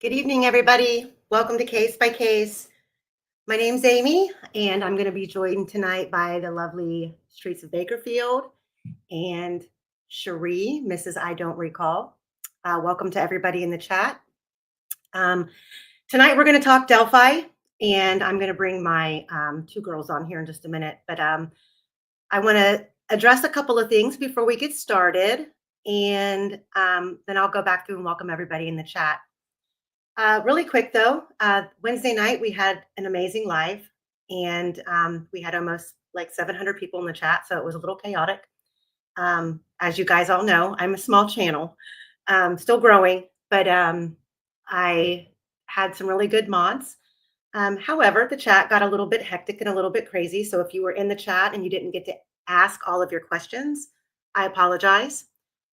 Good evening, everybody. Welcome to Case by Case. My name's Amy, and I'm going to be joined tonight by the lovely Streets of Bakerfield and Cherie, Mrs. I Don't Recall. Welcome to everybody in the chat. Tonight, we're going to talk Delphi, and I'm going to bring my two girls on here in just a minute. But I want to address a couple of things before we get started, and then I'll go back through and welcome everybody in the chat. Really quick though, Wednesday night we had an amazing live, and we had almost like 700 people in the chat, so it was a little chaotic. As you guys all know, I'm a small channel, still growing, but I had some really good mods. However, the chat got a little bit hectic and a little bit crazy, so if you were in the chat and you didn't get to ask all of your questions, I apologize.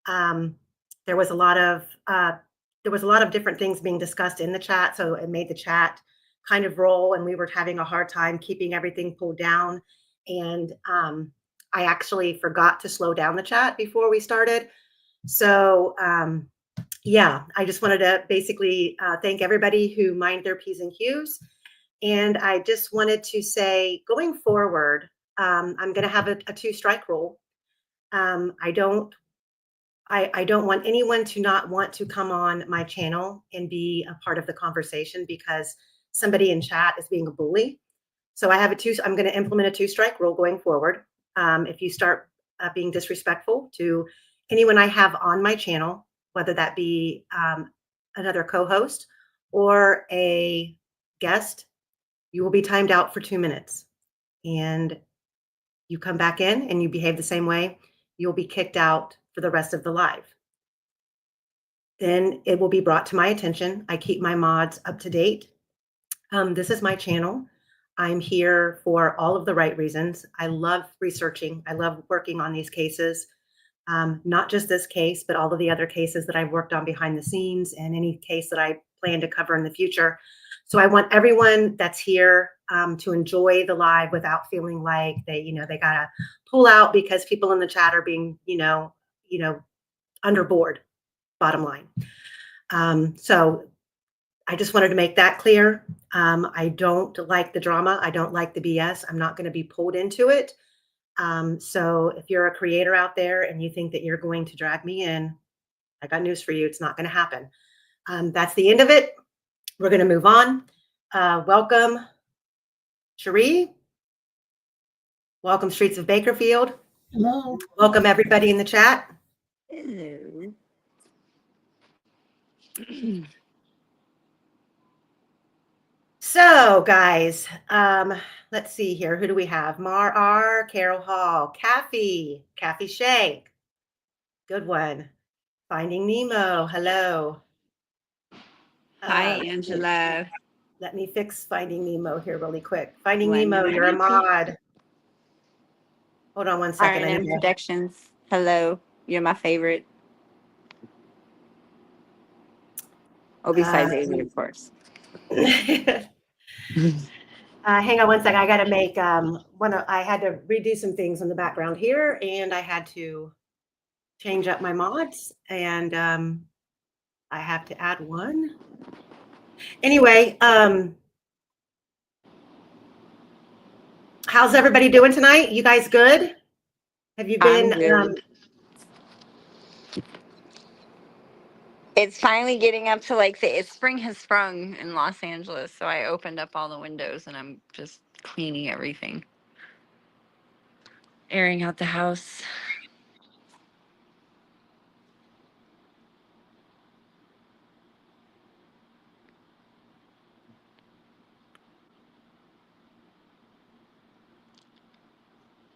There was a lot of different things being discussed in the chat, so it made the chat kind of roll, and we were having a hard time keeping everything pulled down. And I actually forgot to slow down the chat before we started. So yeah, I just wanted to basically thank everybody who mind their P's and Q's. And I just wanted to say, going forward, I'm going to have a 2-strike rule. I don't want anyone to not want to come on my channel and be a part of the conversation because somebody in chat is being a bully. So I'm going to implement a 2-strike rule going forward. If you start being disrespectful to anyone I have on my channel, whether that be another co-host or a guest, you will be timed out for 2 minutes. And you come back in and you behave the same way, you'll be kicked out for the rest of the live. Then it will be brought to my attention. I keep my mods up to date. This is my channel. I'm here for all of the right reasons. I love researching. I love working on these cases. Not just this case, but all of the other cases that I've worked on behind the scenes and any case that I plan to cover in the future. So I want everyone that's here to enjoy the live without feeling like they gotta pull out because people in the chat are being, underboard, bottom line. So I just wanted to make that clear. I don't like the drama. I don't like the BS. I'm not going to be pulled into it. So if you're a creator out there and you think that you're going to drag me in, I got news for you. It's not going to happen. That's the end of it. We're going to move on. Welcome, Cherie. Welcome, Streets of Bakerfield. Hello. Welcome, everybody in the chat. Hello. So, guys, let's see here. Who do we have? Mar R, Carol Hall, Kathy Shank. Good one. Finding Nemo. Hello. Hi, Angela. Let me fix Finding Nemo here really quick. Finding One Nemo, you're a mod. Hold on one second. Iron Productions. Hello. You're my favorite. Oh, besides Amy, of course. Hang on one second. I got to make I had to redo some things in the background here, and I had to change up my mods, and I have to add one. Anyway, how's everybody doing tonight? You guys good? Have you been? It's finally getting up to spring has sprung in Los Angeles, so I opened up all the windows and I'm just cleaning everything, airing out the house.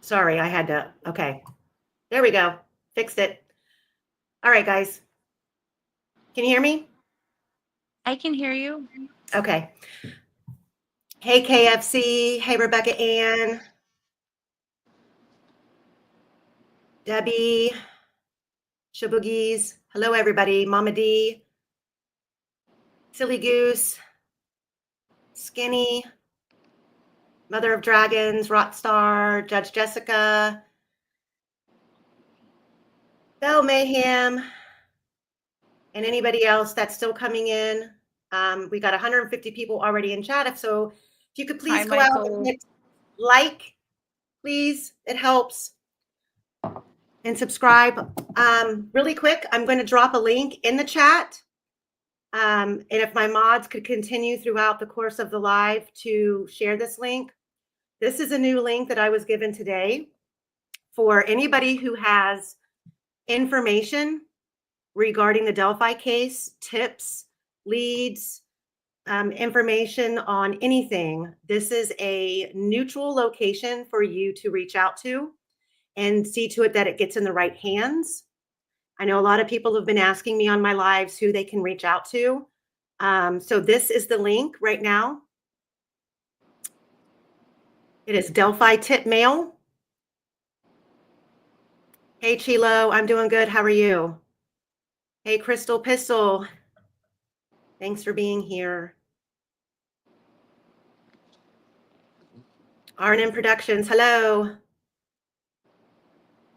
Sorry, I had to. Okay, there we go. Fixed it. All right, guys. Can you hear me? I can hear you. Okay. Hey, KFC. Hey, Rebecca Ann. Debbie. Shaboogies. Hello, everybody. Mama D. Silly Goose. Skinny. Mother of Dragons. Rockstar. Judge Jessica. Bell Mayhem. And anybody else that's still coming in. We got 150 people already in chat. If you could please Hi, go out Michael. and hit like, please, it helps. And subscribe. Really quick, I'm going to drop a link in the chat. And if my mods could continue throughout the course of the live to share this link. This is a new link that I was given today for anybody who has information regarding the Delphi case, tips, leads, information on anything. This is a neutral location for you to reach out to and see to it that it gets in the right hands. I know a lot of people have been asking me on my lives who they can reach out to. So this is the link right now. It is Delphi Tip Mail. Hey, Chilo, I'm doing good. How are you? Hey, Crystal Pistol. Thanks for being here. R&M Productions, hello.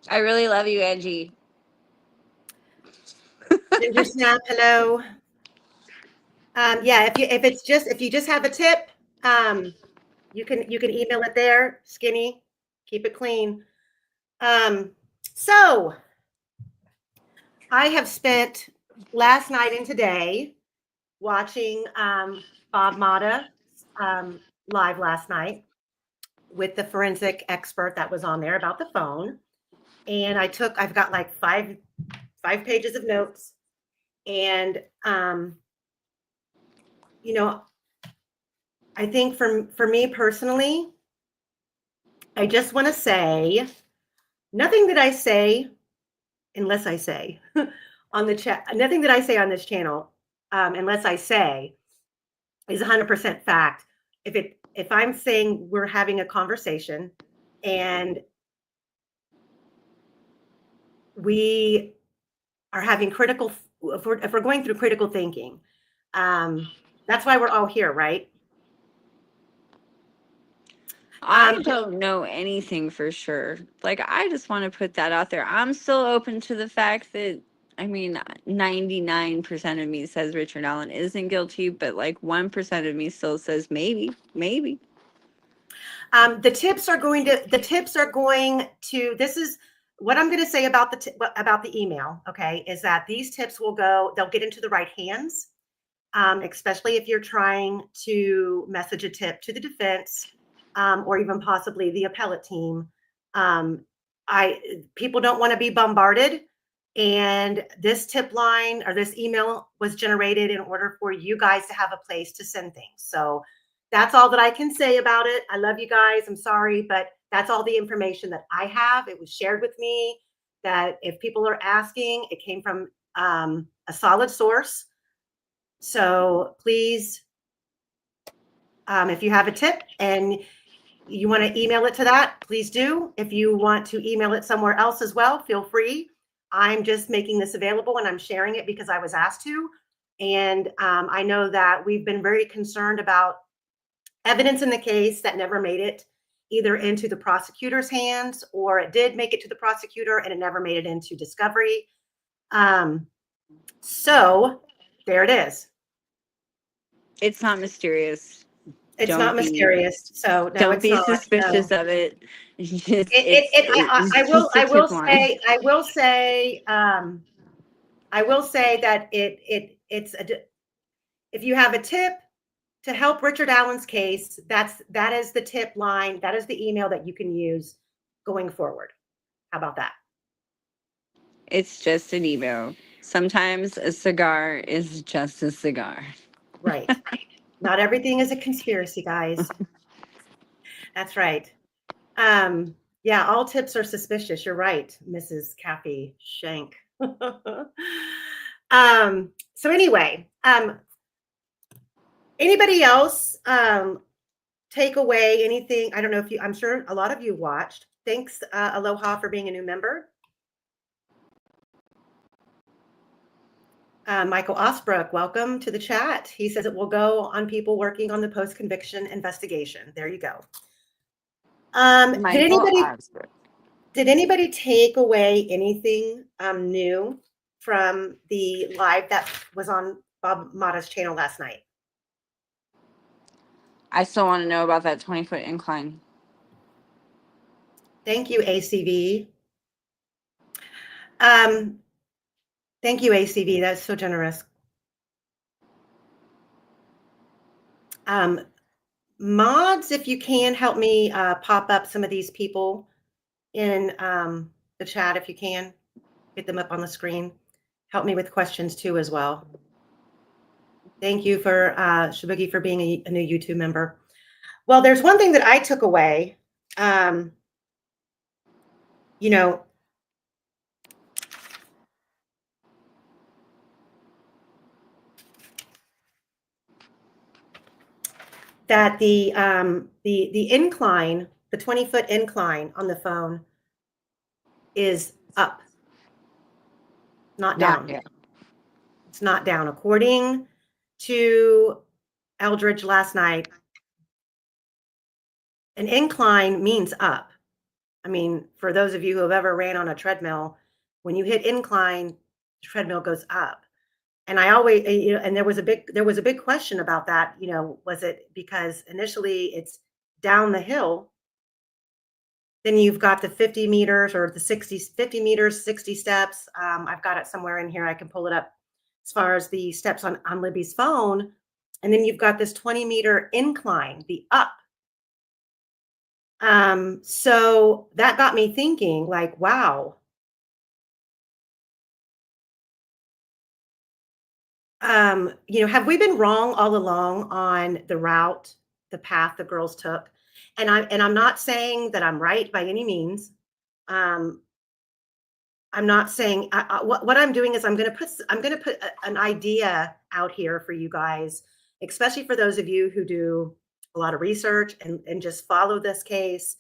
I really love you, Angie. Ginger Snap, hello. Yeah, if you just have a tip, you can email it there. Skinny, keep it clean. So I have spent last night and today watching Bob Mata live last night with the forensic expert that was on there about the phone. And I've got like five pages of notes. And I think for me personally, I just want to say nothing that I say, unless I say on the chat, nothing that I say on this channel, unless I say, is 100% fact. If I'm saying we're having a conversation and we are having if we're going through critical thinking, that's why we're all here, right? I don't know anything for sure. Like, I just want to put that out there. I'm still open to the fact that, I mean, 99% of me says Richard Allen isn't guilty, but like 1% of me still says maybe. The tips are going to, this is what I'm going to say about the email. Okay. Is that these tips they'll get into the right hands. Especially if you're trying to message a tip to the defense, or even possibly the appellate team. People don't want to be bombarded. And this tip line or this email was generated in order for you guys to have a place to send things. So that's all that I can say about it. I love you guys. I'm sorry, but that's all the information that I have. It was shared with me that if people are asking, it came from a solid source. So please, if you have a tip and you want to email it to that, please do. If you want to email it somewhere else as well, feel free. I'm just making this available and I'm sharing it because I was asked to. And I know that we've been very concerned about evidence in the case that never made it either into the prosecutor's hands, or it did make it to the prosecutor and it never made it into discovery. So there it is. It's not mysterious. It's not mysterious. So no, don't it's be not. suspicious of it. I will say that if you have a tip to help Richard Allen's case, that is the tip line. That is the email that you can use going forward. How about that? It's just an email. Sometimes a cigar is just a cigar. Right. Not everything is a conspiracy, guys. That's right. Yeah, all tips are suspicious. You're right, Mrs. Kathy Shank. So anyway, anybody else take away anything? I don't know I'm sure a lot of you watched. Thanks, Aloha, for being a new member. Michael Osbrook, welcome to the chat. He says it will go on people working on the post-conviction investigation. There you go. Did anybody take away anything new from the live that was on Bob Mata's channel last night? I still want to know about that 20-foot incline. Thank you, ACV. Thank you, ACV. That's so generous. Mods, if you can help me pop up some of these people in the chat, if you can get them up on the screen. Help me with questions too as well. Thank you for Shabuki for being a new YouTube member. Well, there's one thing that I took away. You know, that the incline, the 20-foot incline on the phone is up, not down. Yet. It's not down. According to Eldridge last night, an incline means up. I mean, for those of you who have ever ran on a treadmill, when you hit incline, the treadmill goes up. And I always, and there was a big question about that. Was it because initially it's down the hill? Then you've got the 50 meters or the 50 meters, 60 steps. I've got it somewhere in here. I can pull it up as far as the steps on Libby's phone. And then you've got this 20-meter incline, the up. So that got me thinking, like, wow. Have we been wrong all along on the route, the path the girls took? And I'm not saying that I'm right by any means. I'm not saying what I'm doing is I'm going to put an idea out here for you guys, especially for those of you who do a lot of research and just follow this case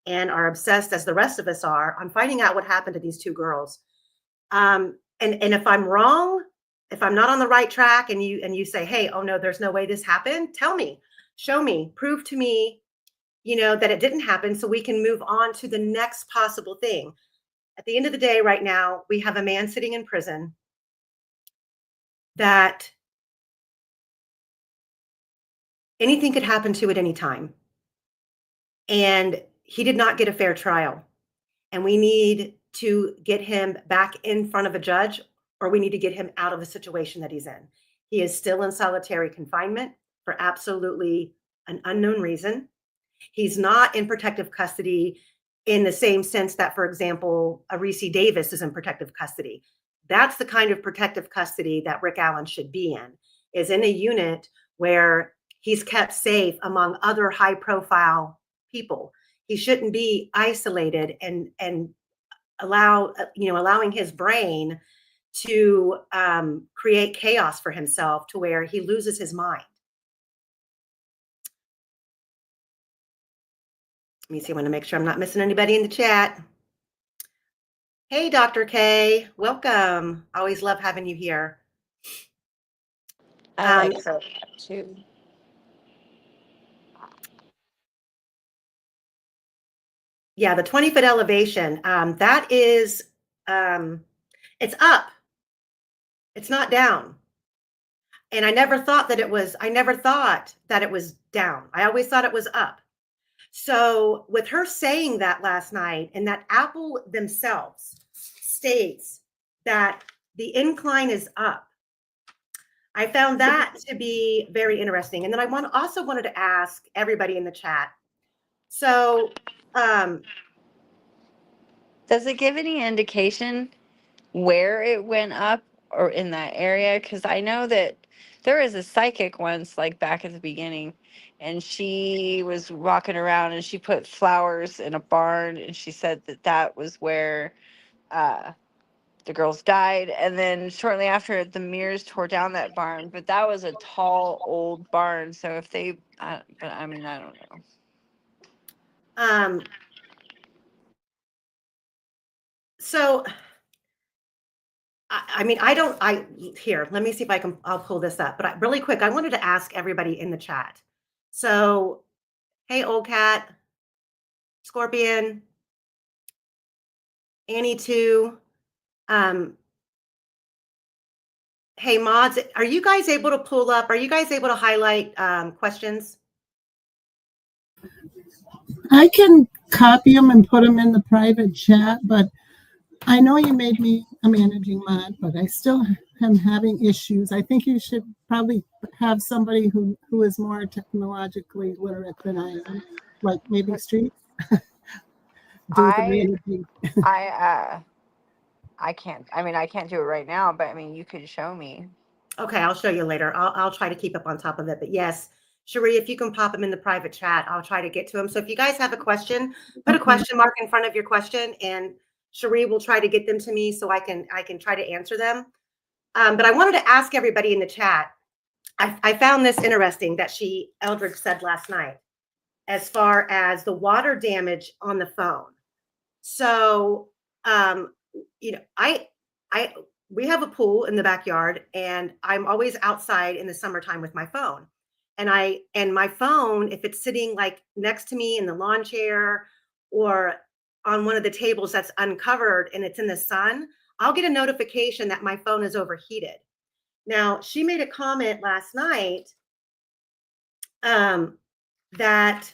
and are obsessed as the rest of us are on finding out what happened to these two girls. And if I'm wrong, if I'm not on the right track and you say, hey, oh no, there's no way this happened, tell me, show me, prove to me, that it didn't happen so we can move on to the next possible thing. At the end of the day, right now, we have a man sitting in prison that anything could happen to at any time. And he did not get a fair trial. And we need to get him back in front of a judge, or we need to get him out of the situation that he's in. He is still in solitary confinement for absolutely an unknown reason. He's not in protective custody in the same sense that, for example, a Reese Davis is in protective custody. That's the kind of protective custody that Rick Allen should be in, is in a unit where he's kept safe among other high profile people. He shouldn't be isolated and allowing his brain to create chaos for himself to where he loses his mind. Let me see. I want to make sure I'm not missing anybody in the chat. Hey, Dr. K, welcome. Always love having you here. I like that too. Yeah, the 20-foot elevation, that is, it's up. It's not down. And I never thought that it was down. I always thought it was up. So with her saying that last night, and that Apple themselves states that the incline is up, I found that to be very interesting. And then I also wanted to ask everybody in the chat. So, does it give any indication where it went up or in that area? Because I know that there was a psychic once, like back at the beginning, and she was walking around and she put flowers in a barn, and she said that that was where the girls died. And then shortly after, the mirrors tore down that barn, but that was a tall old barn. So if they, but I mean, I don't know. So I mean, here, let me see if I'll pull this up, but really quick, I wanted to ask everybody in the chat. So, hey, Old Cat, Scorpion, Annie too. Hey, mods, are you guys able to highlight questions? I can copy them and put them in the private chat, but I know you made me a managing mod, but I still am having issues. I think you should probably have somebody who is more technologically literate than I am, like maybe Street, do the I managing. I I can't. I mean, I can't do it right now, but I mean, you could show me. Okay, I'll show you later. I'll try to keep up on top of it. But yes, Cherie, if you can pop them in the private chat, I'll try to get to them. So if you guys have a question, put a Okay. question mark in front of your question, and Cherie will try to get them to me so I can try to answer them. But I wanted to ask everybody in the chat. I found this interesting that Eldridge said last night, as far as the water damage on the phone. So, um, I we have a pool in the backyard, and I'm always outside in the summertime with my phone. And my phone, if it's sitting like next to me in the lawn chair or on one of the tables that's uncovered and it's in the sun, I'll get a notification that my phone is overheated. Now, she made a comment last night um, that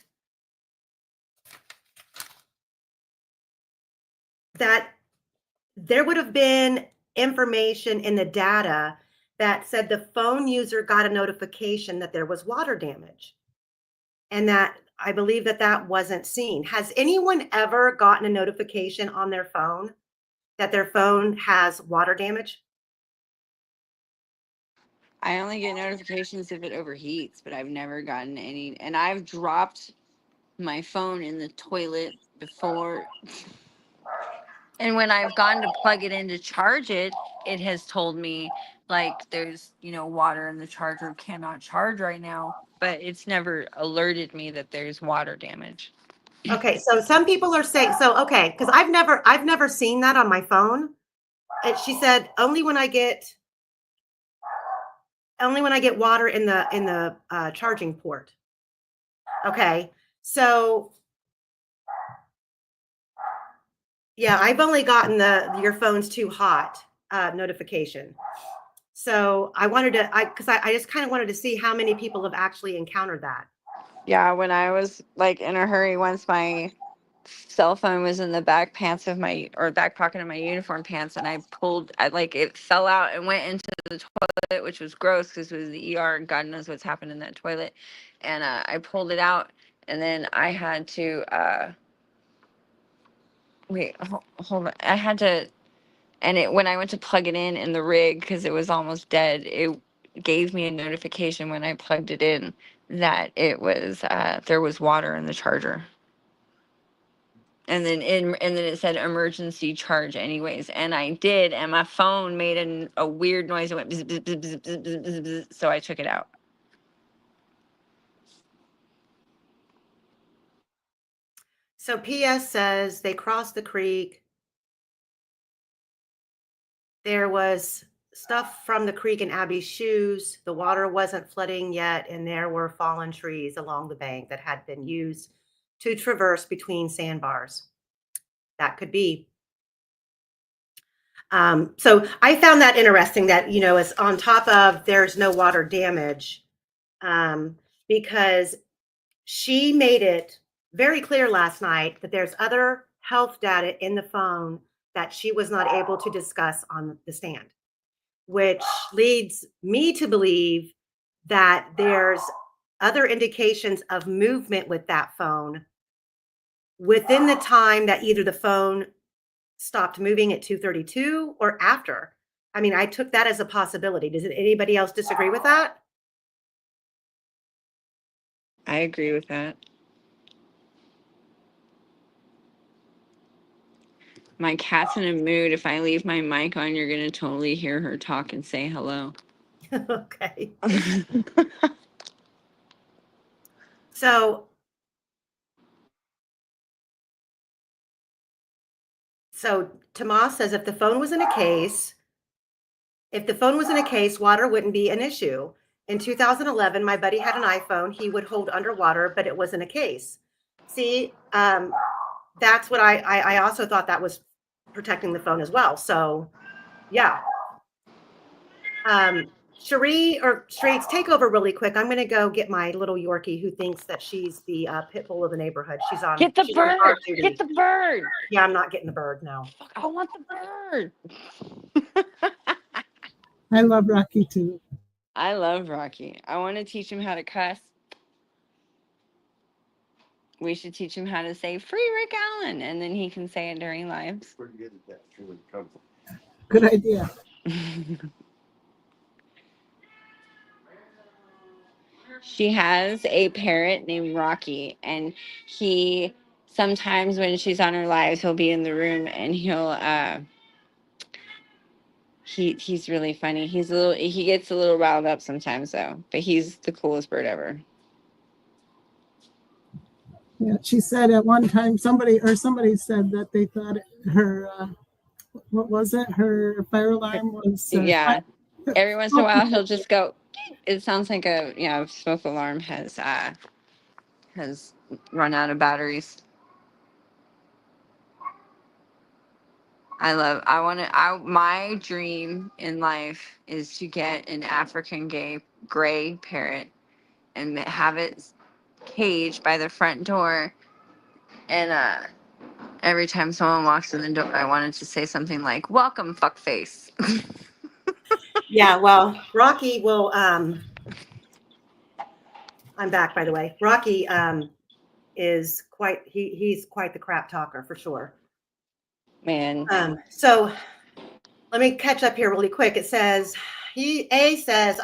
that there would have been information in the data that said the phone user got a notification that there was water damage, and that I believe that that wasn't seen. Has anyone ever gotten a notification on their phone that their phone has water damage? I only get notifications if it overheats, but I've never gotten any. And I've dropped my phone in the toilet before. And when I've gone to plug it in to charge it, it has told me like there's, water in the charger, cannot charge right now. But it's never alerted me that there's water damage. Okay, so some people are saying so. Okay, because I've never seen that on my phone. And she said only when I get water in the charging port. Okay, so yeah, I've only gotten the your phone's too hot notification. So I wanted to, because I just kind of wanted to see how many people have actually encountered that. Yeah, when I was like in a hurry once, my cell phone was in the back pants of my or back pocket of my uniform pants, and I like it fell out and went into the toilet, which was gross because it was the ER and God knows what's happened in that toilet. And I pulled it out, and then I had to wait, hold on. I had to, and it when I went to plug it in the rig because it was almost dead, it gave me a notification when I plugged it in that it was there was water in the charger. And then it said emergency charge anyways, and I did, and my phone made a weird noise. It went bzz, bzz, bzz, bzz, bzz, bzz, bzz, bzz, so I took it out. So PS says they crossed the creek. There was stuff from the creek in Abby's shoes. The water wasn't flooding yet, and there were fallen trees along the bank that had been used to traverse between sandbars. That could be. So I found that interesting that, it's on top of there's no water damage, because she made it very clear last night that there's other health data in the phone that she was not able to discuss on the stand, which leads me to believe that there's other indications of movement with that phone within the time that either the phone stopped moving at 2:32 or after. I mean, I took that as a possibility. Does anybody else disagree with that? I agree with that. My cat's in a mood. If I leave my mic on, you're gonna totally hear her talk and say hello. Okay. So Tomas says if the phone was in a case, water wouldn't be an issue. In 2011, my buddy had an iPhone he would hold underwater, but it was in a case. See, that's what I also thought that was protecting the phone as well. So yeah. Cherie or Straits, take over really quick. I'm going to go get my little Yorkie who thinks that she's the pit bull of the neighborhood. She's on Get the she's on bird. guard duty. Get the bird. Yeah, I'm not getting the bird. No. Fuck, I want the bird. I love Rocky too. I love Rocky. I want to teach him how to cuss. We should teach him how to say "Free Rick Allen," and then he can say it during lives. Good idea. She has a parrot named Rocky, and he sometimes when she's on her lives, he'll be in the room and he's really funny. He gets a little riled up sometimes though, but he's the coolest bird ever. Yeah, she said at one time somebody said that they thought her what was it? Her fire alarm was Yeah. Every once in a while he'll just go. It sounds like a smoke alarm has run out of batteries. My dream in life is to get an African gray parrot and have it caged by the front door. And every time someone walks in the door, I wanted to say something like, "Welcome, fuckface." Yeah, well, Rocky will I'm back, by the way. Rocky is he's quite the crap talker for sure. Man. So let me catch up here really quick. It says says,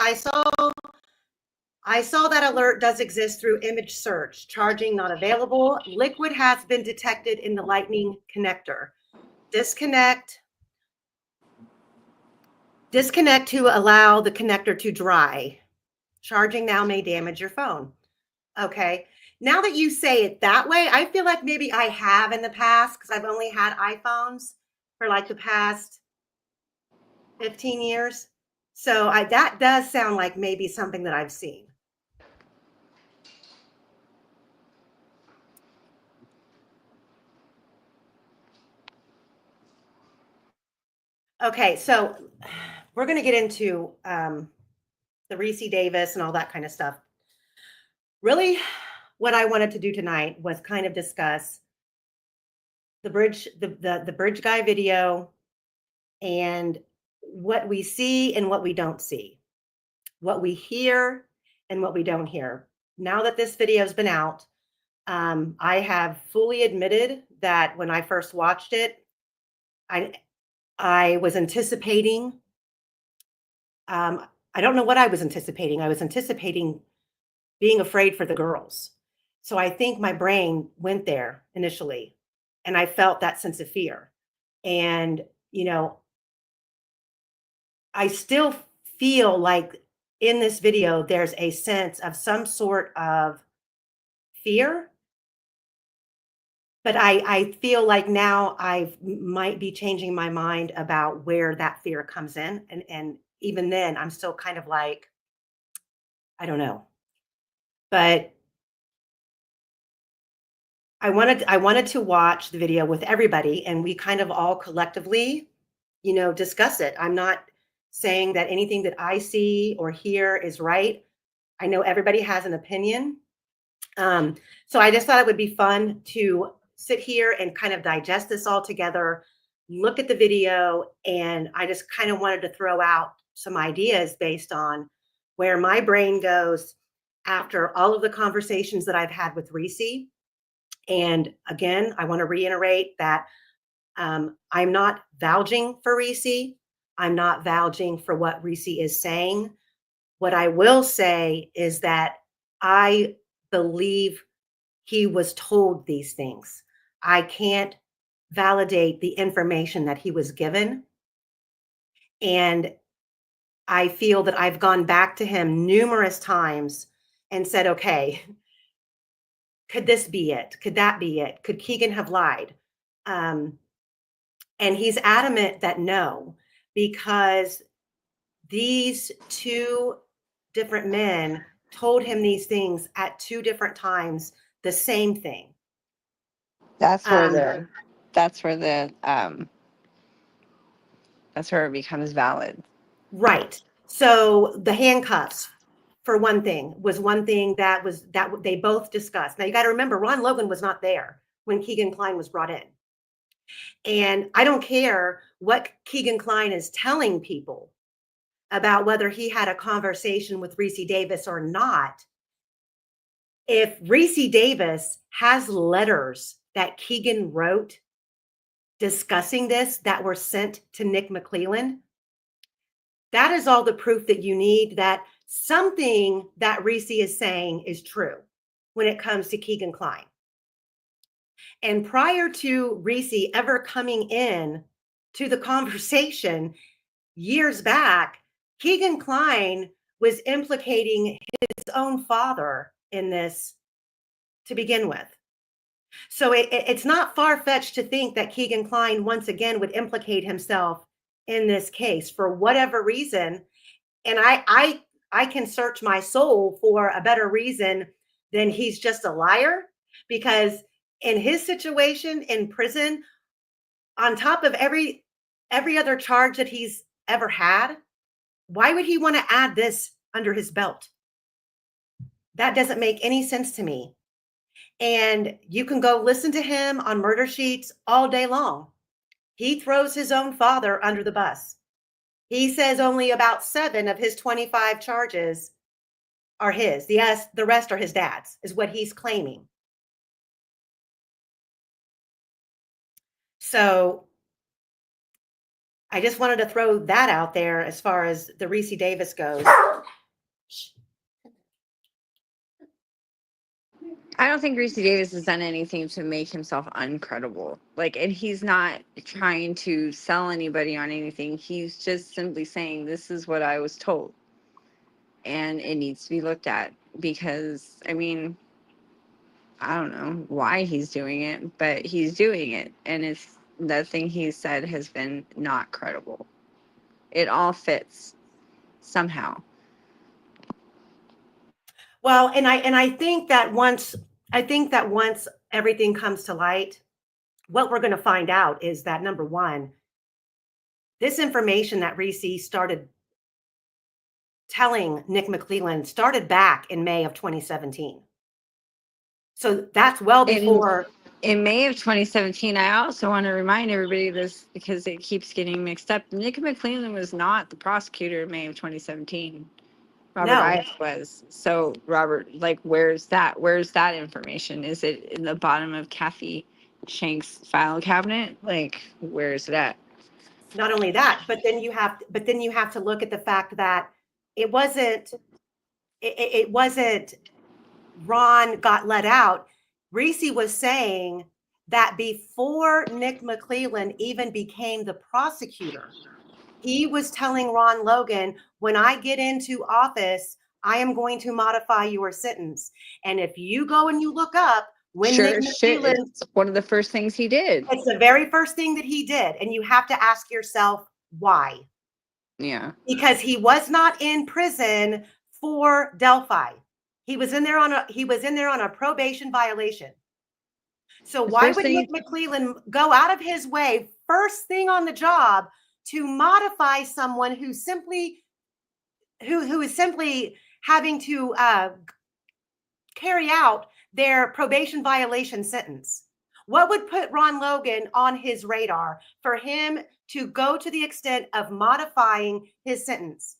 I saw that alert does exist through image search. Charging not available. Liquid has been detected in the lightning connector. Disconnect to allow the connector to dry. Charging now may damage your phone. Okay. Now that you say it that way, I feel like maybe I have in the past because I've only had iPhones for like the past 15 years. So that does sound like maybe something that I've seen. Okay, so we're going to get into the Reese Davis and all that kind of stuff. Really, what I wanted to do tonight was kind of discuss the bridge guy video and what we see and what we don't see, what we hear and what we don't hear. Now that this video has been out, I have fully admitted that when I first watched it, I was anticipating. I don't know what I was anticipating. I was anticipating being afraid for the girls. So I think my brain went there initially, and I felt that sense of fear. And I still feel like in this video, there's a sense of some sort of fear. But I feel like now I might be changing my mind about where that fear comes in. And even then, I'm still kind of like, I don't know. But I wanted to watch the video with everybody, and we kind of all collectively, discuss it. I'm not saying that anything that I see or hear is right. I know everybody has an opinion. So I just thought it would be fun to sit here and kind of digest this all together, look at the video, and I just kind of wanted to throw out some ideas based on where my brain goes after all of the conversations that I've had with Reese. And again, I want to reiterate that I'm not vouching for Reese. I'm not vouching for what Reese is saying. What I will say is that I believe he was told these things. I can't validate the information that he was given. And I feel that I've gone back to him numerous times and said, okay, could this be it? Could that be it? Could Keegan have lied? And he's adamant that no, because these two different men told him these things at two different times, the same thing. That's where that's where it becomes valid. Right. So the handcuffs, for one thing, was one thing that they both discussed. Now you got to remember, Ron Logan was not there when Keegan Kline was brought in. And I don't care what Keegan Kline is telling people about whether he had a conversation with Reese Davis or not. If Reese Davis has letters that Keegan wrote discussing this that were sent to Nick McClelland, that is all the proof that you need that something that Reese is saying is true when it comes to Keegan Kline. And prior to Reese ever coming in to the conversation years back, Keegan Kline was implicating his own father in this to begin with. So it's not far-fetched to think that Keegan Kline once again would implicate himself in this case for whatever reason. And I can search my soul for a better reason than he's just a liar, because in his situation in prison, on top of every other charge that he's ever had, why would he want to add this under his belt? That doesn't make any sense to me. And you can go listen to him on Murder Sheets all day long. He throws his own father under the bus. He says only about 7 of his 25 charges are his. The rest are his dad's, is what he's claiming. So I just wanted to throw that out there as far as the Reese Davis goes. I don't think Reese Davis has done anything to make himself uncredible. Like, and he's not trying to sell anybody on anything. He's just simply saying, this is what I was told. And it needs to be looked at because, I mean, I don't know why he's doing it, but he's doing it. And it's nothing he said has been not credible. It all fits somehow. Well, and I think that once everything comes to light, what we're going to find out is that, number one, this information that Reese started telling Nick McClelland started back in May of 2017. So that's well before. In May of 2017, I also want to remind everybody this because it keeps getting mixed up. Nick McClelland was not the prosecutor in May of 2017. Robert No. Ives was. So Robert, like, where's that? Where's that information? Is it in the bottom of Kathy Shank's file cabinet? Like, where is it at? Not only that, but then you have to look at the fact that it wasn't Ron got let out. Reese was saying that before Nick McClelland even became the prosecutor, he was telling Ron Logan, when I get into office, I am going to modify your sentence. And if you go and you look up when Sure Nick shit, McClelland, it's one of the first things he did. it's the very first thing that he did. And you have to ask yourself why. Yeah. Because he was not in prison for Delphi. He was in there on a probation violation. So why would Nick McClelland go out of his way first thing on the job to modify someone who is simply having to carry out their probation violation sentence? What would put Ron Logan on his radar for him to go to the extent of modifying his sentence?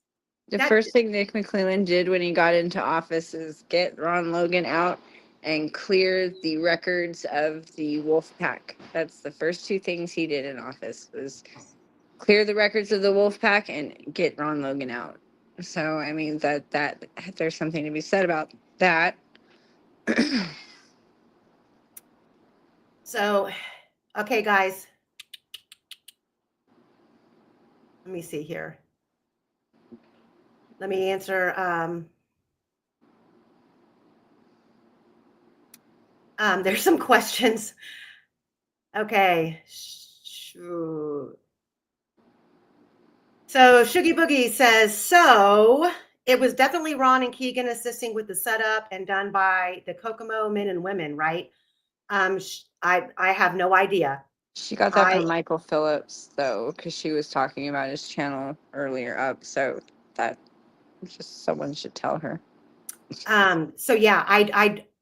The first thing Nick McClelland did when he got into office is get Ron Logan out and clear the records of the Wolf Pack. That's the first 2 things he did in office, was clear the records of the Wolf Pack and get Ron Logan out. So, I mean, that there's something to be said about that. So, okay, guys, let me see here. Let me answer. There's some questions. Okay. So Shoogie Boogie says, so it was definitely Ron and Keegan assisting with the setup and done by the Kokomo men and women, right? I have no idea. She got that from Michael Phillips, though, because she was talking about his channel earlier up. So that. Just someone should tell her. So yeah,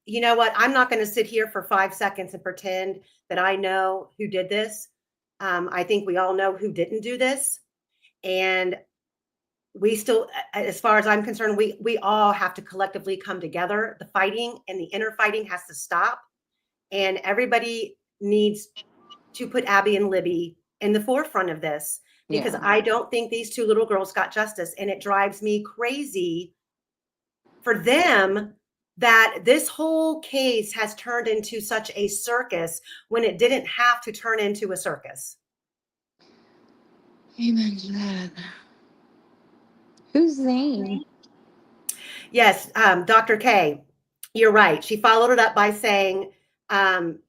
you know what? I'm not going to sit here for 5 seconds and pretend that I know who did this. I think we all know who didn't do this. And we still, as far as I'm concerned, we all have to collectively come together. The fighting and the inner fighting has to stop. And everybody needs to put Abby and Libby in the forefront of this, because Yeah. I don't think these two little girls got justice. And it drives me crazy for them that this whole case has turned into such a circus when it didn't have to turn into a circus. Amen to that. Who's Zane? Yes, Dr. K, you're right. She followed it up by saying, the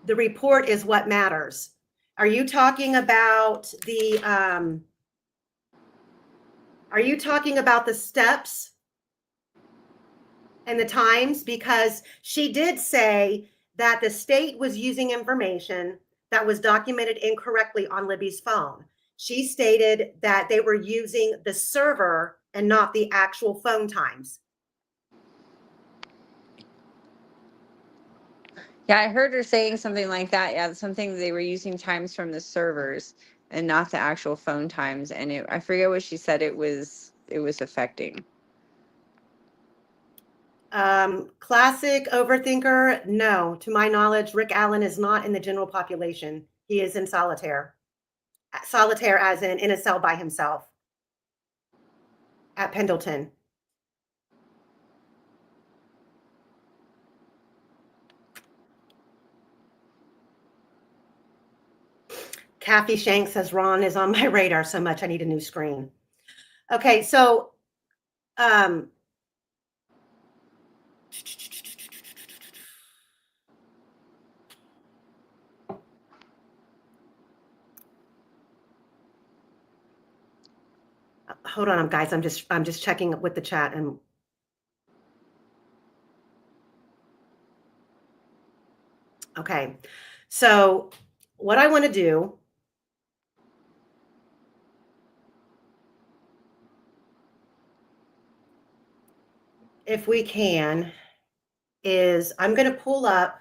report is what matters. Are you talking about the steps and the times? Because she did say that the state was using information that was documented incorrectly on Libby's phone. She stated that they were using the server and not the actual phone times. Yeah, I heard her saying something like that. Yeah, something they were using times from the servers and not the actual phone times. And I forget what she said it was affecting. Classic overthinker. No, to my knowledge, Rick Allen is not in the general population. He is in solitaire. Solitaire as in a cell by himself at Pendleton. Kathy Shank says Ron is on my radar so much I need a new screen. Okay, so hold on, guys. I'm just checking with the chat. And okay, so what I want to do, if we can, is I'm going to pull up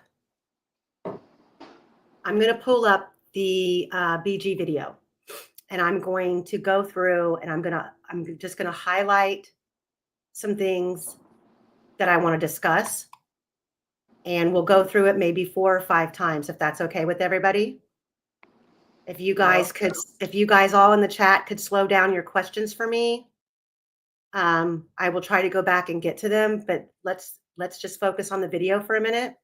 the BG video, and I'm going to go through, and I'm just going to highlight some things that I want to discuss, and we'll go through it maybe 4 or 5 times, if that's okay with everybody. If you guys all in the chat could slow down your questions for me, I will try to go back and get to them, but let's just focus on the video for a minute.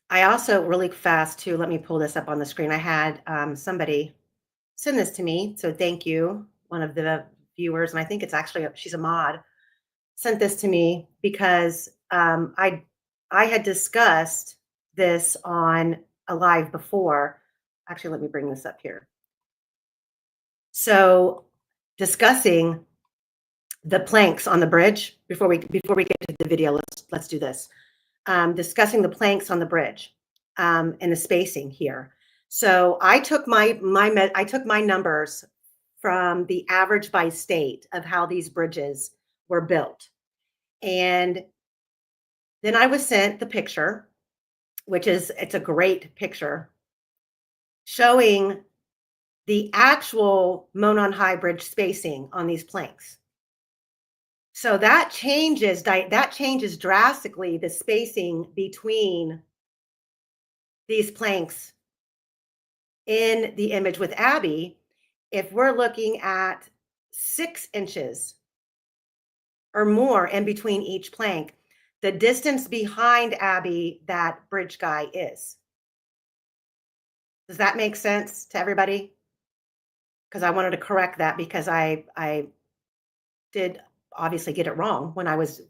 I also, really fast too, let me pull this up on the screen. I had somebody send this to me, so thank you. One of the viewers, and I think it's actually she's a mod, sent this to me because I had discussed this on a live before. Actually, let me bring this up here. So, discussing the planks on the bridge before we get to the video. Let's do this. Discussing the planks on the bridge and the spacing here. So I took my numbers from the average by state of how these bridges were built, and then I was sent the picture, it's a great picture showing the actual Monon High Bridge spacing on these planks. So that changes drastically the spacing between these planks in the image with Abby. If we're looking at 6 inches or more in between each plank, the distance behind Abby that bridge guy is. Does that make sense to everybody? Because I wanted to correct that, because I did obviously get it wrong when I was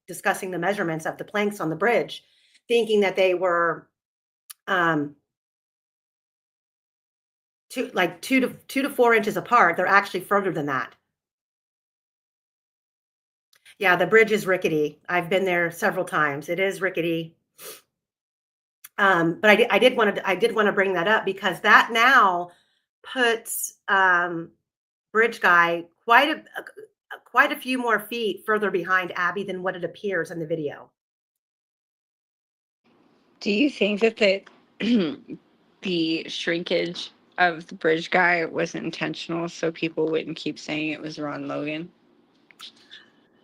discussing the measurements of the planks on the bridge, thinking that they were 2 two to 4 inches apart. They're actually further than that. Yeah, the bridge is rickety. I've been there several times. It is rickety. But I did want to bring that up because that now puts Bridge Guy quite a few more feet further behind Abby than what it appears in the video. Do you think that the shrinkage of the bridge guy was intentional so people wouldn't keep saying it was Ron Logan?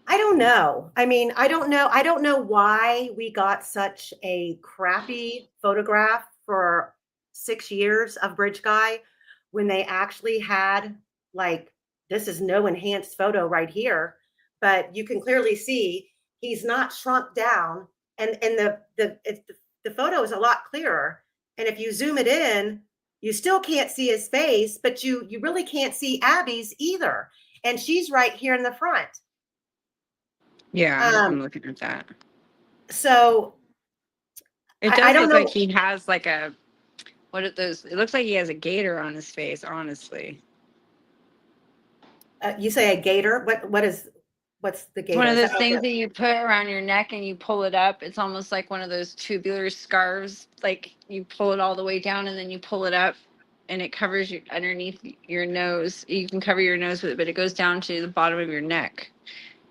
I don't know. I mean, I don't know. I don't know why we got such a crappy photograph for 6 years of Bridge Guy when they actually had, like, this is no enhanced photo right here, but you can clearly see he's not shrunk down, and the photo is a lot clearer. And if you zoom it in, you still can't see his face, but you really can't see Abby's either. And she's right here in the front. Yeah, Um, I'm looking at that. so It I does don't look like know. he has like a what are those? It looks like he has a gator on his face, honestly. You say a gator? What's the It's one gator? of Is that those like things that you put around your neck and you pull it up. It's almost like one of those tubular scarves. Like you pull it all the way down and then you pull it up and it covers you underneath your nose. You can cover your nose with it, but it goes down to the bottom of your neck.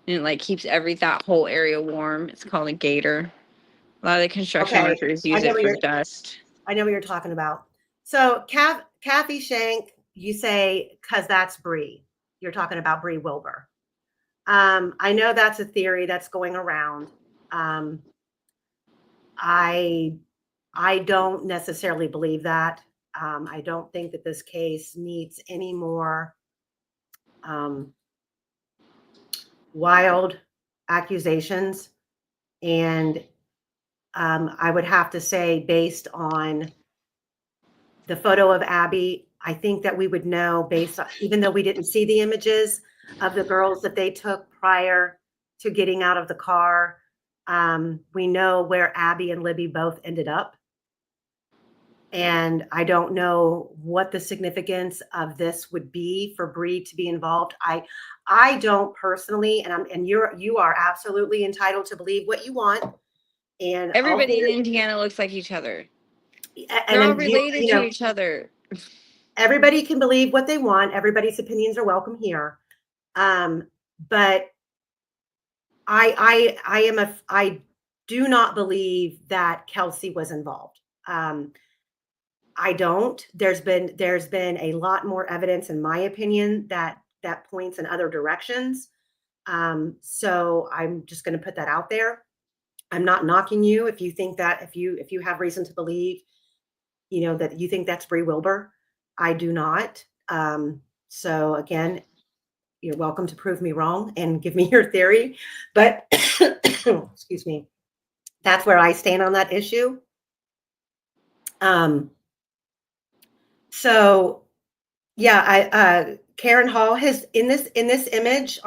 And it like keeps that whole area warm. It's called a gator. A lot of the construction okay? workers I use know it what for you're. dust. I know what you're talking about. So Kathy Shank, you say because that's Bree. You're talking about Bree Wilbur. I know that's a theory that's going around. Um, I I don't necessarily believe that. I don't think that this case needs any more um, wild accusations. And I would have to say, based on the photo of Abby, I think that we would know based on, even though we didn't see the images of the girls that they took prior to getting out of the car, we know where Abby and Libby both ended up. And I don't know what the significance of this would be for Bree to be involved. I don't personally, and you are absolutely entitled to believe what you want. And all Everybody in theory, Indiana looks like each other. and They're all then related to each other. everybody can believe what they want. Everybody's opinions are welcome here. But I do not believe that Kelsey was involved. I don't. There's been a lot more evidence, in my opinion, that points in other directions. So I'm just going to put that out there. I'm not knocking you if you think that, if you have reason to believe, that you think that's Bree Wilbur. I do not. So again, you're welcome to prove me wrong and give me your theory. But excuse me, that's where I stand on that issue. So yeah, Karen Hall has in this image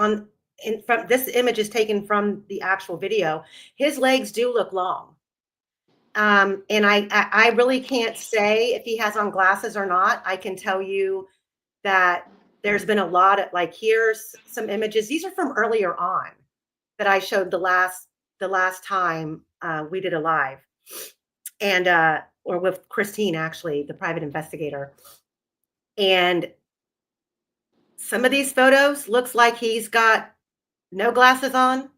from this image is taken from the actual video. His legs do look long. And I really can't say if he has on glasses or not. I can tell you that there's been a lot of, like, here's some images. These are from earlier on that I showed the last time we did a live, and or with Christine, actually, the private investigator. And some of these photos looks like he's got no glasses on.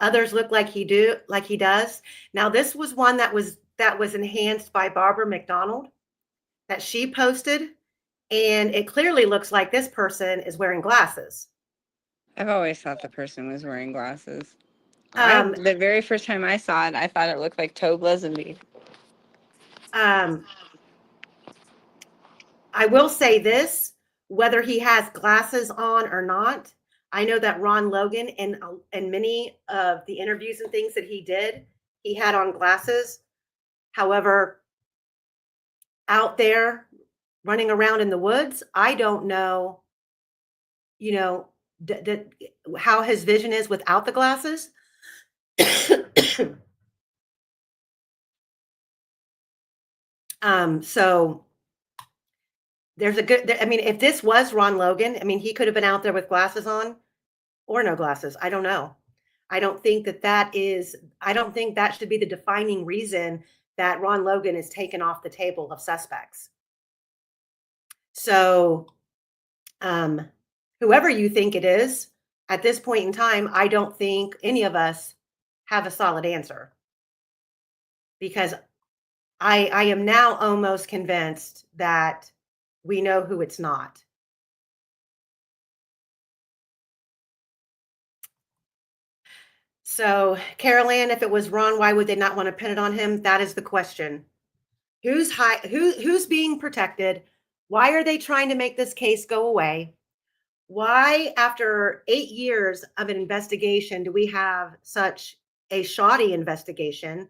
Others look like he does. Now, this was one that was enhanced by Barbara McDonald that she posted, and it clearly looks like this person is wearing glasses. I've always thought the person was wearing glasses. Um, The very first time I saw it, I thought it looked like Tobe Leazenby. um, I will say this, whether he has glasses on or not, I know that Ron Logan and many of the interviews and things that he did, he had on glasses. However, out there running around in the woods, I don't know, you know, how his vision is without the glasses. So there's a good, I mean, if this was Ron Logan, I mean, he could have been out there with glasses on or no glasses. I don't know. I don't think I don't think that should be the defining reason that Ron Logan is taken off the table of suspects. So, um, whoever you think it is, at this point in time, I don't think any of us have a solid answer, because I am now almost convinced that we know who it's not. So, Carol Ann, if it was Ron, why would they not want to pin it on him? That is the question. Who's being protected? Why are they trying to make this case go away? Why, after 8 years of an investigation, do we have such a shoddy investigation?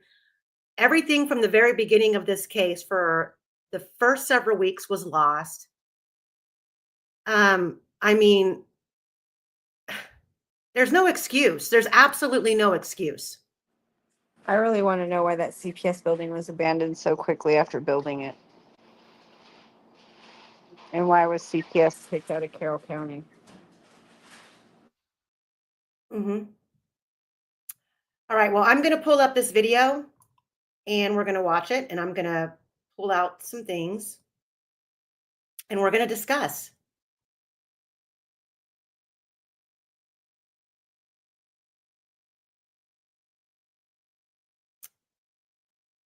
Everything from the very beginning of this case for the first several weeks was lost. I mean, there's no excuse. There's absolutely no excuse. I really want to know why that CPS building was abandoned so quickly after building it. And why was CPS kicked out of Carroll County? Mm-hmm. All right, well, I'm going to pull up this video and we're going to watch it, and I'm going to pull out some things and we're going to discuss.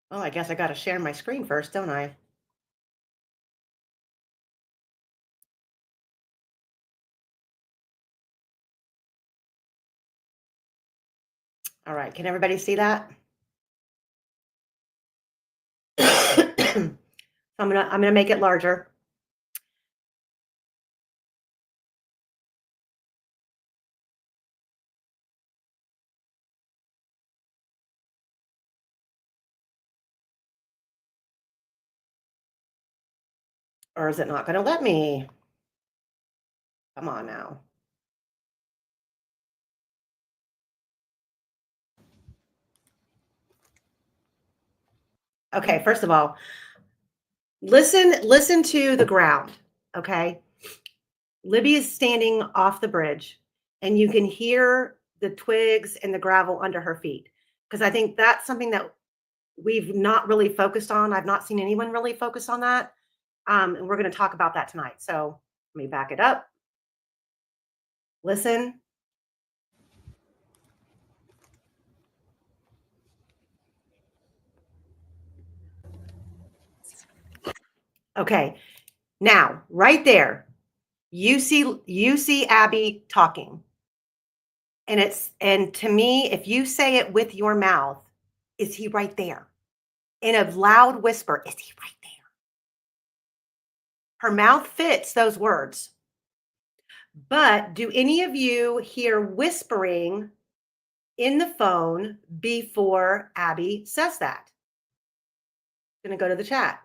Oh, I guess I got to share my screen first, don't I? All right, can everybody see that? I'm gonna make it larger. Or is it not gonna let me? Come on now. Okay, first of all, listen to the ground, okay? Libby is standing off the bridge and you can hear the twigs and the gravel under her feet, because I think that's something that we've not really focused on. I've not seen anyone really focus on that. And we're going to talk about that tonight. So let me back it up. Listen. Okay. Now, right there, you see Abby talking. And to me, if you say it with your mouth, is he right there? In a loud whisper, is he right there? Her mouth fits those words. But do any of you hear whispering in the phone before Abby says that? I'm going to go to the chat.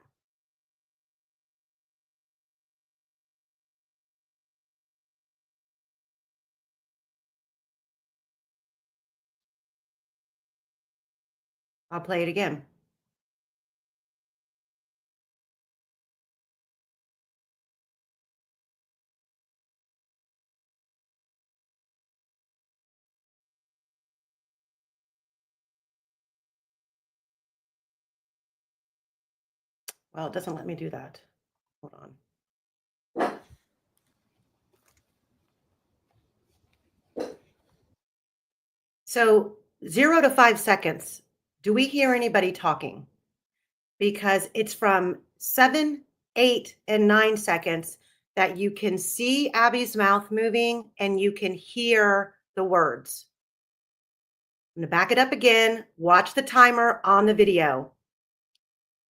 I'll play it again. Well, it doesn't let me do that. Hold on. So 0 to 5 seconds, do we hear anybody talking? Because it's from 7, 8, and 9 seconds that you can see Abby's mouth moving and you can hear the words. I'm going to back it up again. Watch the timer on the video.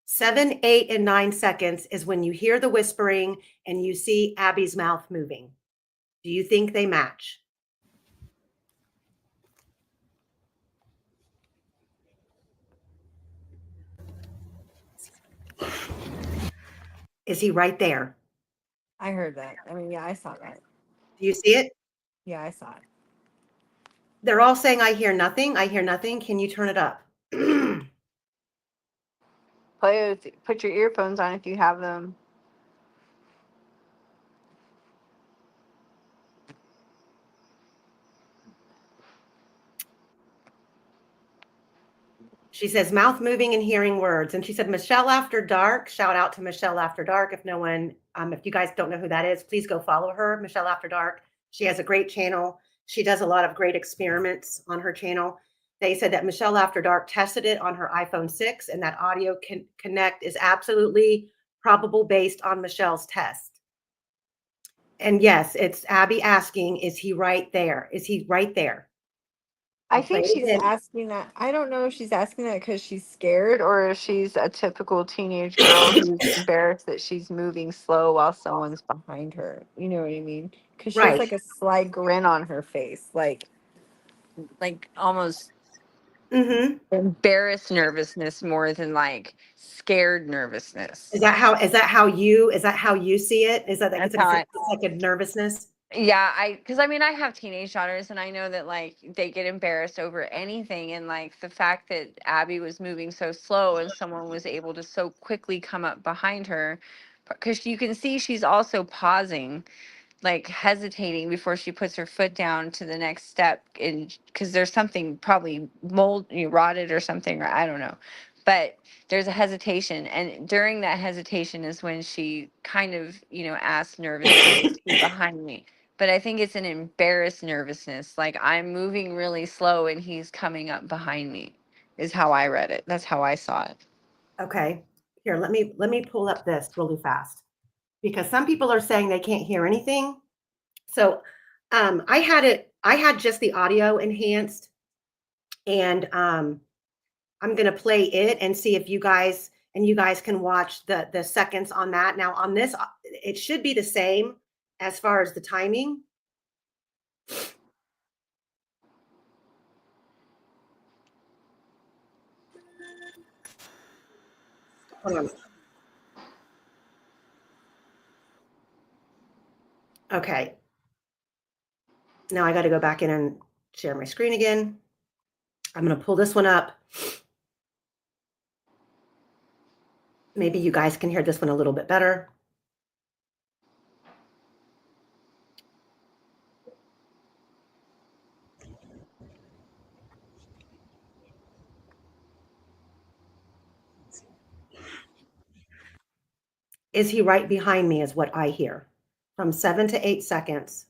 7, 8, and 9 seconds is when you hear the whispering and you see Abby's mouth moving. Do you think they match? Is he right there? I heard that. I mean, yeah, I saw that. Do you see it? Yeah, I saw it. They're all saying, I hear nothing. I hear nothing. Can you turn it up? Put your earphones on if you have them. She says mouth moving and hearing words. And she said Michelle After Dark. Shout out to Michelle After Dark. If no one, if you guys don't know who that is, please go follow her, Michelle After Dark. She has a great channel. She does a lot of great experiments on her channel. They said that Michelle After Dark tested it on her iPhone 6, and that audio connect is absolutely probable based on Michelle's test. And yes, it's Abby asking, is he right there? Is he right there? I I'll play think it she's again. asking that. I don't know if she's asking that because she's scared or if she's a typical teenage girl who's embarrassed that she's moving slow while someone's behind her. You know what I mean? Because she has Right. like a sly grin on her face, like almost Mm-hmm. embarrassed nervousness more than like scared nervousness. Is that how you see it? Is that like That's it's how like I. it's like a nervousness? Yeah, because I mean, I have teenage daughters, and I know that like they get embarrassed over anything, and like the fact that Abby was moving so slow and someone was able to so quickly come up behind her, because you can see she's also pausing, like hesitating before she puts her foot down to the next step, and because there's something probably rotted or something, or I don't know, but there's a hesitation, and during that hesitation is when she kind of asks nervously, "Is he behind me?" But I think it's an embarrassed nervousness, like I'm moving really slow and he's coming up behind me, is how I read it. That's how I saw it. Okay. Here, let me pull up this really fast because some people are saying they can't hear anything. So I had just the audio enhanced, and I'm gonna play it and see if you guys can watch the seconds on that. Now on this, it should be the same as far as the timing. Hold on. Okay. Now I got to go back in and share my screen again. I'm going to pull this one up. Maybe you guys can hear this one a little bit better. Is he right behind me is what I hear from 7 to 8 seconds.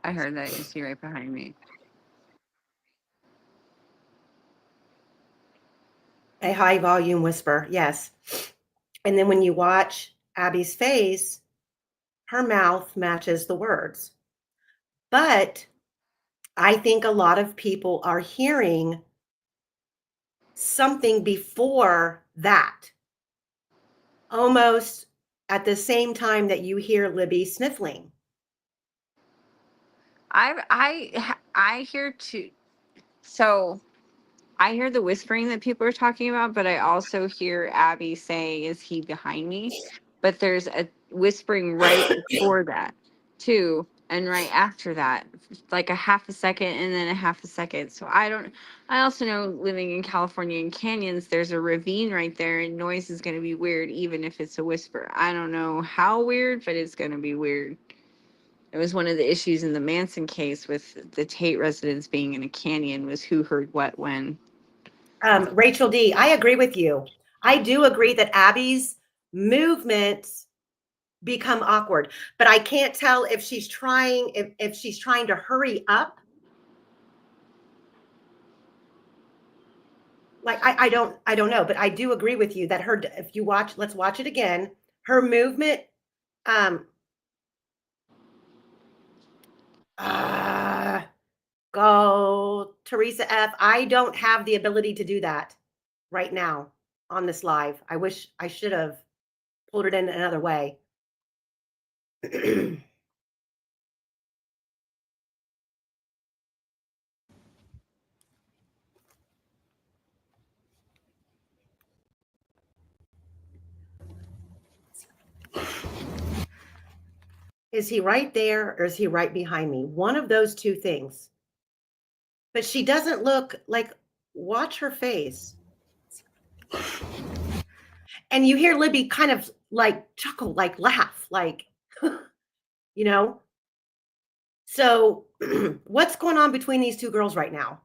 I heard that. Is he right behind me? A high volume whisper, yes. And then when you watch Abby's face, her mouth matches the words. But I think a lot of people are hearing something before that, almost at the same time that you hear Libby sniffling. I hear too. So I hear the whispering that people are talking about, but I also hear Abby say, "Is he behind me?" But there's a whispering right before that, too, and right after that, like a half a second and then a half a second. So I don't. I also know living in California in canyons, there's a ravine right there, and noise is going to be weird, even if it's a whisper. I don't know how weird, but it's going to be weird. It was one of the issues in the Manson case with the Tate residence being in a canyon was who heard what when. Rachel D, I agree with you. I do agree that Abby's movements become awkward, but I can't tell if she's trying if she's trying to hurry up. Like I don't know, but I do agree with you that her if you watch, let's watch it again. Her movement, um, uh, go Teresa F. I don't have the ability to do that right now on this live. I wish I should have pulled it in another way. Is he right there or is he right behind me? One of those two things. But she doesn't look watch her face. And you hear Libby kind of like chuckle, like laugh, like, you know? So what's going on between these two girls right now?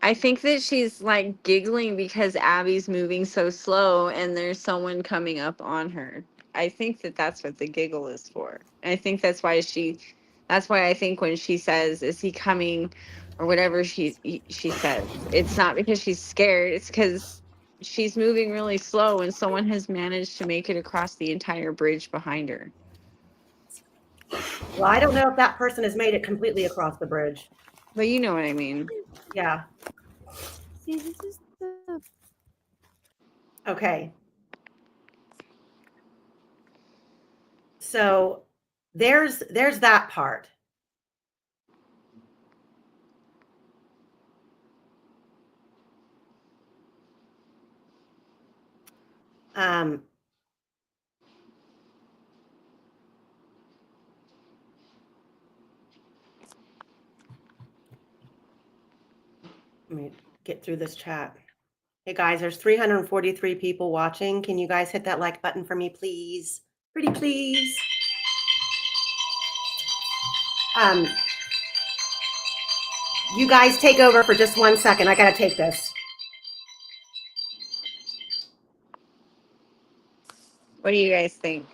I think that she's like giggling because Abby's moving so slow and there's someone coming up on her. I think that that's what the giggle is for. I think that's why I think when she says, "Is he coming?" or whatever she says, it's not because she's scared. It's because she's moving really slow and someone has managed to make it across the entire bridge behind her. Well, I don't know if that person has made it completely across the bridge. But you know what I mean. Yeah. See, this is the Okay. So there's that part. Um, let me get through this chat. Hey guys, there's 343 people watching. Can you guys hit that like button for me, please? Pretty please. You guys take over for just 1 second. I gotta take this. What do you guys think?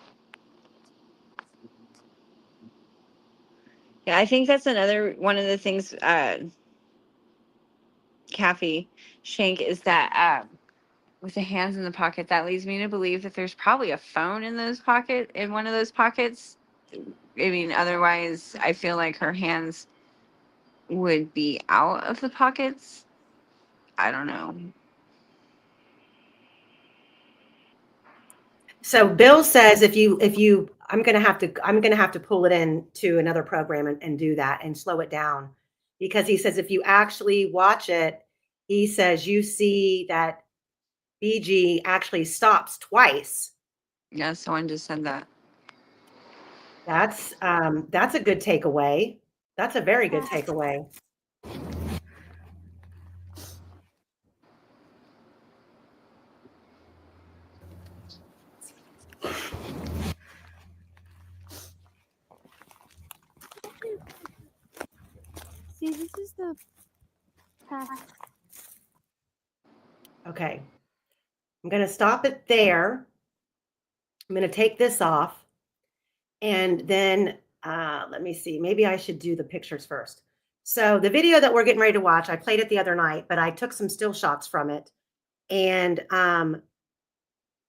Yeah, I think that's another one of the things, Kathy Shank, is that with the hands in the pocket, that leads me to believe that there's probably a phone in one of those pockets. I mean, otherwise, I feel like her hands would be out of the pockets. I don't know. So Bill says if you I'm gonna have to pull it in to another program and do that and slow it down, because he says if you actually watch it, he says you see that BG actually stops twice. Yeah, someone just said that. That's a good takeaway. That's a very good takeaway. see, this is the path. Okay. I'm going to stop it there. I'm going to take this off. And then let me see. Maybe I should do the pictures first. So the video that we're getting ready to watch, I played it the other night, but I took some still shots from it. And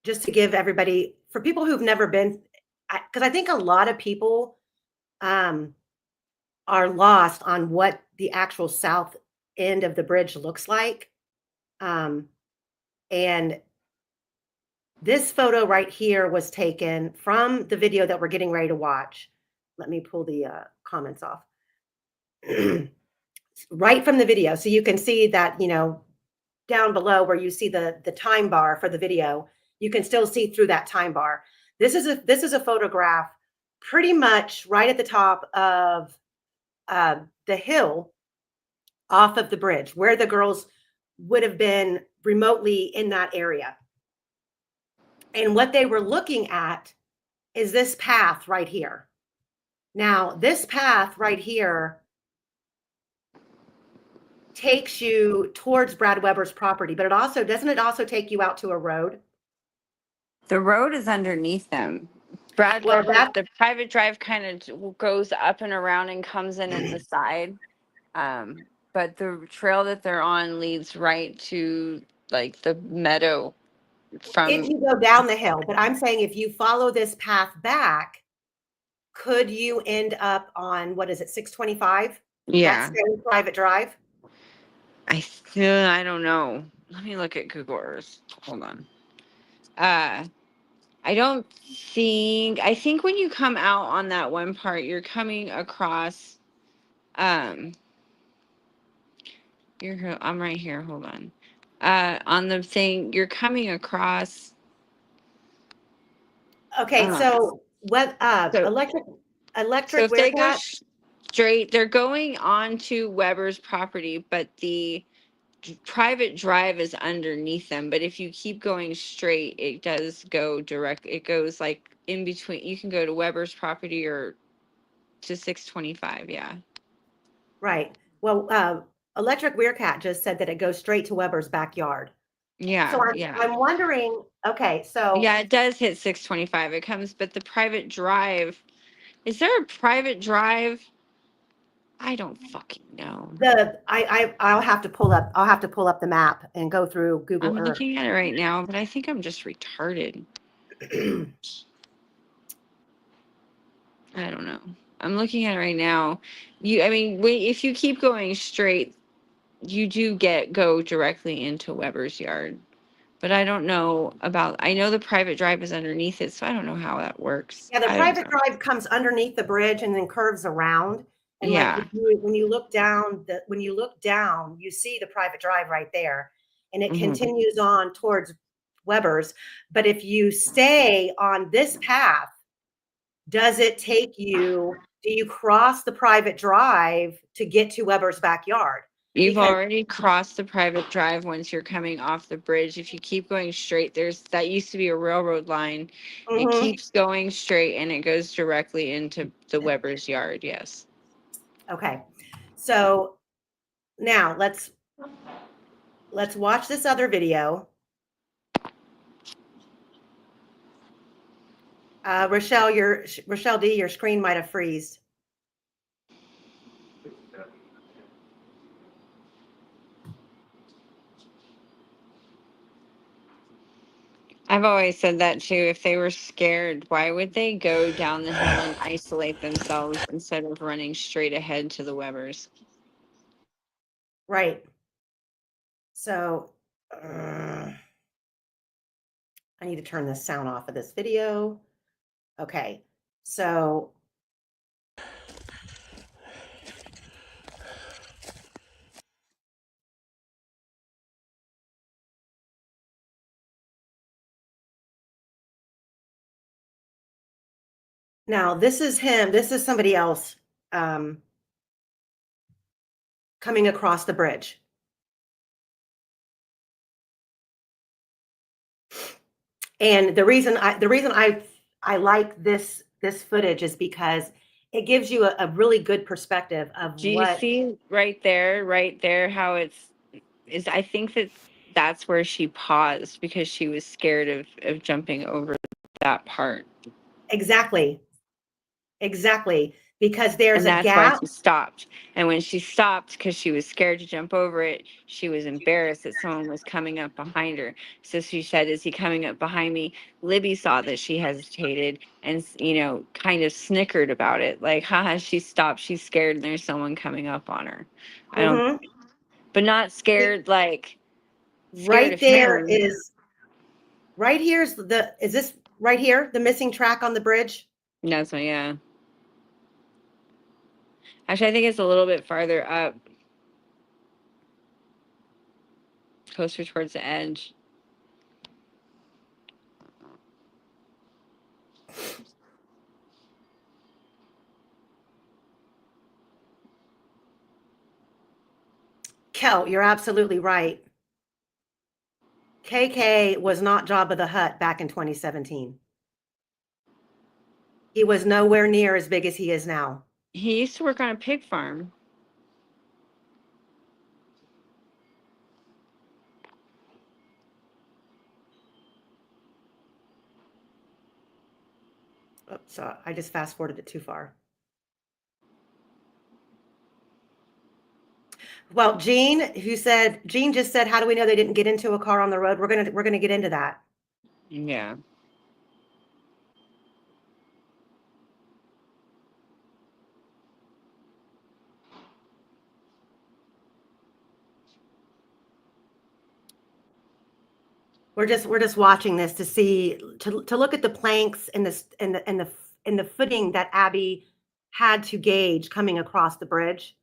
just to give everybody, for people who've never been, because I think a lot of people are lost on what the actual south end of the bridge looks like. And this photo right here was taken from the video that we're getting ready to watch. Let me pull the comments off. Right from the video. So you can see that, down below where you see the time bar for the video, you can still see through that time bar. This is a photograph pretty much right at the top of the hill off of the bridge where the girls would have been remotely in that area. And what they were looking at is this path right here. Now, this path right here takes you towards Brad Weber's property, but doesn't it also take you out to a road? The road is underneath them. Brad Well, Weber, the private drive kind of goes up and around and comes in at the side. But the trail that they're on leads right to like the meadow from. If you go down the hill, but I'm saying if you follow this path back, could you end up on, what is it, 625? Yeah. That same private drive? I don't know. Let me look at Google Earth. Hold on. I think when you come out on that one part, you're coming across, I'm right here. Hold on. On the thing, you're coming across. Okay, so what, So electric, if where's they go that? straight, they're going on to Weber's property, but the private drive is underneath them, but if you keep going straight, it does go direct. It goes like in between. You can go to Weber's property or to 625. Yeah. Right. Well, Electric Weircat just said that it goes straight to Weber's backyard. Yeah. So Yeah. I'm wondering, okay, so Yeah, it does hit 625. It comes, but the private drive, is there a private drive? I don't fucking know. I'll have to pull up the map and go through Google I'm Earth. looking at it right now, but I think I'm just retarded. I don't know. I'm looking at it right now. I mean, if you keep going straight, you do go directly into Weber's yard. But I don't know I know the private drive is underneath it, so I don't know how that works. Yeah, the I don't private know. drive comes underneath the bridge and then curves around. And like Yeah. when you look down, you see the private drive right there, and it Mhm. continues on towards Weber's. But if you stay on this path, does it take you? Do you cross the private drive to get to Weber's backyard? You've Because already crossed the private drive once you're coming off the bridge. If you keep going straight, that used to be a railroad line. It Mhm. keeps going straight and it goes directly into the Weber's yard. Yes. Okay, so now let's watch this other video. Rochelle D, your screen might have freezed. I've always said that too. If they were scared, why would they go down the hill and isolate themselves instead of running straight ahead to the Weber's? Right. So I need to turn the sound off of this video. Okay. So now this is him. This is somebody else coming across the bridge. And the reason I like this footage is because it gives you a really good perspective of Do you what see right there, how I think that's where she paused because she was scared of jumping over that part. exactly, because there's And a that's why gap. she stopped. And when she stopped, because she was scared to jump over it, she was embarrassed that someone was coming up behind her. So she said, "Is he coming up behind me?" Libby saw that she hesitated and, kind of snickered about it. Like, haha, she stopped. She's scared and there's someone coming up on her. I don't, Mhm. but not scared, like scared Right of there him. is is this right here, the missing track on the bridge? That's what, yeah. Actually, I think it's a little bit farther up, closer towards the edge. Kel, you're absolutely right. KK was not Jabba the Hutt back in 2017. He was nowhere near as big as he is now. He used to work on a pig farm. Oops, so I just fast forwarded it too far. Well, Jean just said, how do we know they didn't get into a car on the road? We're gonna get into that. Yeah. We're just watching this to see to look at the planks and the footing that Abby had to gauge coming across the bridge.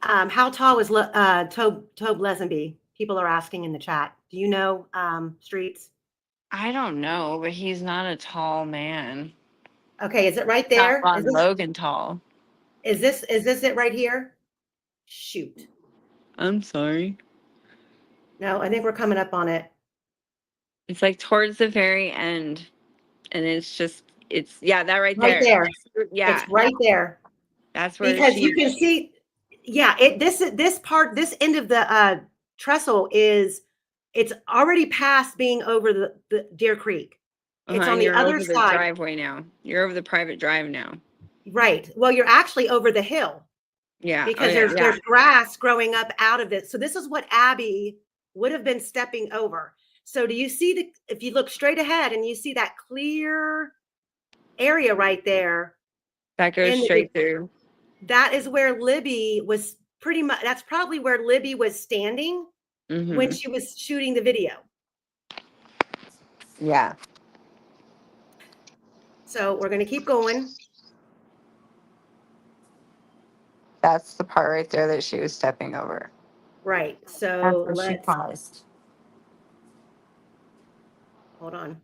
How tall was Tobe Lesenby? People are asking in the chat. Do you know, Streets? I don't know, but he's not a tall man. Okay, is it right Not there? Is Ron this Logan tall. Is this it right here? Shoot. I'm sorry. No, I think we're coming up on it. It's like towards the very end, and it's yeah, that right Right there. there. Yeah, It's right there. that's where Because you can see, yeah, this end of the trestle it's already past being over the Deer Creek. It's on and the you're other over the side. driveway now. You're over the private drive now. Right. Well, you're actually over the hill Yeah. because there's grass growing up out of it. So this is what Abby would have been stepping over. So do you see if you look straight ahead and you see that clear area right there, That goes straight through. that is where Libby was that's probably where Libby was standing when she was shooting the video. Yeah. So we're going to keep going. That's the part right there that she was stepping over. Right. So That's where she paused. Hold on.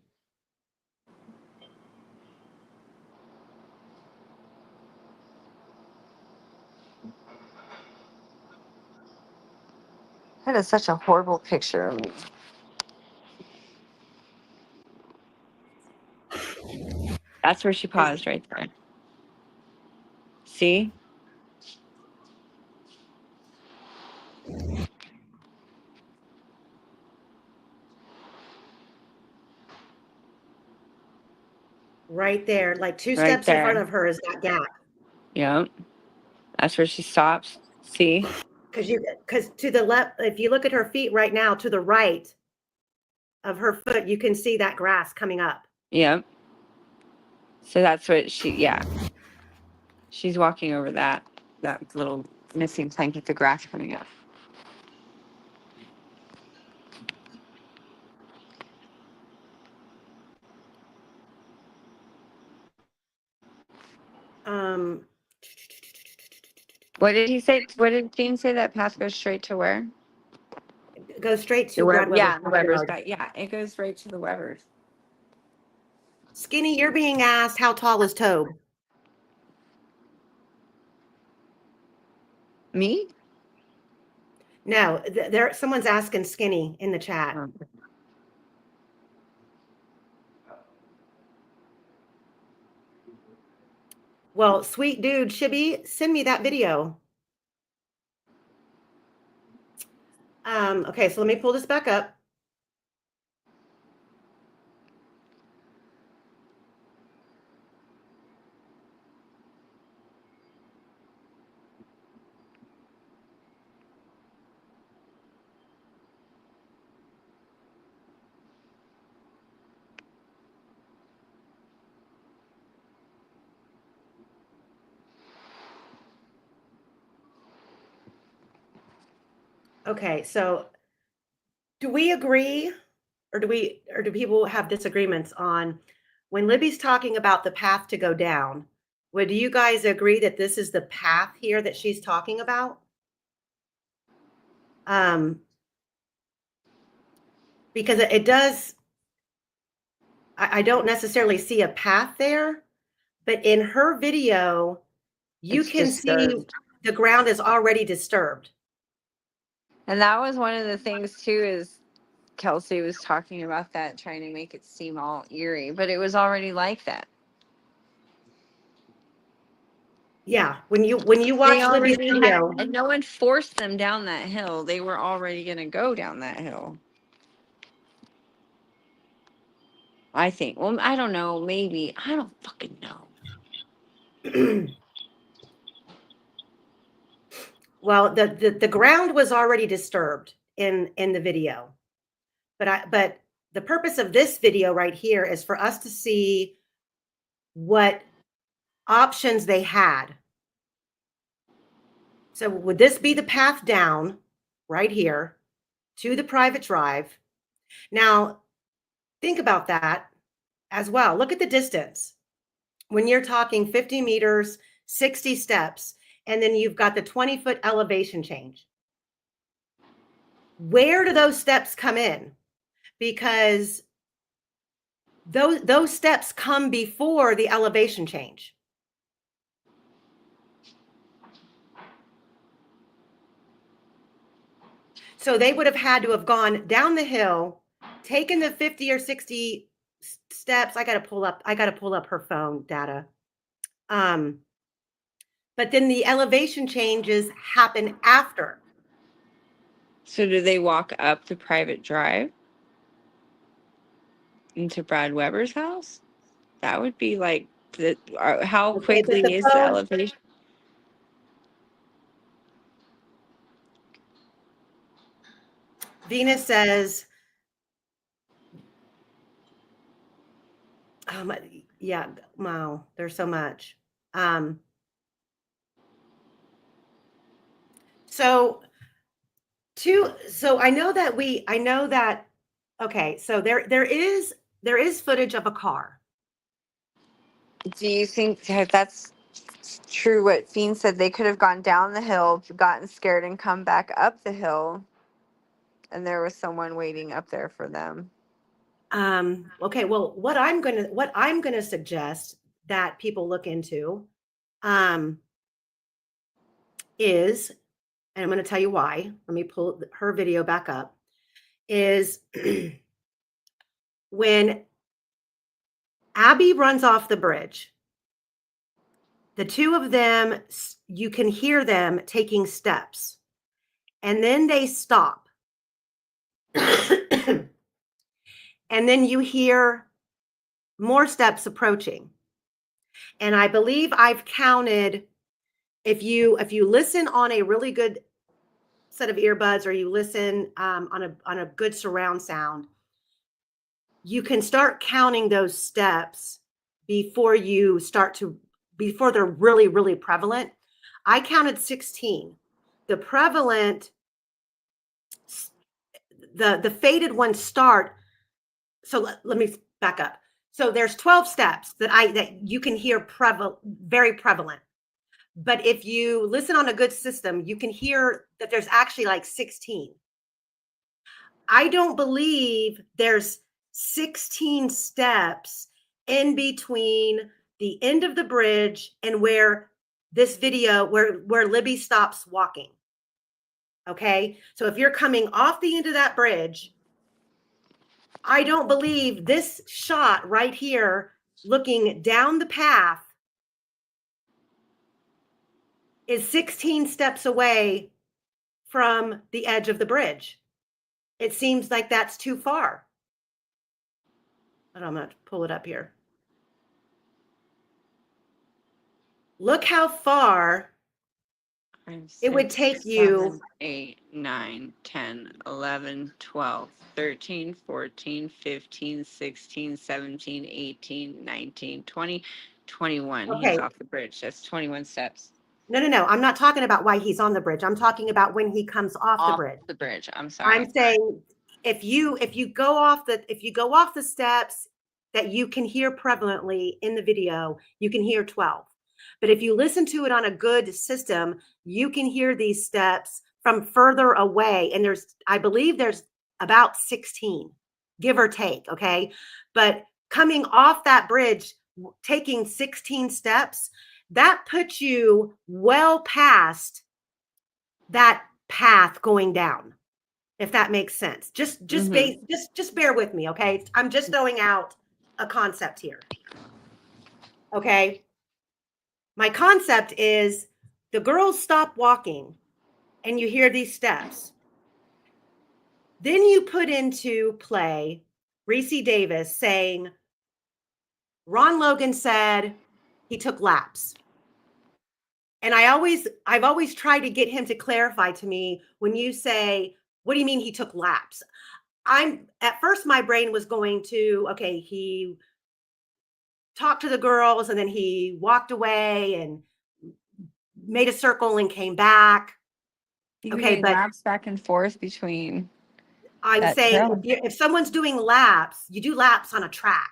That is such a horrible picture of me. That's where she paused right there. See? Right there, like two Right steps in front there. of her is that gap. Yep. That's where she stops. See? Because to the left, if you look at her feet right now, to the right of her foot, you can see that grass coming up. Yep. So that's what she's walking over that little missing plank with the grass coming up. What did he say? What did Dean say? That path goes straight to where? Go straight to Brad Weber's Yeah, the Weber's backyard. back. Yeah, it goes right to the Weber's. Skinny, you're being asked how tall is Tobe? Me? No, someone's asking Skinny in the chat. Well, sweet dude, Shibby, send me that video. Okay, so let me pull this back up. Okay, so do we agree or do people have disagreements on when Libby's talking about the path to go down? Would you guys agree that this is the path here that she's talking about? Because it does, I don't necessarily see a path there, but in her video, you can see the ground is already disturbed. And that was one of the things too, is Kelsey was talking about that, trying to make it seem all eerie, but it was already like that. Yeah, when you watch Libby's video, and no one forced them down that hill. They were already going to go down that hill. I think. Well, I don't know. Maybe. I don't fucking know. well, the ground was already disturbed in the video, but the purpose of this video right here is for us to see what options they had. So would this be the path down right here to the private drive? Now, think about that as well. Look at the distance. When you're talking 50 meters, 60 steps, and then you've got the 20-foot elevation change. Where do those steps come in? Because those steps come before the elevation change. So they would have had to have gone down the hill, taken the 50 or 60 steps. I got to pull up her phone data. But then the elevation changes happen after. So do they walk up the private drive into Brad Weber's house? That would be like how Okay, but quickly is the elevation? Venus says, yeah, wow, there's so much. So I know that okay, so there is footage of a car. Do you think that that's true what Fiend said? They could have gone down the hill, gotten scared, and come back up the hill, and there was someone waiting up there for them. Okay, well, what I'm gonna suggest that people look into is, and I'm gonna tell you why. Let me pull her video back up. Is when Abby runs off the bridge, the two of them, you can hear them taking steps, and then they stop. And then you hear more steps approaching. And I believe I've counted, if you listen on a really good set of earbuds, or you listen on a good surround sound, you can start counting those steps before they're really, really prevalent. I counted 16. The prevalent, the faded ones start. So let me back up. So there's 12 steps that you can hear very prevalent. But if you listen on a good system, you can hear that there's actually like 16. I don't believe there's 16 steps in between the end of the bridge and where Libby stops walking. Okay. So if you're coming off the end of that bridge, I don't believe this shot right here, looking down the path, is 16 steps away from the edge of the bridge. It seems like that's too far. But I'm going to pull it up here. Look how far it would take you. 7, 8, 9, 10, 11, 12, 13, 14, 15, 16, 17, 18, 19, 20, 21. Okay. He's off the bridge. That's 21 steps. No. I'm not talking about why he's on the bridge. I'm talking about when he comes off the bridge. The bridge. I'm sorry. I'm saying if you go off the steps that you can hear prevalently in the video, you can hear 12. But if you listen to it on a good system, you can hear these steps from further away. And I believe there's about 16, give or take. Okay. But coming off that bridge, taking 16 steps, that puts you well past that path going down, if that makes sense. Just bear with me, okay? I'm just throwing out a concept here. Okay? My concept is the girls stop walking and you hear these steps. Then you put into play Reese Davis saying, Ron Logan said he took laps. And I've always tried to get him to clarify to me, when you say, what do you mean he took laps? At first my brain was going to, okay, he talked to the girls and then he walked away and made a circle and came back. Okay, but laps back and forth between. I'm saying if someone's doing laps, you do laps on a track.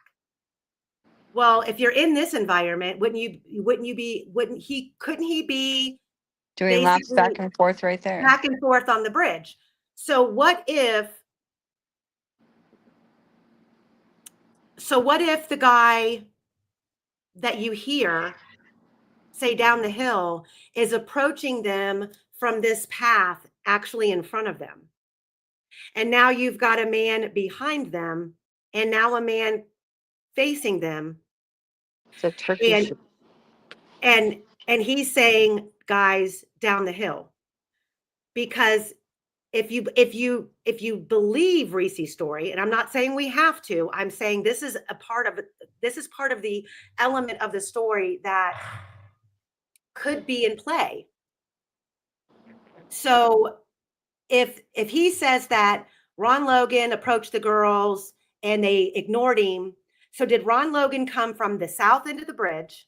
Well, if you're in this environment, couldn't he be doing laps back and forth right there? Back and forth on the bridge. So what if the guy that you hear say down the hill is approaching them from this path actually in front of them? And now you've got a man behind them and now a man facing them. It's a turkey And shoot. and he's saying, guys, down the hill. Because if you believe Reese's story, and I'm not saying we have to, I'm saying this is part of the element of the story that could be in play. So if he says that Ron Logan approached the girls and they ignored him, so did Ron Logan come from the south end of the bridge,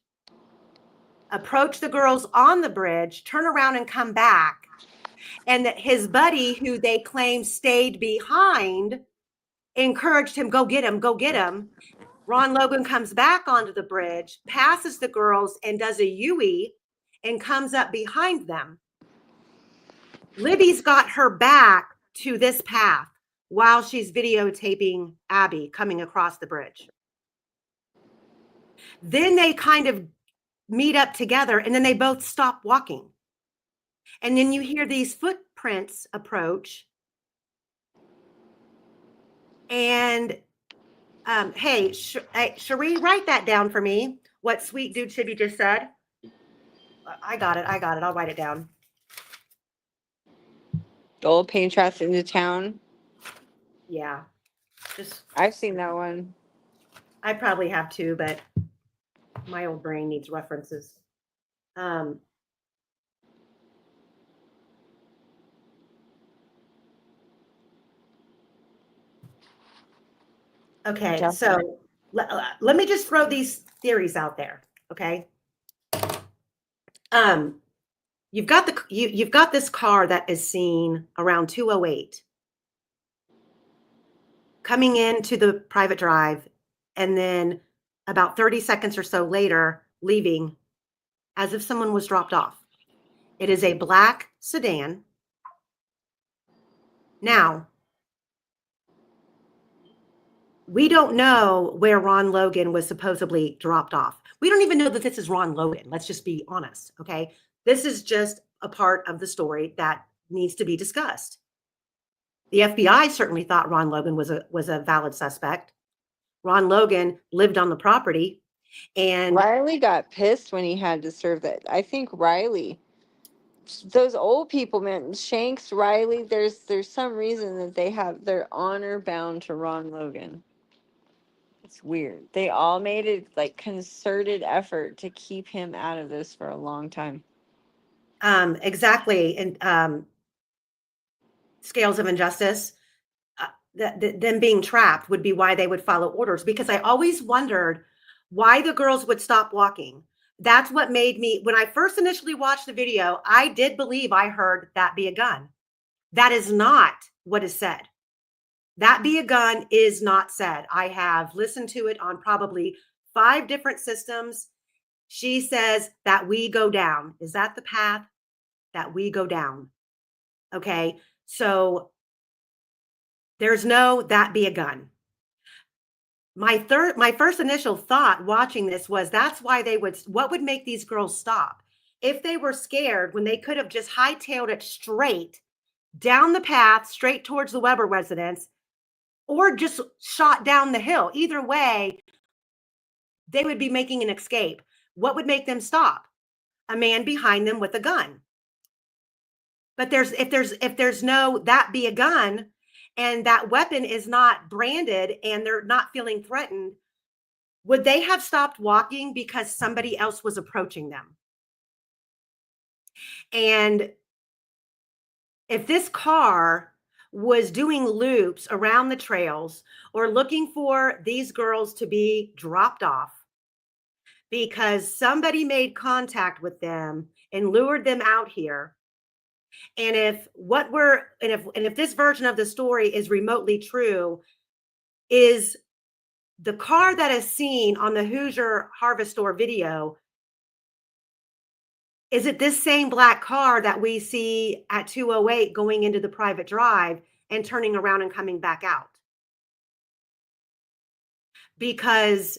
approach the girls on the bridge, turn around and come back, and that his buddy, who they claim stayed behind, encouraged him, go get him, go get him. Ron Logan comes back onto the bridge, passes the girls, and does a U-E and comes up behind them. Libby's got her back to this path while she's videotaping Abby coming across the bridge. Then they kind of meet up together and then they both stop walking. And then you hear these footprints approach. And hey, Cherie, write that down for me. What sweet dude Chibi just said. I got it. I'll write it down. The old paint traps into town. Yeah. Just I've seen that one. I probably have too, but my old brain needs references. Okay, Definitely. so let me just throw these theories out there. Okay. You've got this car that is seen around 2:08 coming into the private drive, and then about 30 seconds or so later leaving as if someone was dropped off. It is a black sedan. Now, we don't know where Ron Logan was supposedly dropped off. We don't even know that this is Ron Logan. Let's just be honest, okay? This is just a part of the story that needs to be discussed. The FBI certainly thought Ron Logan was a valid suspect. Ron Logan lived on the property, and Riley got pissed when he had to serve that. I think Riley, those old people, man, Shanks, Riley, there's some reason that they're honor bound to Ron Logan. It's weird. They all made it like concerted effort to keep him out of this for a long time. exactly, and scales of injustice. Them being trapped would be why they would follow orders, because I always wondered why the girls would stop walking. That's what made me, when I first initially watched the video, I did believe I heard that be a gun. That is not what is said. That be a gun is not said. I have listened to it on probably 5 different systems. She says that we go down. Is that the path that we go down? Okay. So there's no that be a gun. My first initial thought watching this was that's why what would make these girls stop? If they were scared, when they could have just hightailed it straight down the path, straight towards the Weber residence, or just shot down the hill. Either way, they would be making an escape. What would make them stop? A man behind them with a gun. But if there's no that be a gun, and that weapon is not branded and they're not feeling threatened, would they have stopped walking because somebody else was approaching them? And if this car was doing loops around the trails or looking for these girls to be dropped off because somebody made contact with them and lured them out here, and if this version of the story is remotely true, is the car that is seen on the Hoosier Harvest Store video, is it this same black car that we see at 2:08 going into the private drive and turning around and coming back out? Because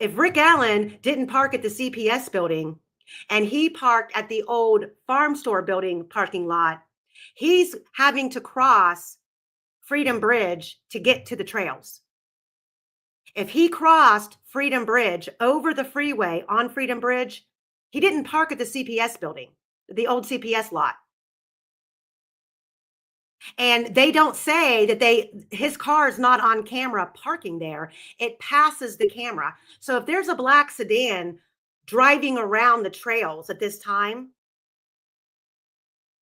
if Rick Allen didn't park at the CPS building and he parked at the old farm store building parking lot, He's having to cross Freedom Bridge to get to the trails. If he crossed Freedom Bridge over the freeway on Freedom Bridge, he didn't park at the CPS building, the old CPS lot. And they don't say that his car is not on camera parking there. It passes the camera. So if there's a black sedan driving around the trails at this time,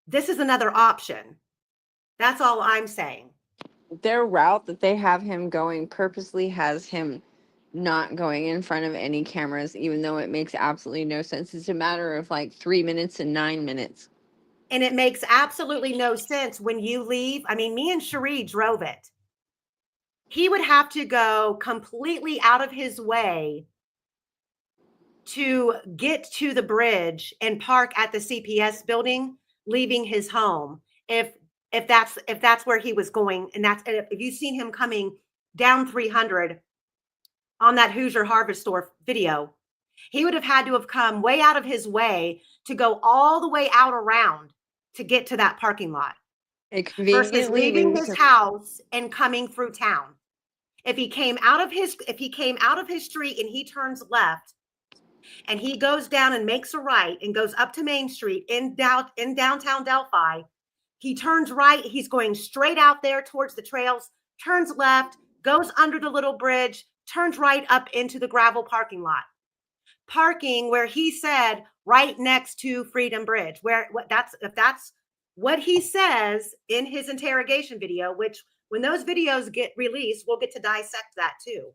this is another option. That's all I'm saying. Their route that they have him going purposely has him not going in front of any cameras, even though it makes absolutely no sense. It's a matter of like 3 minutes and 9 minutes. And it makes absolutely no sense when you leave. I mean, me and Cherie drove it. He would have to go completely out of his way to get to the bridge and park at the CPS building, leaving his home. If that's where he was going, and if you've seen him coming down 300 on that Hoosier Harvest Store video, he would have had to have come way out of his way to go all the way out around to get to that parking lot It versus conveniently leaving leaves his him- house and coming through town. If he came out of his street and he turns left and he goes down and makes a right and goes up to Main Street in downtown Delphi, he turns right, he's going straight out there towards the trails, turns left, goes under the little bridge, turns right up into the gravel parking lot. Parking where he said right next to Freedom Bridge, if that's what he says in his interrogation video, which when those videos get released, we'll get to dissect that too.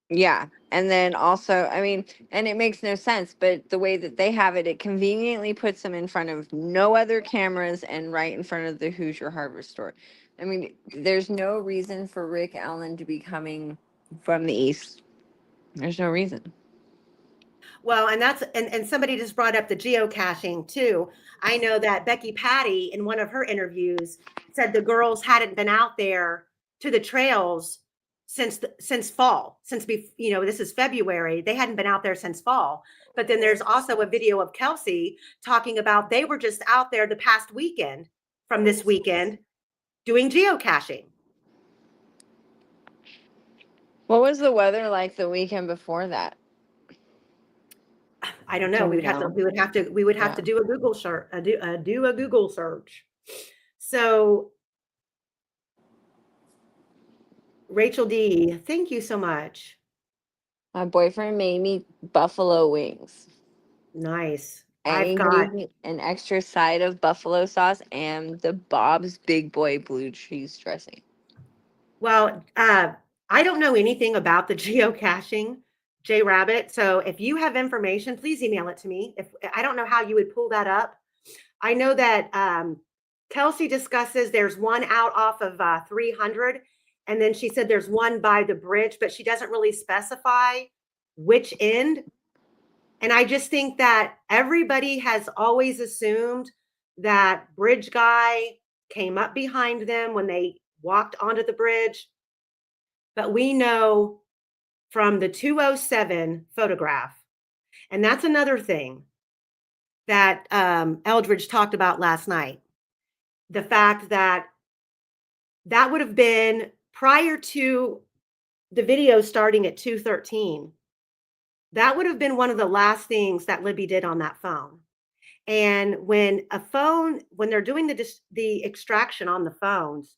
Yeah. And then also, I mean, and it makes no sense, but the way that they have it, it conveniently puts them in front of no other cameras and right in front of the Hoosier Harbor store. I mean, there's no reason for Rick Allen to be coming from the east. There's no reason. Well, and somebody just brought up the geocaching too. I know that Becky Patty in one of her interviews said the girls hadn't been out there to the trails since fall, this is February. They hadn't been out there since fall. But then there's also a video of Kelsey talking about they were just out there the past weekend from this weekend doing geocaching. What was the weather like the weekend before that? I don't know. Can We we would have to. know? We would have to. We would have Yeah. to do a Google search. Do a Google search. So, Rachel D, thank you so much. My boyfriend made me buffalo wings. Nice. And I've he got. gave me an extra side of buffalo sauce and the Bob's Big Boy blue cheese dressing. Well, I don't know anything about the geocaching, J Rabbit. So if you have information, please email it to me. If I don't know how you would pull that up. I know that Kelsey discusses there's one out off of 300, and then she said there's one by the bridge, but she doesn't really specify which end. And I just think that everybody has always assumed that bridge guy came up behind them when they walked onto the bridge. But we know from the 207 photograph, and that's another thing that Eldridge talked about last night. The fact that would have been prior to the video starting at 2:13. That would have been one of the last things that Libby did on that phone. And when they're doing the extraction on the phones,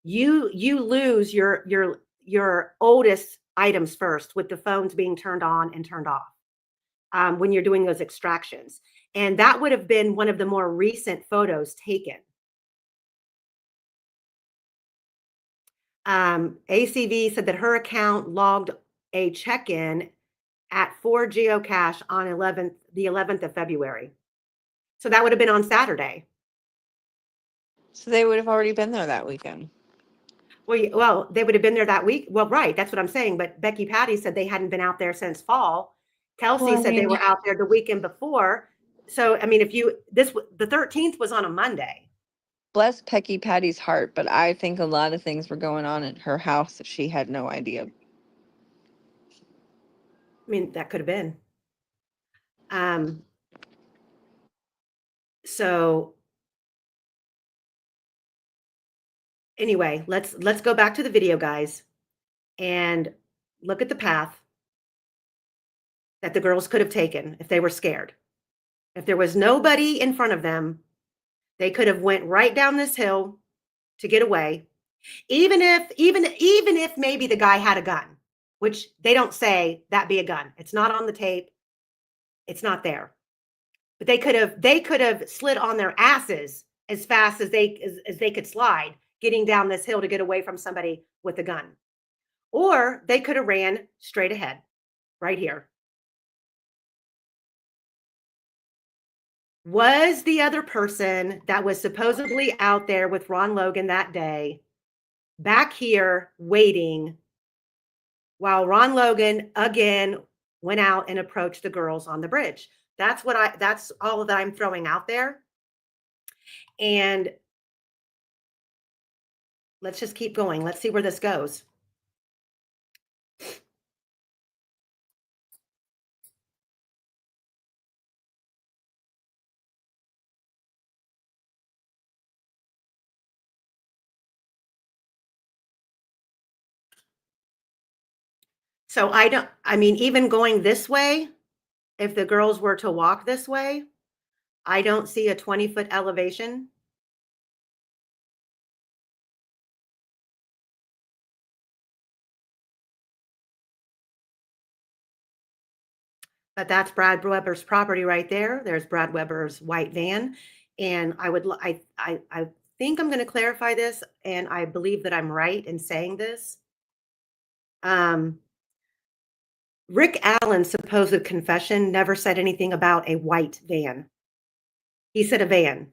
you lose your oldest items first, with the phones being turned on and turned off when you're doing those extractions. And that would have been one of the more recent photos taken. ACV said that her account logged a check-in at 4 geocache on the 11th of February. So that would have been on Saturday. So they would have already been there that weekend. Well, they would have been there that week. Well, right. That's what I'm saying. But Becky Patty said they hadn't been out there since fall. Kelsey said they were out there the weekend before. So, I mean, the 13th was on a Monday. Bless Pecky Patty's heart, but I think a lot of things were going on in her house that she had no idea. I mean, that could have been. So Anyway, let's go back to the video, guys, and look at the path that the girls could have taken if they were scared. If there was nobody in front of them, they could have went right down this hill to get away. Even if maybe the guy had a gun, which they don't say that be a gun. It's not on the tape. It's not there. But they could have slid on their asses as fast as they could slide, getting down this hill to get away from somebody with a gun. Or they could have ran straight ahead, right here. Was the other person that was supposedly out there with Ron Logan that day back here waiting while Ron Logan again went out and approached the girls on the bridge? That's all that I'm throwing out there. And let's just keep going. Let's see where this goes. So I mean, even going this way, if the girls were to walk this way, I don't see a 20-foot elevation. But that's Brad Weber's property right there. There's Brad Weber's white van. And I think I'm going to clarify this, and I believe that I'm right in saying this. Rick Allen's supposed confession never said anything about a white van. He said a van.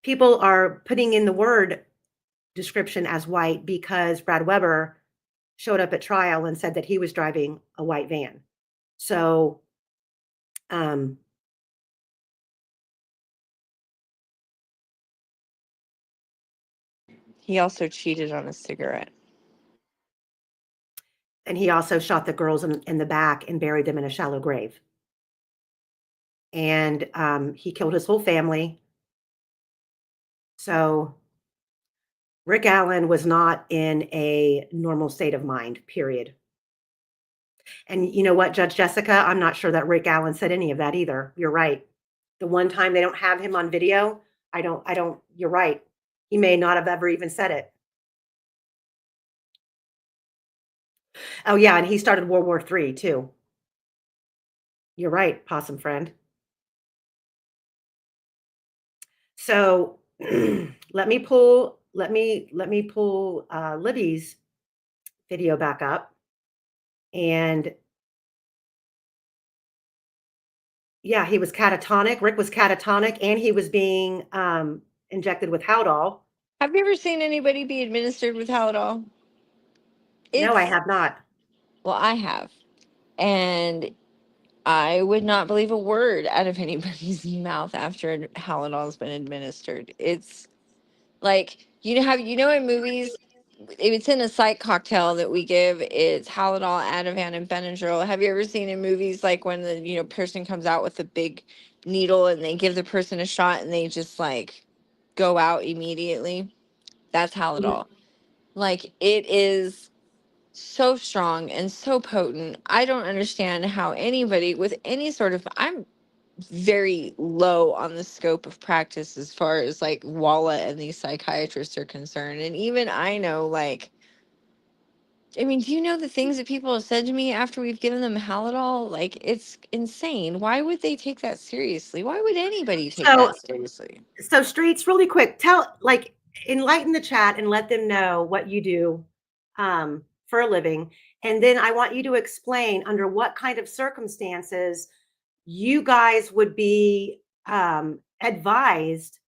People are putting in the word description as white because Brad Weber showed up at trial and said that he was driving a white van. So, He also cheated on a cigarette. and he also shot the girls in the back and buried them in a shallow grave. And he killed his whole family. So Rick Allen was not in a normal state of mind, period. And you know what, Judge Jessica, I'm not sure that Rick Allen said any of that either. You're right. The one time they don't have him on video, you're right. He may not have ever even said it. Oh yeah, and he started World War III too. You're right, possum friend. So let me pull Libby's video back up. And yeah, he was catatonic. Rick was catatonic, and he was being injected with Haldol. Have you ever seen anybody be administered with Haldol? No, I have not. Well, I have. And I would not believe a word out of anybody's mouth after Haladol's been administered. It's like, in movies, if it's in a psych cocktail that we give, it's Halidol, Ativan, and Benadryl. Have you ever seen in movies like when the person comes out with a big needle and they give the person a shot and they just like go out immediately? That's Halidol. Like, it is so strong and so potent. I don't understand how anybody with any sort of, I'm very low on the scope of practice as far as like Walla and these psychiatrists are concerned. And even I know, like, I mean, do you know the things that people have said to me after we've given them Halidol? Like, it's insane. Why would they take that seriously? Why would anybody take that seriously? So Streets, really quick, enlighten the chat and let them know what you do for a living. And then I want you to explain under what kind of circumstances you guys would be advised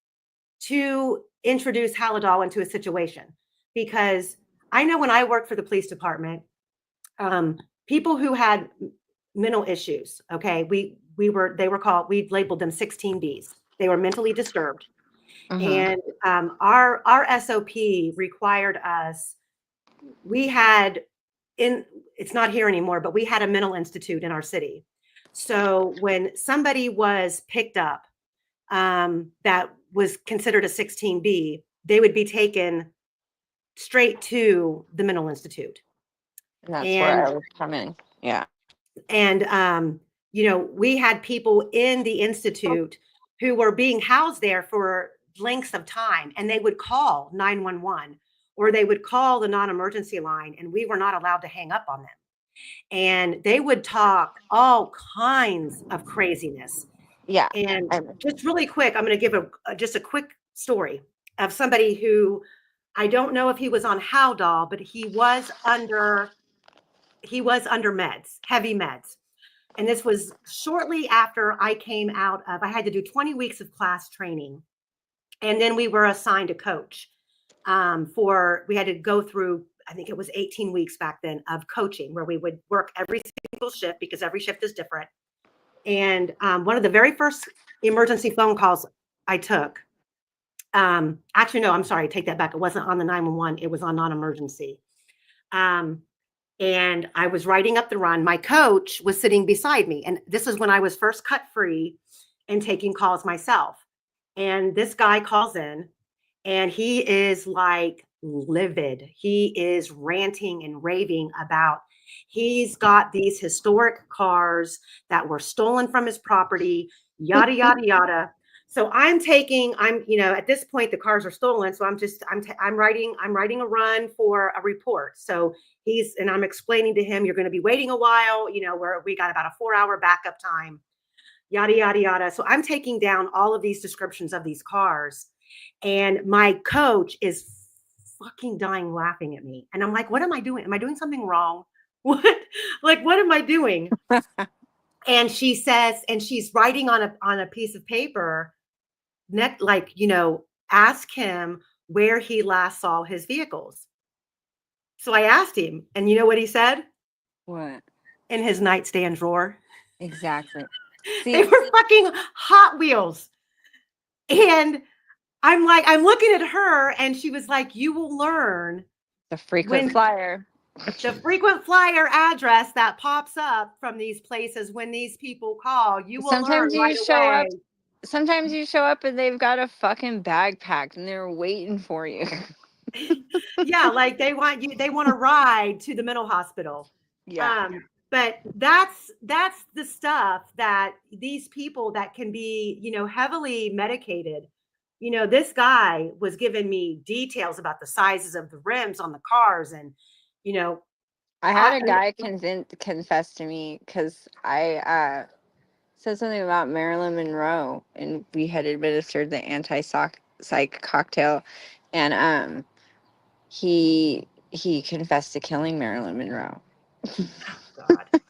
to introduce Halidol into a situation. Because I know when I worked for the police department, people who had mental issues, okay, we labeled them 16Bs. They were mentally disturbed. And our SOP required us, it's not here anymore, but we had a mental institute in our city. So when somebody was picked up, that was considered a 16B, they would be taken straight to the mental institute. And that's And where I would come in. Yeah. And we had people in the institute who were being housed there for lengths of time, and they would call 911 or they would call the non-emergency line, and we were not allowed to hang up on them. And they would talk all kinds of craziness. Yeah. And just really quick, I'm going to give just a quick story of somebody who, I don't know if he was on Haldol, but he was under meds, heavy meds. And this was shortly after I came out of, I had to do 20 weeks of class training. And then we were assigned a coach we had to go through, I think it was 18 weeks back then of coaching, where we would work every single shift because every shift is different. And one of the very first emergency phone calls I took, actually, no, I'm sorry, take that back. It wasn't on the 911. It was on non-emergency. And I was riding up the run. My coach was sitting beside me. And this is when I was first cut free and taking calls myself. And this guy calls in and he is like livid. He is ranting and raving about he's got these historic cars that were stolen from his property, yada, yada, yada. So at this point, the cars are stolen. So I'm writing a run for a report. So I'm explaining to him, you're going to be waiting a while, where we got about a 4-hour backup time, yada, yada, yada. So I'm taking down all of these descriptions of these cars. And my coach is fucking dying laughing at me. And I'm like, what am I doing? Am I doing something wrong? What am I doing? And she says, and she's writing on a piece of paper, ask him where he last saw his vehicles. So I asked him, and you know what he said? What? In his nightstand drawer. Exactly. They were fucking Hot Wheels. And I'm looking at her, and she was like, you will learn The frequent flyer. The frequent flyer address that pops up from these places when these people call, you will Sometimes learn right you show away. up. Sometimes you show up and they've got a fucking bag packed and they're waiting for you. Yeah, like they want a ride to the mental hospital. Yeah. But that's the stuff that these people that can be, heavily medicated. This guy was giving me details about the sizes of the rims on the cars, and I had a guy confess to me because I said something about Marilyn Monroe, and we had administered the anti-psych cocktail, and he confessed to killing Marilyn Monroe. God.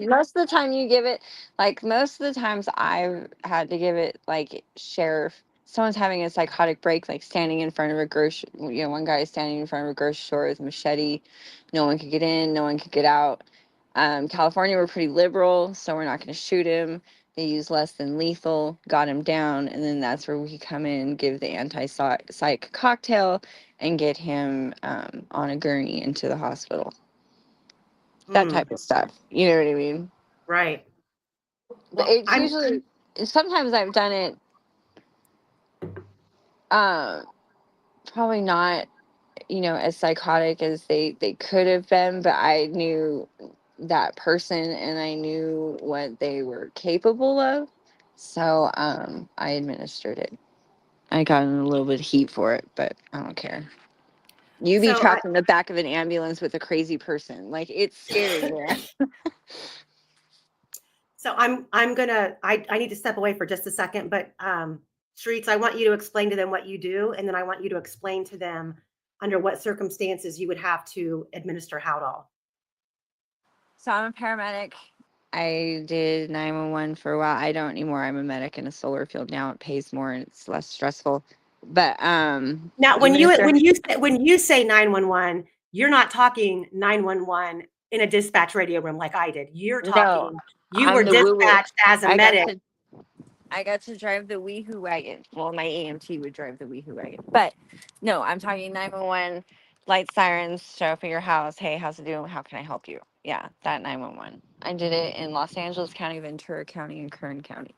Most of the time you give it, like most of the times I've had to give it, like sheriff. Someone's having a psychotic break, like standing in front of a grocery. One guy is standing in front of a grocery store with a machete. No one could get in. No one could get out. California, we're pretty liberal, so we're not going to shoot him. They use less than lethal, got him down, and then that's where we come in, give the anti-psych cocktail, and get him on a gurney into the hospital. That type of stuff. You know what I mean? Right. But it's usually, sometimes I've done it, probably not, as psychotic as they could have been, but I knew that person and I knew what they were capable of. So I administered it. I got in a little bit of heat for it, but I don't care. You be trapped in the back of an ambulance with a crazy person. Like, it's scary, man. So I need to step away for just a second, but Streets, I want you to explain to them what you do, and then I want you to explain to them under what circumstances you would have to administer Haldol. So I'm a paramedic. I did 911 for a while. I don't anymore. I'm a medic in a solar field now. It pays more and it's less stressful. But now when you say 911, you're not talking 911 in a dispatch radio room like I did. You're talking you were dispatched as a medic. I got to drive the Weehoo wagon. Well, my EMT would drive the Weehoo wagon. But no, I'm talking 911, light sirens, show up at your house. Hey, how's it doing? How can I help you? Yeah, that 911. I did it in Los Angeles County, Ventura County, and Kern County.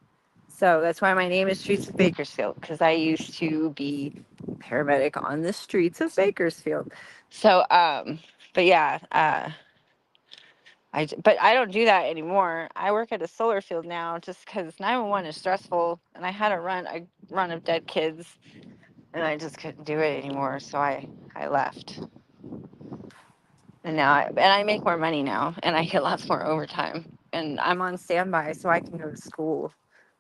So that's why my name is Streets of Bakersfield, because I used to be paramedic on the streets of Bakersfield. So, but yeah, but I don't do that anymore. I work at a solar field now, just because 911 is stressful, and I had a run of dead kids, and I just couldn't do it anymore. So I left, and now I make more money now, and I get lots more overtime, and I'm on standby, so I can go to school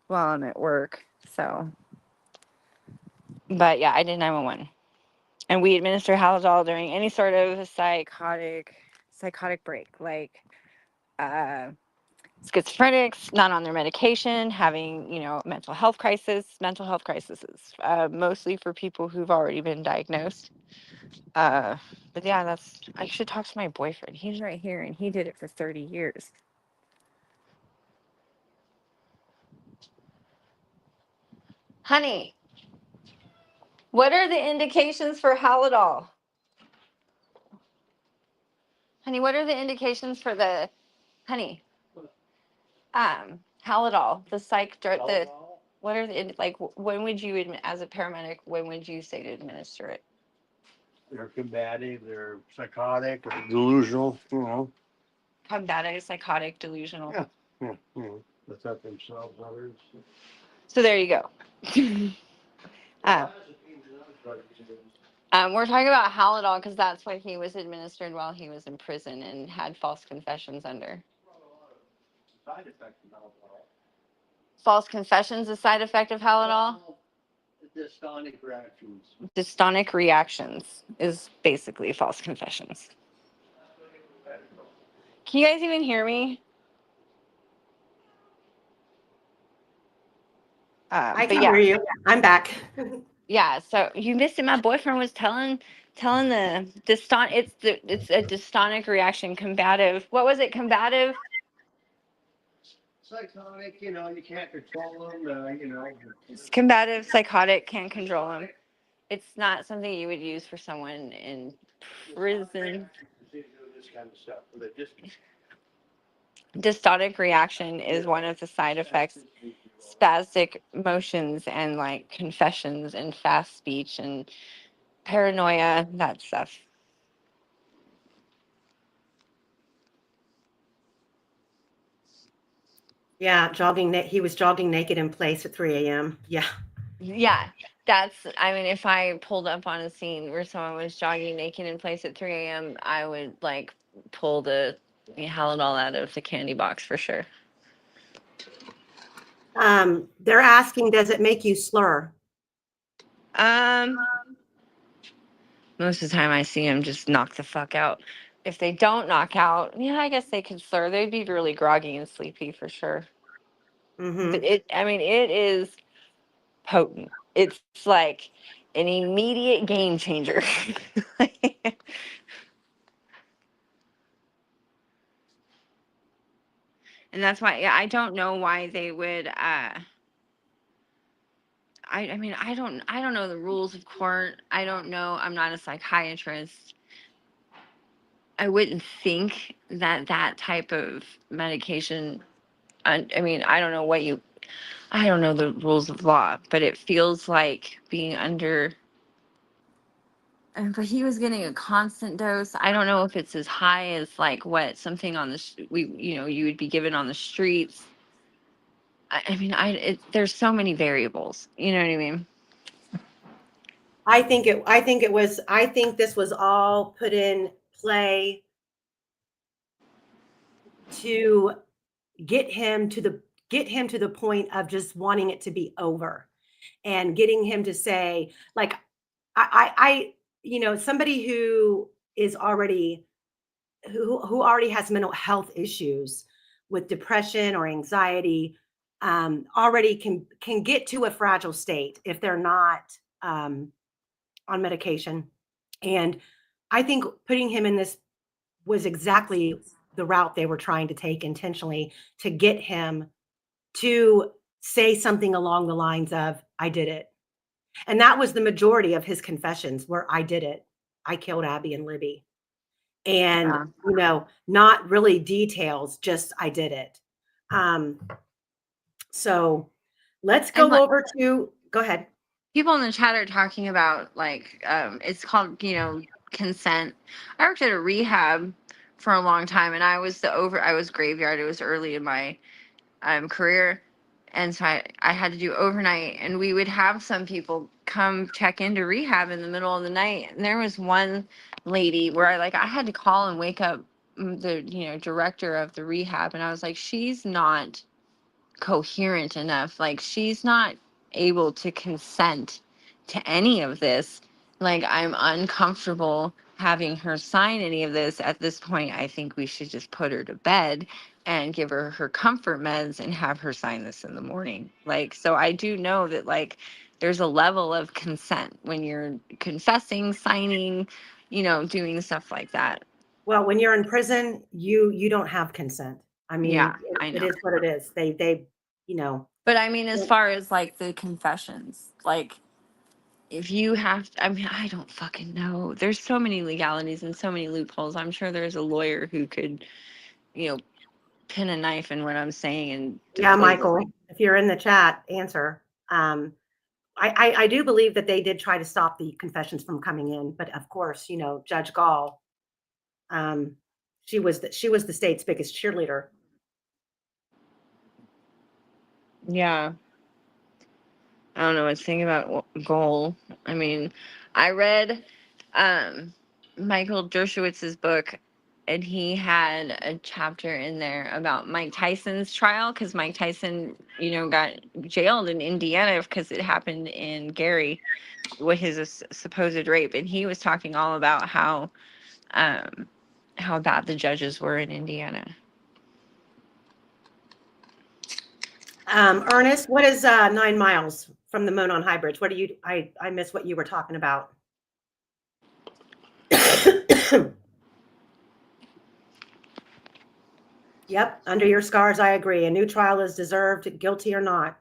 while I'm at work. So, but yeah, I did 911, and we administer Haldol during any sort of psychotic break, like uh, schizophrenics, not on their medication, having mental health crisis. Mental health crises, mostly for people who've already been diagnosed. But yeah, I should talk to my boyfriend. He's right here, and he did it for 30 years. Honey, what are the indications for Haldol? Honey, what are the indications for the honey? Haldol, the psych drug. What are the like? When would you, as a paramedic, when would you say to administer it? They're combative, they're psychotic, or delusional, Combative, psychotic, delusional. Yeah. Protect themselves, others. So there you go. We're talking about Haldol because that's what he was administered while he was in prison and had false confessions under. Side effects of alcohol. False confessions, a side effect of Haldol? Dystonic reactions. Dystonic reactions is basically false confessions. Can you guys even hear me? I But can yeah, hear you. I'm back. yeah. So you missed it. My boyfriend was telling the it's a dystonic reaction, combative. What was it? Combative. Psychotic, you can't control them, It's combative, psychotic, can't control him. It's not something you would use for someone in prison. This kind of stuff. They just Dystonic reaction is one of the side effects. Spastic motions and like confessions and fast speech and paranoia, that stuff. Yeah, he was jogging naked in place at 3 a.m. Yeah. Yeah, I mean, if I pulled up on a scene where someone was jogging naked in place at 3 a.m., I would like pull the Haldol out of the candy box for sure. They're asking, does it make you slur? Most of the time I see them just knock the fuck out. If they don't knock out, yeah, I guess they could slur. They'd be really groggy and sleepy for sure. Mm-hmm. But it is potent. It's like an immediate game changer. And that's why, yeah, I don't know why they would, I mean, I don't know the rules of court. I don't know. I'm not a psychiatrist. I wouldn't think that type of medication, I mean, I don't know the rules of law, but it feels like being under. But he was getting a constant dose. I don't know if it's as high as like what something on you would be given on the streets. I mean, there's so many variables. You know what I mean? I think this was all put in play to get him to the point of just wanting it to be over and getting him to say, like, I somebody who is already who already has mental health issues with depression or anxiety, already can get to a fragile state if they're not on medication. And I think putting him in this was exactly the route they were trying to take intentionally, to get him to say something along the lines of, I did it. And that was the majority of his confessions, were, I did it. I killed Abby and Libby. And, not really details, just I did it. So let's And go over to, go ahead. people in the chat are talking about like it's called consent. I worked at a rehab for a long time, and I was graveyard. It was early in my career, and so I had to do overnight, and we would have some people come check into rehab in the middle of the night, and there was one lady where I had to call and wake up the director of the rehab, and I was like, she's not coherent enough. Like, she's not able to consent to any of this. Like, I'm uncomfortable having her sign any of this. At this point, I think we should just put her to bed and give her her comfort meds and have her sign this in the morning. Like, so I do know that, like, there's a level of consent when you're confessing, signing, doing stuff like that. Well, when you're in prison, you don't have consent. I mean, Yeah, I it know. is what it is. They, But I mean, as Yeah. far as like the confessions, like, if you have I mean, I don't fucking know. There's so many legalities and so many loopholes. I'm sure there's a lawyer who could, you know, pin a knife in what I'm saying and Yeah, disclose it. Michael, if you're in the chat, answer. I do believe that they did try to stop the confessions from coming in, but of course, Judge Gall, she was the state's biggest cheerleader. Yeah. I don't know what to think about goal. I mean, I read Michael Dershowitz's book, and he had a chapter in there about Mike Tyson's trial, because Mike Tyson, got jailed in Indiana because it happened in Gary with his supposed rape, and he was talking all about how bad the judges were in Indiana. Ernest, what is 9 miles from the Monon High Bridge? What do you? I missed what you were talking about. Yep, under your scars, I agree. A new trial is deserved, guilty or not.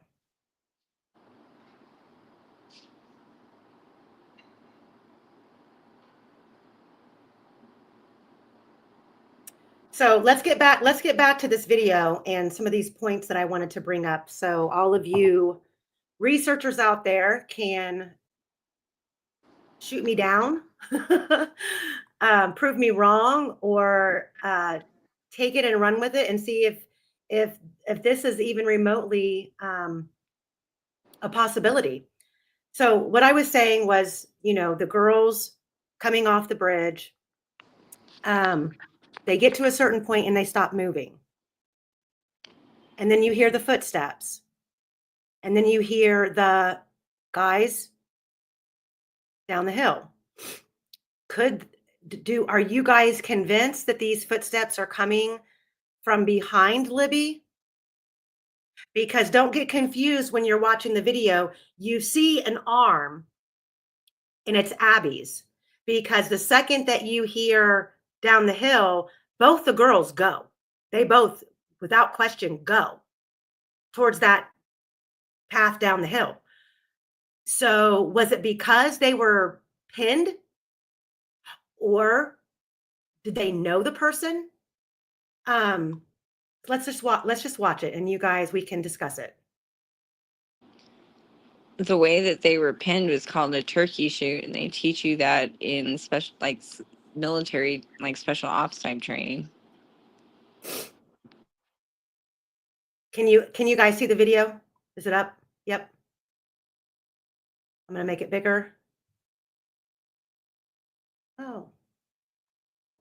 So let's get back to this video and some of these points that I wanted to bring up. So all of you researchers out there can shoot me down, prove me wrong, or take it and run with it and see if this is even remotely a possibility. So what I was saying was, the girls coming off the bridge, they get to a certain point and they stop moving. And then you hear the footsteps. And then you hear the guys down the hill. Are you guys convinced that these footsteps are coming from behind Libby? Because don't get confused when you're watching the video. You see an arm and it's Abby's, because the second that you hear down the hill, both the girls go. They both, without question, go towards that path down the hill. So was it because they were pinned, or did they know the person? Let's just watch it, and you guys, we can discuss it. The way that they were pinned was called a turkey shoot, and they teach you that in special, like, military, like, special ops type training. Can you guys see the video? Is it up? Yep. I'm gonna make it bigger. Oh,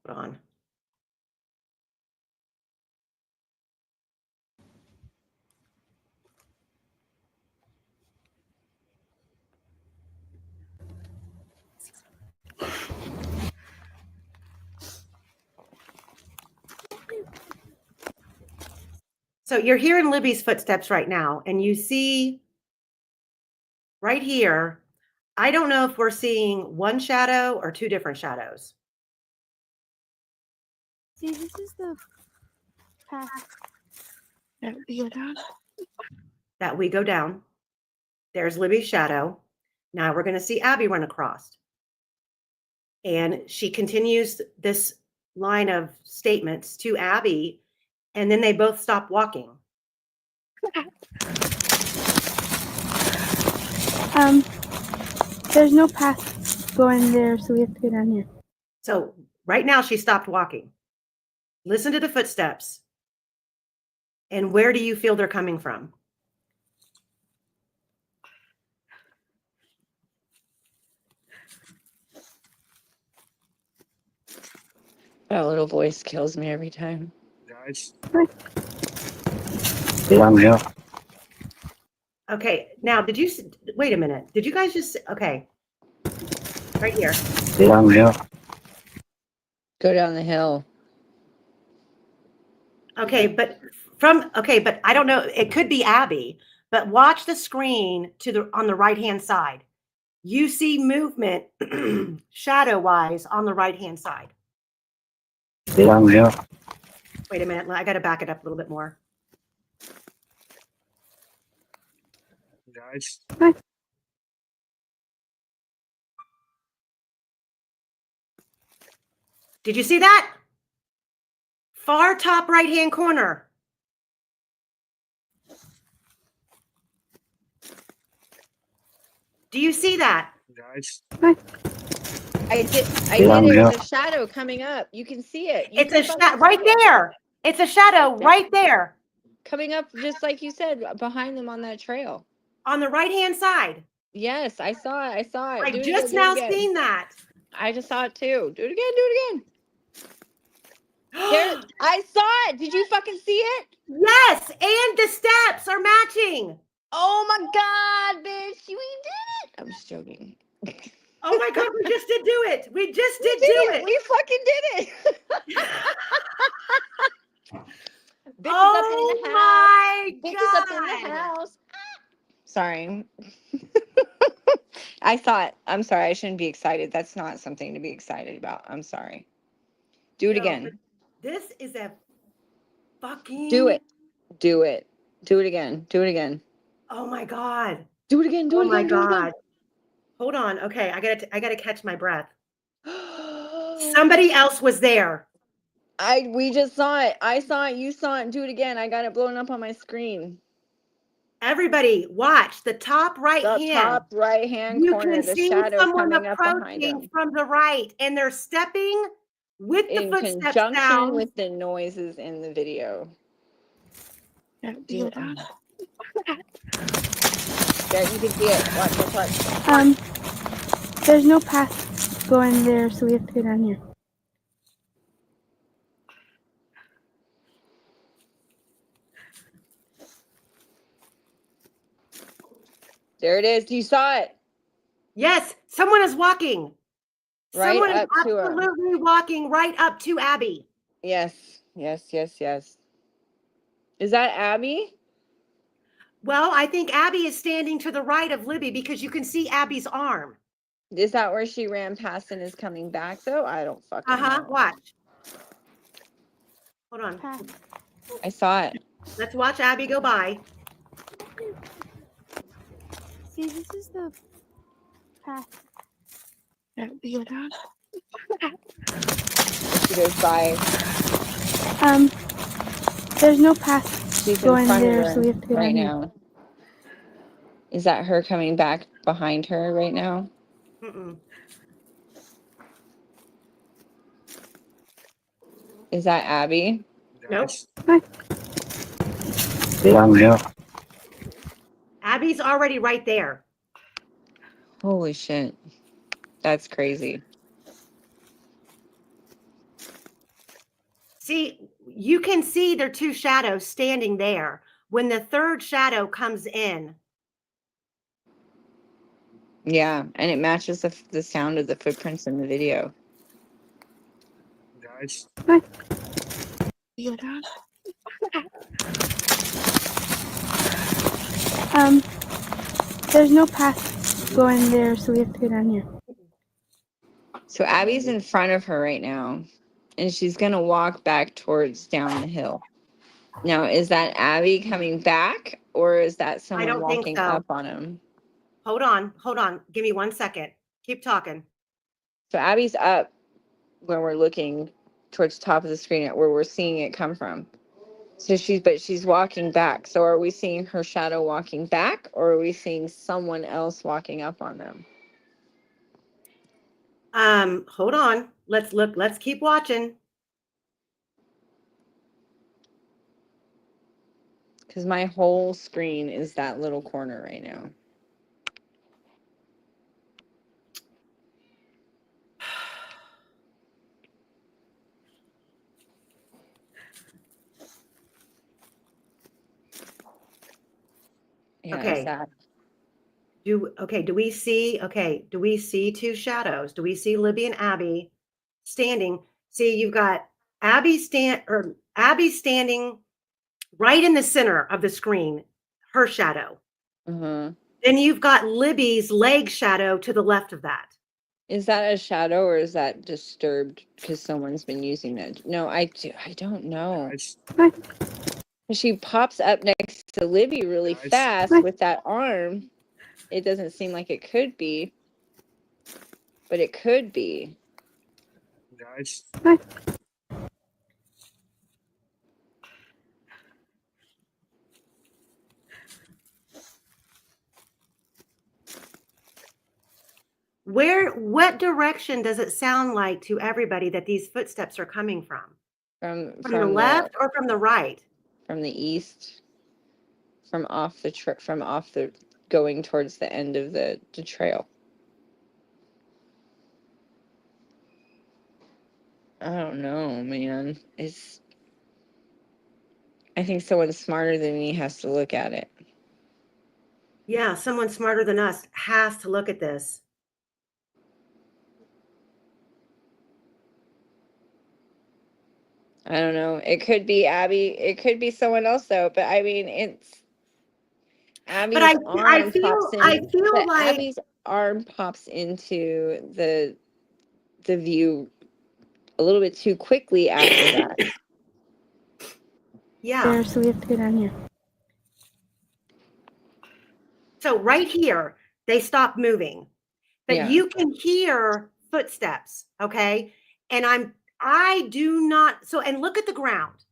hold on. So you're hearing Libby's footsteps right now, and you see right here, I don't know if we're seeing one shadow or two different shadows. See, this is the path. That we go down. There's Libby's shadow. Now we're going to see Abby run across. And she continues this line of statements to Abby, and then they both stop walking. There's no path going there, so we have to go down here. So right now she stopped walking. Listen to the footsteps. And where do you feel they're coming from? That little voice kills me every time. Guys. Okay, now wait a minute. Did you guys okay. Right here. Go down the hill. Okay, but I don't know. It could be Abby, but watch the screen on the right-hand side. You see movement shadow-wise on the right-hand side. Wait a minute. I got to back it up a little bit more. Guys. Did you see that? Far top right-hand corner. Do you see that? Guys. I did. It was a shadow coming up. You can see it. It's a shadow right there. It's a shadow right there. Coming up, just like you said, behind them on that trail. On the right-hand side. Yes, I saw it. I saw it. I just now seen that. I just saw it too. Do it again. Do it again. There, I saw it. Did you fucking see it? Yes, and the steps are matching. Oh my god, bitch! You ain't did it. I'm just joking. Oh my god, we just did do it. We just did it. We fucking did it. Bitches Oh up in the house. my Bitches up in the house. Sorry. I thought, I'm sorry, I shouldn't be excited. That's not something to be excited about. I'm sorry. Do it again. This is a fucking. Do it. Do it. Do it again. Do it again. Oh my god. Do it again. Do it again. Oh my do it again. god. Hold on. Okay, I gotta catch my breath. Somebody else was there. We just saw it. I saw it. You saw it. Do it again. I got it blown up on my screen. Everybody, watch the top right hand. The top right hand You corner. can The see shadow someone coming up behind approaching them. from the right, and they're stepping with the In footsteps conjunction down. with the noises in the video. Yeah, do it. There, you can see it. Watch. There's no path going there, so we have to go down here. There it is. You saw it. Yes, someone is walking. Right Someone is up to her. absolutely walking right up to Abby. Yes. Is that Abby? Well, I think Abby is standing to the right of Libby because you can see Abby's arm. Is that where she ran past and is coming back though? I don't fucking know. Watch. Hold on. Path. I saw it. Let's watch Abby go by. See, this is the path. She goes by. There's no path She's going in front there, of her so we have to go right down here. now. Is that her coming back behind her right now? Mm-mm. Is that Abby? Nope. Abby's already right there. Holy shit. That's crazy. See, you can see their two shadows standing there. When the third shadow comes in, Yeah, and it matches the sound of the footprints in the video. Guys. There's no path going there, so we have to go down here. So Abby's in front of her right now, and she's going to walk back towards down the hill. Now, is that Abby coming back, or is that someone don't think walking so. up on him? hold on. Give me 1 second. Keep talking. So Abby's up where we're looking towards the top of the screen at where we're seeing it come from. So she's walking back. So are we seeing her shadow walking back, or are we seeing someone else walking up on them? Hold on. Let's look. Let's keep watching. Because my whole screen is that little corner right now. Yeah, Okay. is that? Do we see two shadows? Do we see Libby and Abby standing? See, you've got Abby standing right in the center of the screen, her shadow. Uh-huh. Then you've got Libby's leg shadow to the left of that. Is that a shadow, or is that disturbed because someone's been using that? No, I don't know. She pops up next to Libby really fast with that arm. It doesn't seem like it could be, but it could be. Guys. What direction does it sound like to everybody that these footsteps are coming from? From the left or from the right? From the east, from off the going towards the end of the trail. I don't know, man. I think someone smarter than me has to look at it. Yeah, someone smarter than us has to look at this. I don't know. It could be Abby. It could be someone else though. But I mean, it's Abby's But I arm feel pops in. I feel like Abby's arm pops into the view a little bit too quickly after that. yeah. There, so we have to go down here. So right here, they stop moving, but Yeah. you can hear footsteps. Okay. And I do not. So, and look at the ground.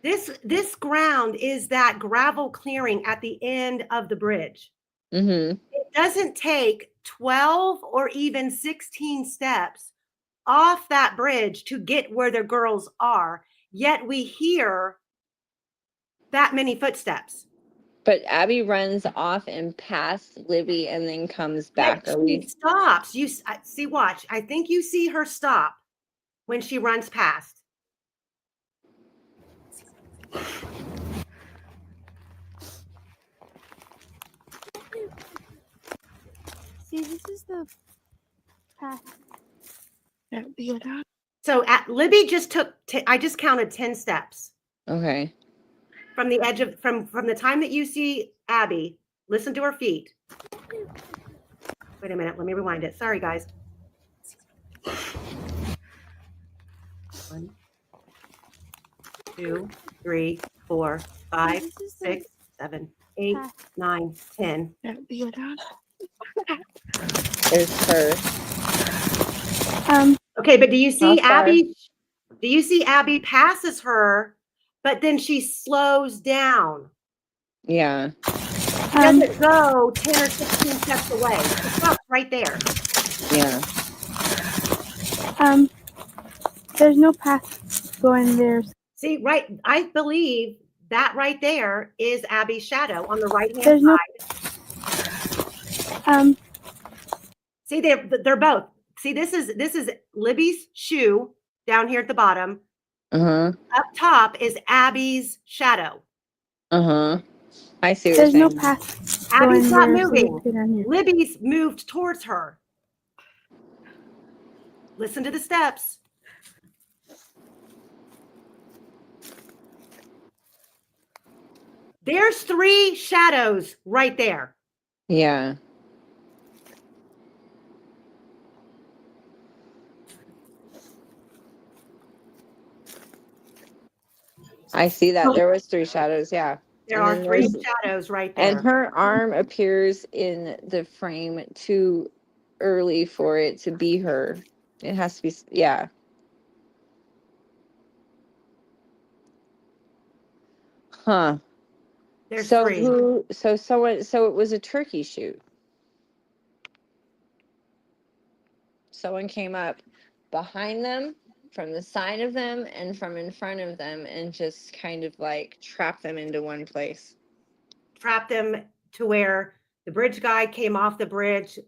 This ground is that gravel clearing at the end of the bridge. Mm-hmm. It doesn't take 12 or even 16 steps off that bridge to get where the girls are, yet we hear that many footsteps. But Abby runs off and past Libby and then comes back. But she stops. You see, watch. I think you see her stop when she runs past. See, this is the path. So Libby just took. I just counted 10 steps Okay. from the edge of from the time that you see Abby. Listen to her feet. Wait a minute. Let me rewind it. Sorry, guys. 1, 2, 3, 4, 5, This is the 6, 7, 8, path. 9, 10. There's her. Okay, but do you see How far? Abby? Do you see Abby passes her, but then she slows down? Yeah. She doesn't go 10 or 16 steps away. She stops right there. Yeah. There's no path going there. See, right? I believe that right there is Abby's shadow on the right hand There's no side. See, they're both. See, this is Libby's shoe down here at the bottom. Uh-huh. Up top is Abby's shadow. Uh-huh. I see what There's you're no saying. path Abby's going not there, so we moving. have to go down here. Libby's moved towards her. Listen to the steps. There's 3 shadows right there. Yeah. I see that. There was 3 shadows, yeah. There And are then 3 there's- shadows right there. And her arm appears in the frame too early for it to be her. It has to be, yeah. Huh. There's So 3. so it was a turkey shoot. Someone came up behind them, from the side of them, and from in front of them, and just kind of like trapped them into one place. Trapped them to where the bridge guy came off the bridge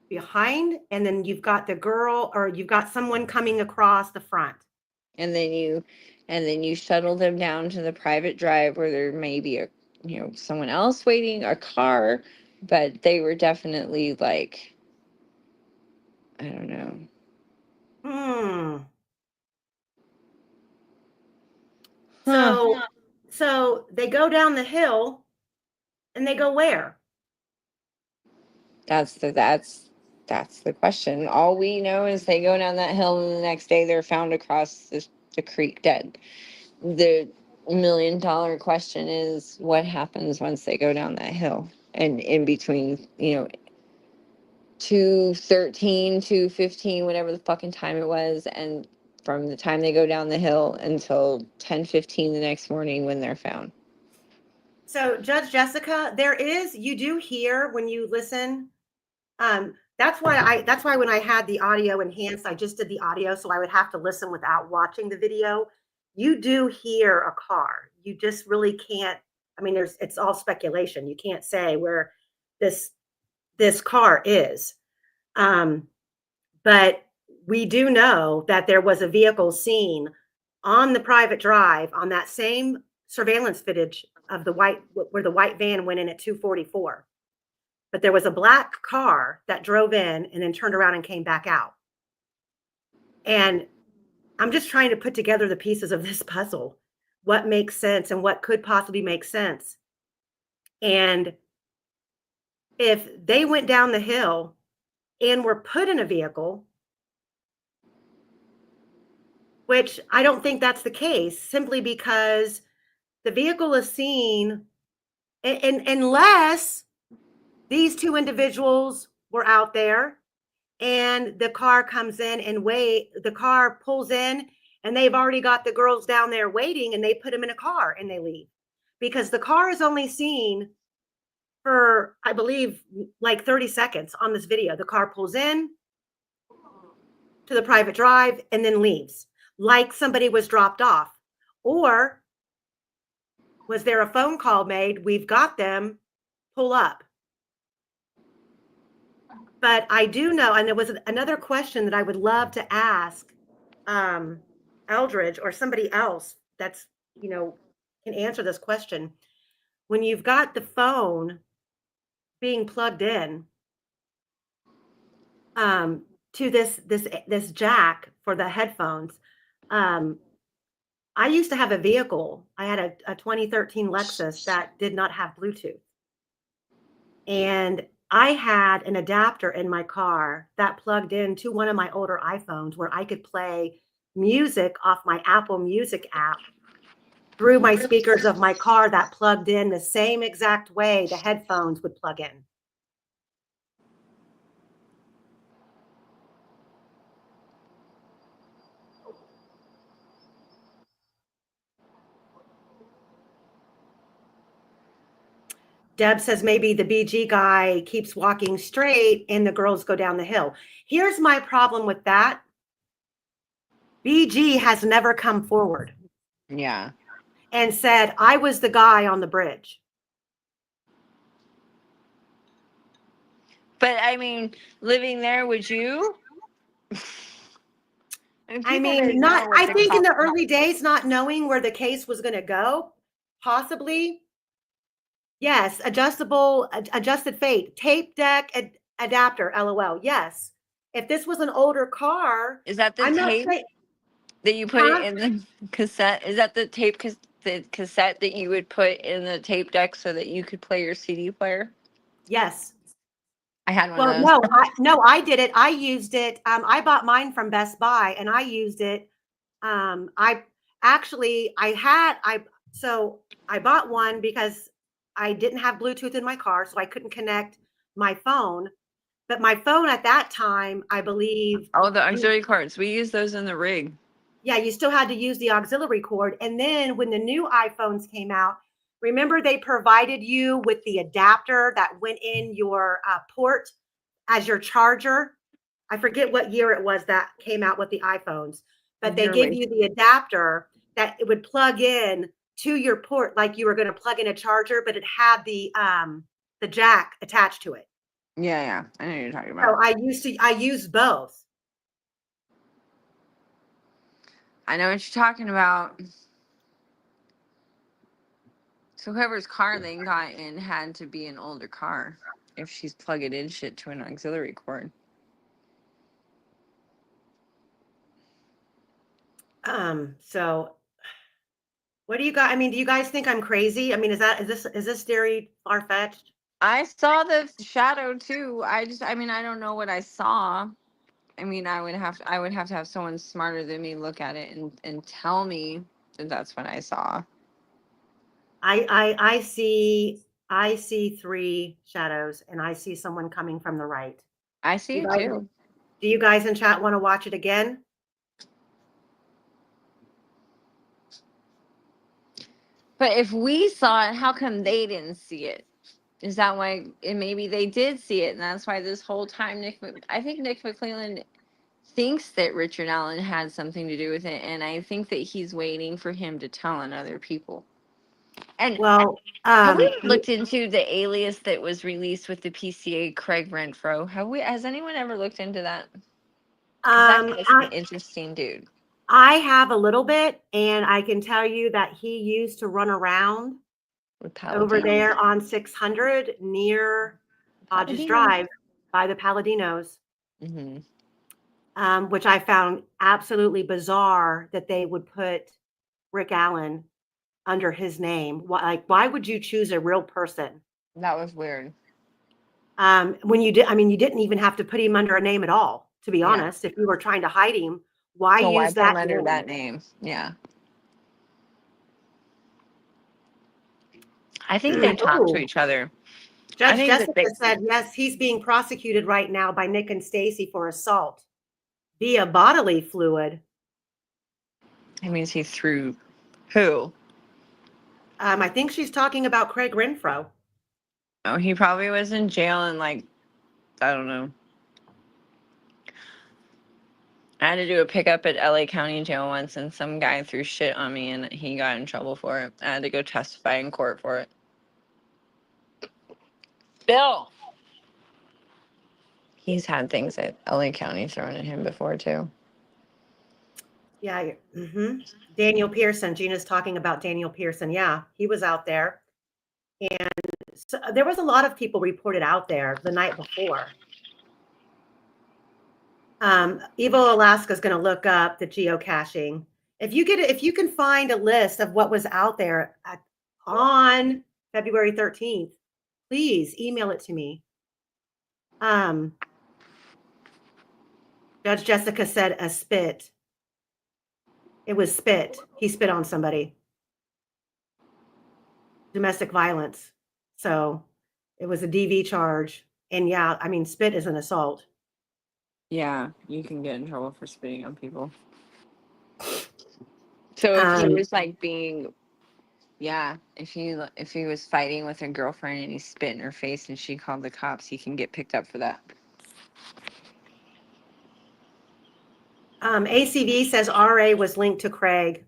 behind, and then you've got the girl, or you've got someone coming across the front. And then you shuttle them down to the private drive where there may be someone else waiting, a car, but they were definitely like, I don't know. Hmm. Huh. So they go down the hill, and they go where? That's the question. All we know is they go down that hill, and the next day they're found across the creek dead. The $1 million question is, what happens once they go down that hill? And in between, 2:13, 2:15, whatever the fucking time it was, and from the time they go down the hill until 10:15 the next morning when they're found. So, Judge Jessica, you do hear when you listen. That's why when I had the audio enhanced, I just did the audio, so I would have to listen without watching the video. You do hear a car. You just really can't. I mean, it's all speculation. You can't say where this car is. But we do know that there was a vehicle seen on the private drive on that same surveillance footage of where the white van went in at 2:44. But there was a black car that drove in and then turned around and came back out. And I'm just trying to put together the pieces of this puzzle. What makes sense and what could possibly make sense? And if they went down the hill and were put in a vehicle, which I don't think that's the case, simply because the vehicle is seen, and unless these 2 individuals were out there and the car comes in and the car pulls in and they've already got the girls down there waiting, and they put them in a car and they leave, because the car is only seen for, I believe, like 30 seconds on this video. The car pulls in to the private drive and then leaves, like somebody was dropped off. Or was there a phone call made? We've got them, pull up. But I do know, and there was another question that I would love to ask Eldridge or somebody else that's, can answer this question. When you've got the phone being plugged in to this jack for the headphones, I used to have a vehicle. I had a 2013 Lexus that did not have Bluetooth. And I had an adapter in my car that plugged into one of my older iPhones where I could play music off my Apple Music app through my speakers of my car that plugged in the same exact way the headphones would plug in. Deb says maybe the BG guy keeps walking straight and the girls go down the hill. Here's my problem with that. BG has never come forward. Yeah. And said, I was the guy on the bridge. But I mean, living there, would you? I mean, I think in the early days, not knowing where the case was going to go, possibly. Yes, adjusted fate, tape deck adapter, LOL. Yes. If this was an older car, Is that the I'm not tape saying, that you put it in the cassette? Is that the the cassette that you would put in the tape deck so that you could play your CD player? yes. I had one Well, of those. I did it. I used it. I bought mine from Best Buy and I used it. I bought one because I didn't have Bluetooth in my car, so I couldn't connect my phone. But my phone at that time, I believe. Oh, the auxiliary cords. We use those in the rig. Yeah, you still had to use the auxiliary cord. And then when the new iPhones came out, remember they provided you with the adapter that went in your port as your charger. I forget what year it was that came out with the iPhones, but they You're gave right. you the adapter that it would plug in to your port like you were going to plug in a charger, but it had the jack attached to it. Yeah, I know what you're talking So about. I used both. I know what you're talking about. So whoever's car they got in had to be an older car if she's plugging in shit to an auxiliary cord. So what do you guys, I mean, do you guys think I'm crazy? I mean, is this theory far-fetched? I saw the shadow too. I mean, I don't know what I saw. I mean, I would have to have someone smarter than me look at it and tell me that that's what I saw. I see three shadows and I see someone coming from the right. I see You it guys, too. do you guys in chat want to watch it again? But if we saw it, how come they didn't see it? Is that why? And maybe they did see it, and that's why this whole time I think Nick McClellan thinks that Richard Allen had something to do with it, and I think that he's waiting for him to tell on other people. And Well, have we ever looked into the alias that was released with the PCA, Craig Renfro? Has anyone ever looked into that? 'Cause that guy's an interesting dude. I have a little bit, and I can tell you that he used to run around With over Paladino. there on 600 near Hodges Paladino. Drive by the Paladinos, Mm-hmm. which I found absolutely bizarre that they would put Rick Allen under his name. Why would you choose a real person? That was weird. When you did, I mean, you didn't even have to put him under a name at all, to be Yeah. honest. If you were trying to hide him, why So why use put him that under name? that name? Yeah. I think they talk to Ooh, each other. I Judge think that Jessica said, yes, he's being prosecuted right now by Nick and Stacy for assault via bodily fluid. it means he threw who? I think she's talking about Craig Renfro. Oh, he probably was in jail and I don't know. I had to do a pickup at LA County Jail once, and some guy threw shit on me, and he got in trouble for it. I had to go testify in court for it. Bill. He's had things at LA County thrown at him before too. Yeah. Daniel Pearson. Gina's talking about Daniel Pearson. Yeah, he was out there. And so there was a lot of people reported out there the night before. Evo Alaska is going to look up the geocaching. If you can find a list of what was out there on February 13th, please email it to me. Judge Jessica said a spit. It was spit. He spit on somebody. Domestic violence. So it was a DV charge. And yeah, I mean, spit is an assault. Yeah, you can get in trouble for spitting on people. So if he was if he was fighting with a girlfriend and he spit in her face and she called the cops, he can get picked up for that. ACV says RA was linked to Craig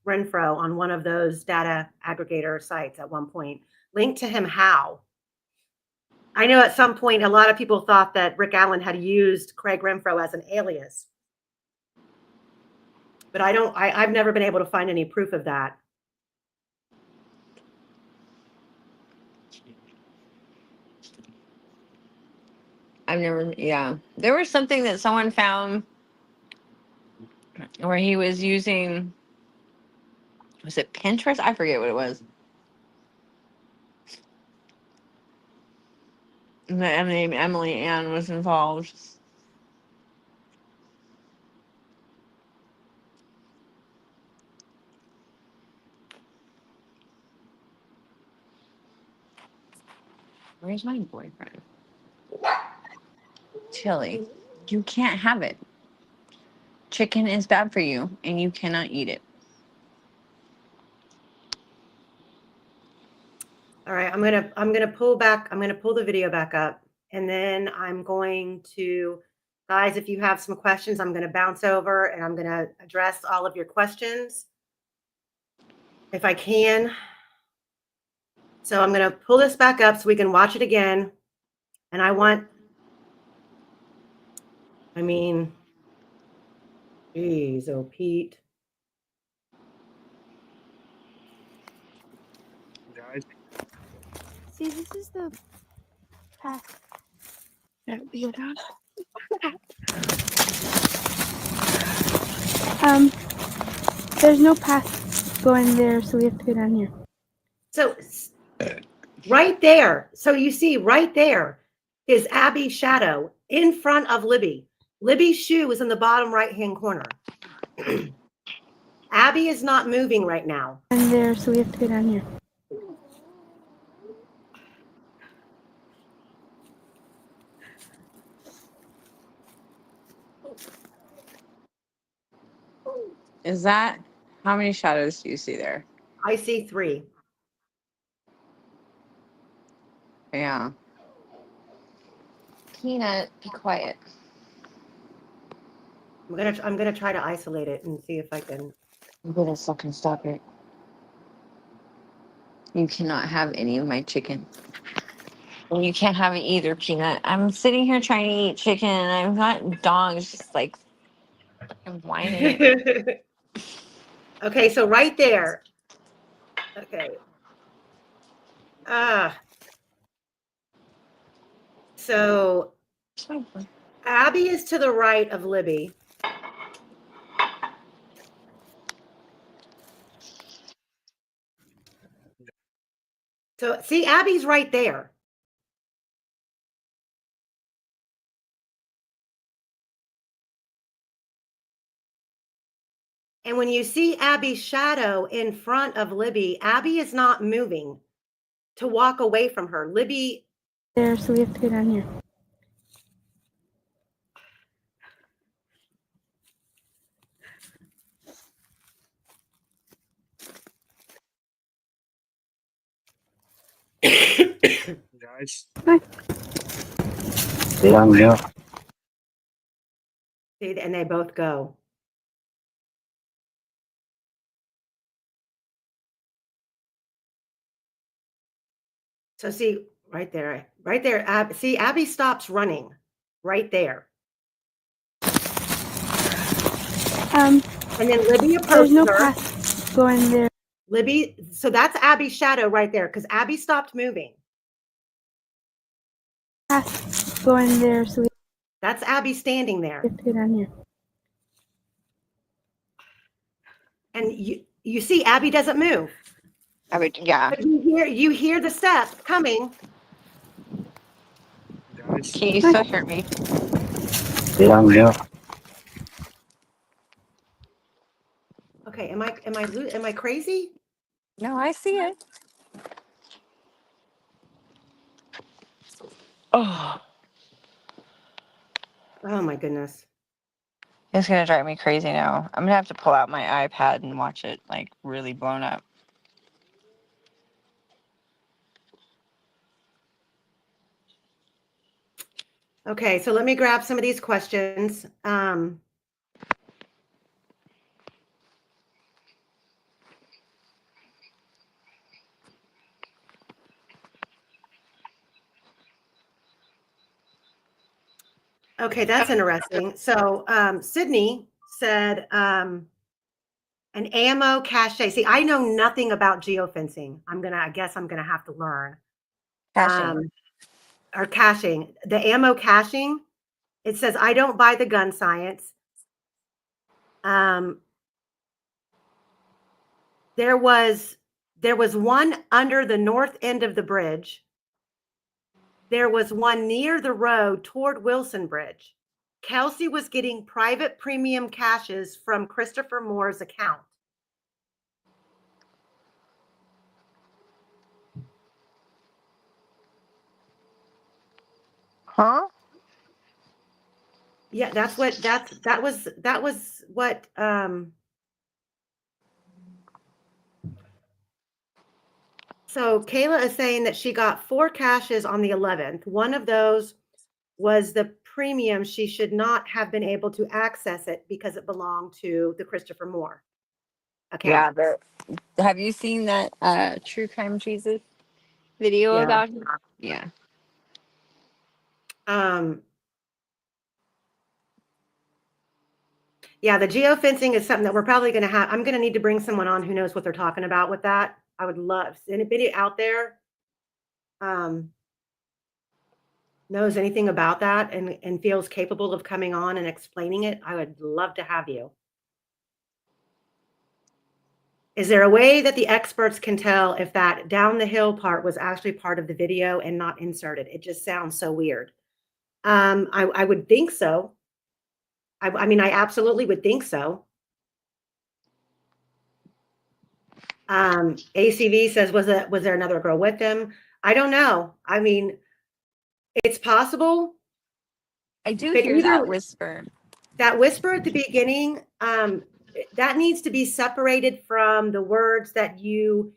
Renfro on one of those data aggregator sites at one point. Linked to him how? I know at some point a lot of people thought that Rick Allen had used Craig Renfro as an alias. But I've never been able to find any proof of that. There was something that someone found where he was using, was it Pinterest? I forget what it was. The name Emily Ann was involved. Where's my boyfriend? Chili. You can't have it. chicken is bad for you and you cannot eat it. All right, I'm gonna pull the video back up, and then I'm going to, guys, if you have some questions, I'm gonna bounce over and I'm gonna address all of your questions if I can. So I'm gonna pull this back up so we can watch it again. And geez, oh Pete. Guys, See, this is the path. There's no path going there, so we have to go down here. So right there, so you see right there is Abby's shadow in front of Libby. Libby's shoe is in the bottom right-hand corner. Abby is not moving right now. And there, so we have to go down here. Is that how many shadows do you see there? I see 3. Yeah. Peanut, be quiet. I'm gonna try to isolate it and see if I can. You better fucking stop it. You cannot have any of my chicken. And you can't have it either, Peanut. I'm sitting here trying to eat chicken and I've got dogs just like fucking whining. Okay, so right there. Okay. So Abby is to the right of Libby. So see, Abby's right there. And when you see Abby's shadow in front of Libby, Abby is not moving to walk away from her. Libby. There, so we have to go down here. guys. Yeah. See, and they both go. So see, right there, see, Abby stops running right there. And then Libby approaches There's no her. path going there. Libby, so that's Abby's shadow right there because Abby stopped moving. Path going there, so we That's Abby standing there. have to go down here. And you see Abby doesn't move. I would, yeah. But you hear the step coming. Guys. Can you still hear me? Yeah. Okay, am I crazy? No, I see it. Oh, Oh my goodness. it's gonna drive me crazy now. I'm gonna have to pull out my iPad and watch it like really blown up. Okay, so let me grab some of these questions. Okay, that's interesting. So Sydney said an ammo cache. See, I know nothing about geofencing. I guess I'm gonna have to learn. Caching. Or caching. The ammo caching, it says I don't buy the gun science. There was one under the north end of the bridge. There was one near the road toward Wilson Bridge. Kelsey was getting private premium caches from Christopher Moore's account. Huh? Yeah, that was what so Kayla is saying that she got 4 caches on the 11th. One of those was the premium. She should not have been able to access it because it belonged to the Christopher Moore account. Yeah, but have you seen that True Crime Jesus video Yeah. about him? Yeah. Yeah, the geofencing is something that we're probably going to have. I'm going to need to bring someone on who knows what they're talking about with that. I would love anybody out there knows anything about that and feels capable of coming on and explaining it. I would love to have you. Is there a way that the experts can tell if that down the hill part was actually part of the video and not inserted? It just sounds so weird. I would think so. I mean, I absolutely would think so. ACV says, was there another girl with him? I don't know. I mean, it's possible. I do But hear that whisper. That whisper at the beginning, that needs to be separated from the words that you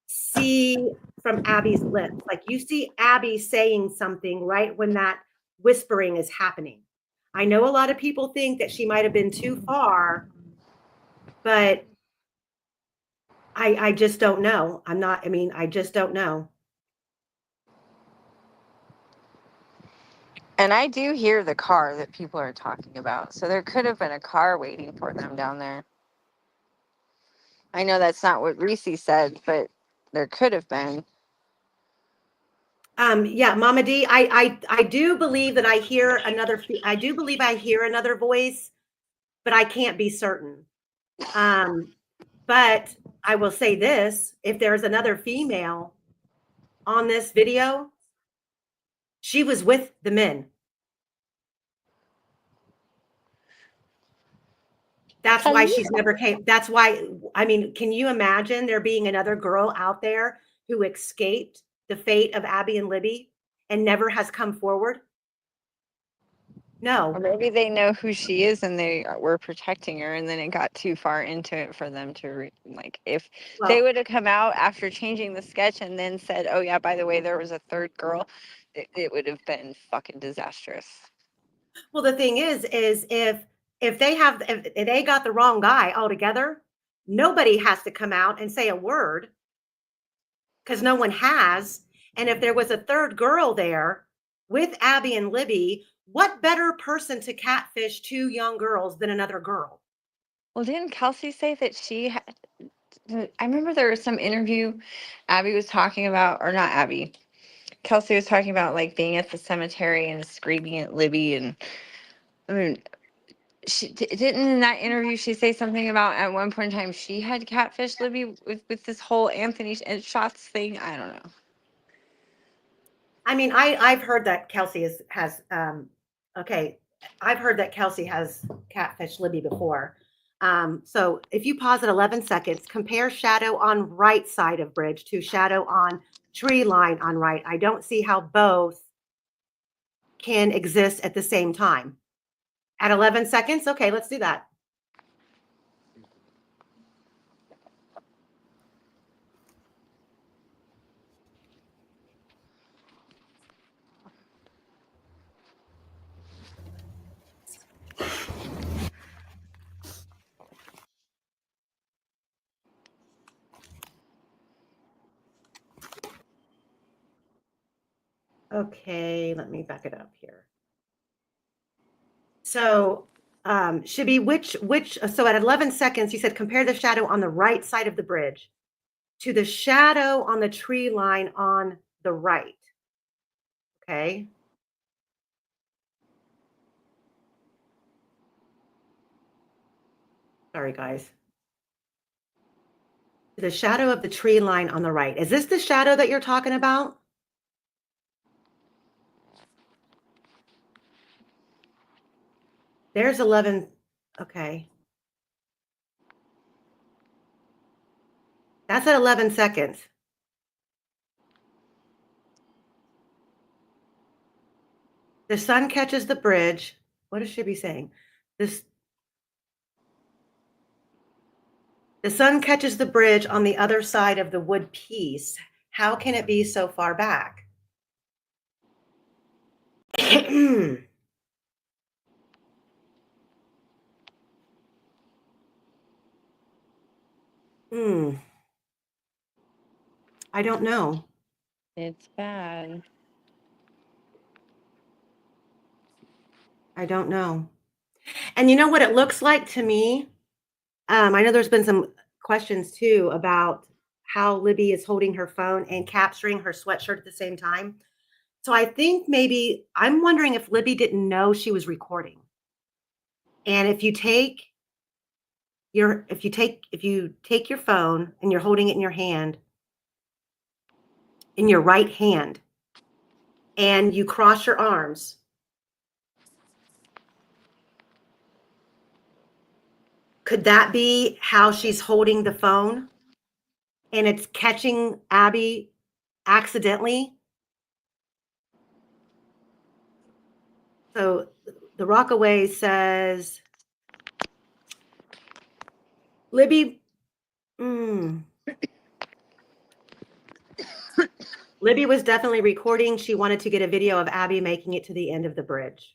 see from Abby's lips. Like you see Abby saying something right when that whispering is happening. I know a lot of people think that she might have been too far, but I just don't know. I just don't know. And I do hear the car that people are talking about. So there could have been a car waiting for them down there. I know that's not what Reese said, but there could have been. Yeah, Mama D, I do believe that I do believe I hear another voice, but I can't be certain. But I will say this, if there's another female on this video, she was with the men. That's why she's never came. That's why, I mean, can you imagine there being another girl out there who escaped the fate of Abby and Libby and never has come forward? Or No. maybe they know who she is and they were protecting her, and then it got too far into it for them to if they Well, would have come out after changing the sketch and then said, oh yeah, by the way, there was a third girl, it would have been fucking disastrous. well, the thing is if they got the wrong guy altogether, nobody has to come out and say a word because no one has. And if there was a third girl there with Abby and Libby, what better person to catfish two young girls than another girl? Well, didn't Kelsey say that I remember there was some interview Abby was talking about, or not Abby, Kelsey was talking about like being at the cemetery and screaming at Libby. And I mean, she didn't in that interview she say something about at one point in time she had catfished Libby with this whole Anthony and shots thing. I don't know. I mean, I've heard that Kelsey has okay. I've heard that Kelsey has catfished Libby before. So if you pause at 11 seconds, compare shadow on right side of bridge to shadow on tree line on right. I don't see how both can exist at the same time. At 11 seconds, okay, let's do that. Okay, let me back it up here. So should be which so at 11 seconds you said compare the shadow on the right side of the bridge to the shadow on the tree line on the right. Okay. Sorry, guys. The shadow of the tree line on the right. Is this the shadow that you're talking about? There's 11. Okay. That's at 11 seconds. The sun catches the bridge. what should be saying? This. The sun catches the bridge on the other side of the wood piece. How can it be so far back? Hmm. I don't know. It's bad. I don't know. And you know what it looks like to me? I know there's been some questions too about how Libby is holding her phone and capturing her sweatshirt at the same time. So I think maybe I'm wondering if Libby didn't know she was recording. And if you take your phone and you're holding it in your right hand, and you cross your arms, could that be how she's holding the phone and it's catching Abby accidentally? So the Rockaway says, Libby, Libby was definitely recording. She wanted to get a video of Abby making it to the end of the bridge.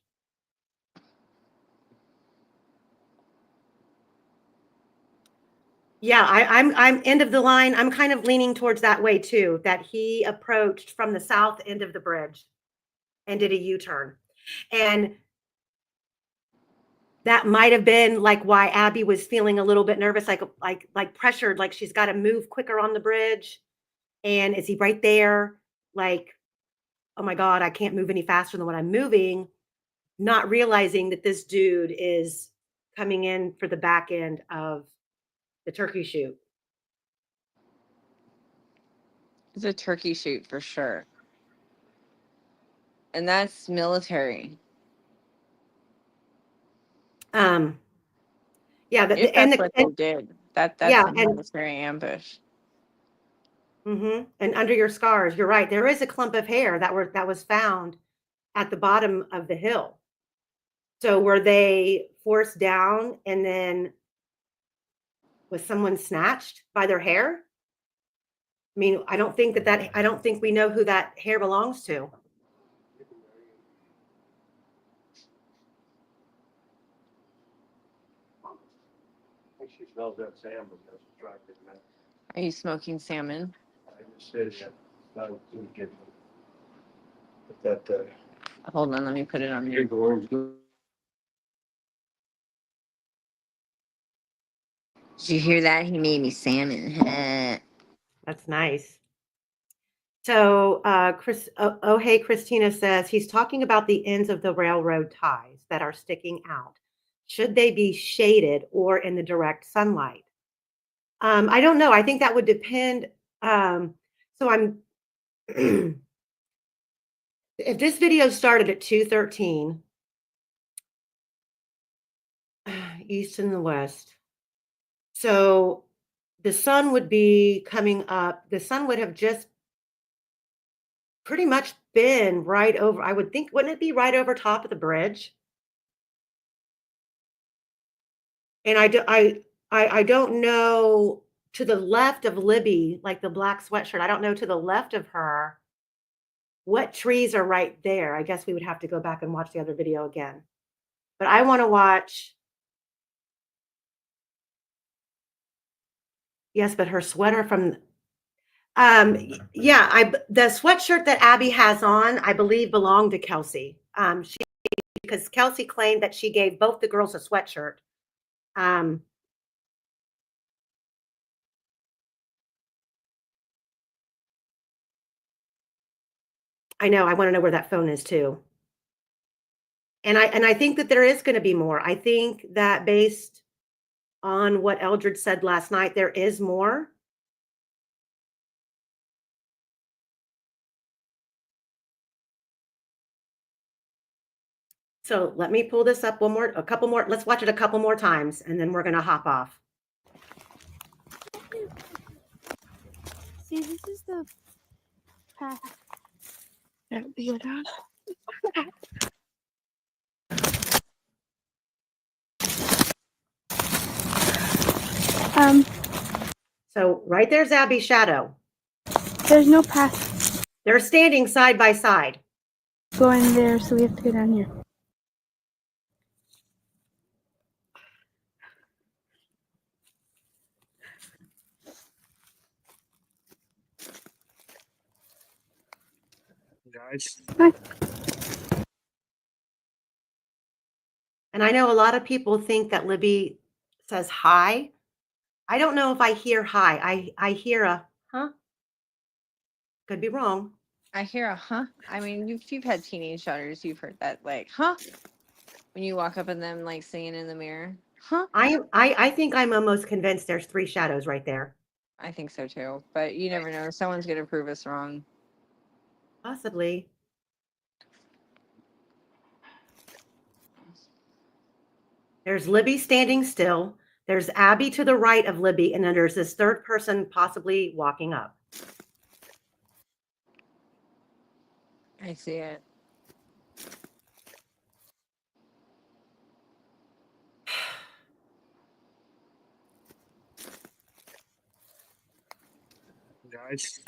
Yeah, I'm end of the line. I'm kind of leaning towards that way too, that he approached from the south end of the bridge and did a U-turn. And that might have been like why Abby was feeling a little bit nervous, like pressured, like she's got to move quicker on the bridge. And is he right there? Like, oh my God, I can't move any faster than what I'm moving, not realizing that this dude is coming in for the back end of the turkey shoot. It's a turkey shoot for sure. And that's military. Yeah, If that's what they did. That's yeah, a military ambush. And under your scars, you're right. There is a clump of hair that was found at the bottom of the hill. So were they forced down and then was someone snatched by their hair? I mean, I don't think we know who that hair belongs to. She smells that salmon. That's attractive, man. Are you smoking salmon? I just said that. Not too good. But that, Hold on, let me put it on mute. good. Did you hear that? He made me salmon. That's nice. So hey, Christina says he's talking about the ends of the railroad ties that are sticking out. Should they be shaded or in the direct sunlight? I don't know. I think that would depend. So I'm if this video started at 2:13 east and the west, so the sun would be coming up. The sun would have just pretty much been right over, I would think, wouldn't it be right over top of the bridge? And I don't know, to the left of Libby, like the black sweatshirt, I don't know to the left of her what trees are right there. I guess we would have to go back and watch the other video again. But I want to watch. Yes, but her sweater from yeah, the sweatshirt that Abby has on, I believe belonged to Kelsey. Because Kelsey claimed that she gave both the girls a sweatshirt. I know, I want to know where that phone is too. And I think that there is going to be more. I think that based on what Eldred said last night, there is more. So let me pull this up a couple more. Let's watch it a couple more times and then we're going to hop off. See, this is the path that we go down. So right there's Abby's shadow. There's no path They're standing side by side. going there, so we have to go down here. Guys, And I know a lot of people think that Libby says hi. I don't know if I hear hi. I hear a huh. Could be wrong. I hear a huh. I mean, if you've had teenage daughters, you've heard that, like, huh? When you walk up on them, like, singing in the mirror, huh? I think I'm almost convinced there's 3 shadows right there. I think so too. But you never know. Someone's going to prove us wrong. Possibly. There's Libby standing still. There's Abby to the right of Libby, and then there's this third person possibly walking up. I see it. guys,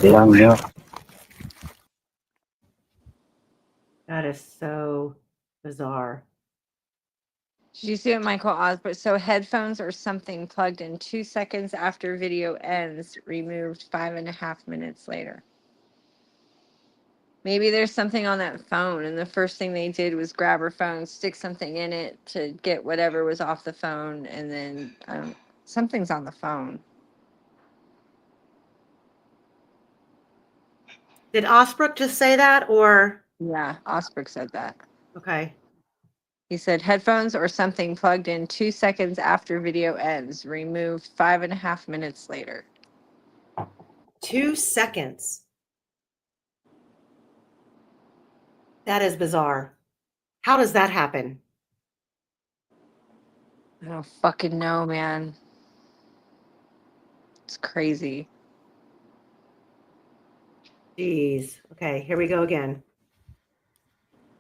Yeah, I'm here. That is so bizarre. Did you see what Michael Osborne? So headphones or something plugged in 2 seconds after video ends, removed 5.5 minutes later. Maybe there's something on that phone, and the first thing they did was grab her phone, stick something in it to get whatever was off the phone, and then something's on the phone. Did Osbrook just say that or Yeah, Osberg said that. okay. He said headphones or something plugged in 2 seconds after video ends, removed 5.5 minutes later. 2 seconds. That is bizarre. How does that happen? I don't fucking know, man. It's crazy. Jeez. Okay, here we go again.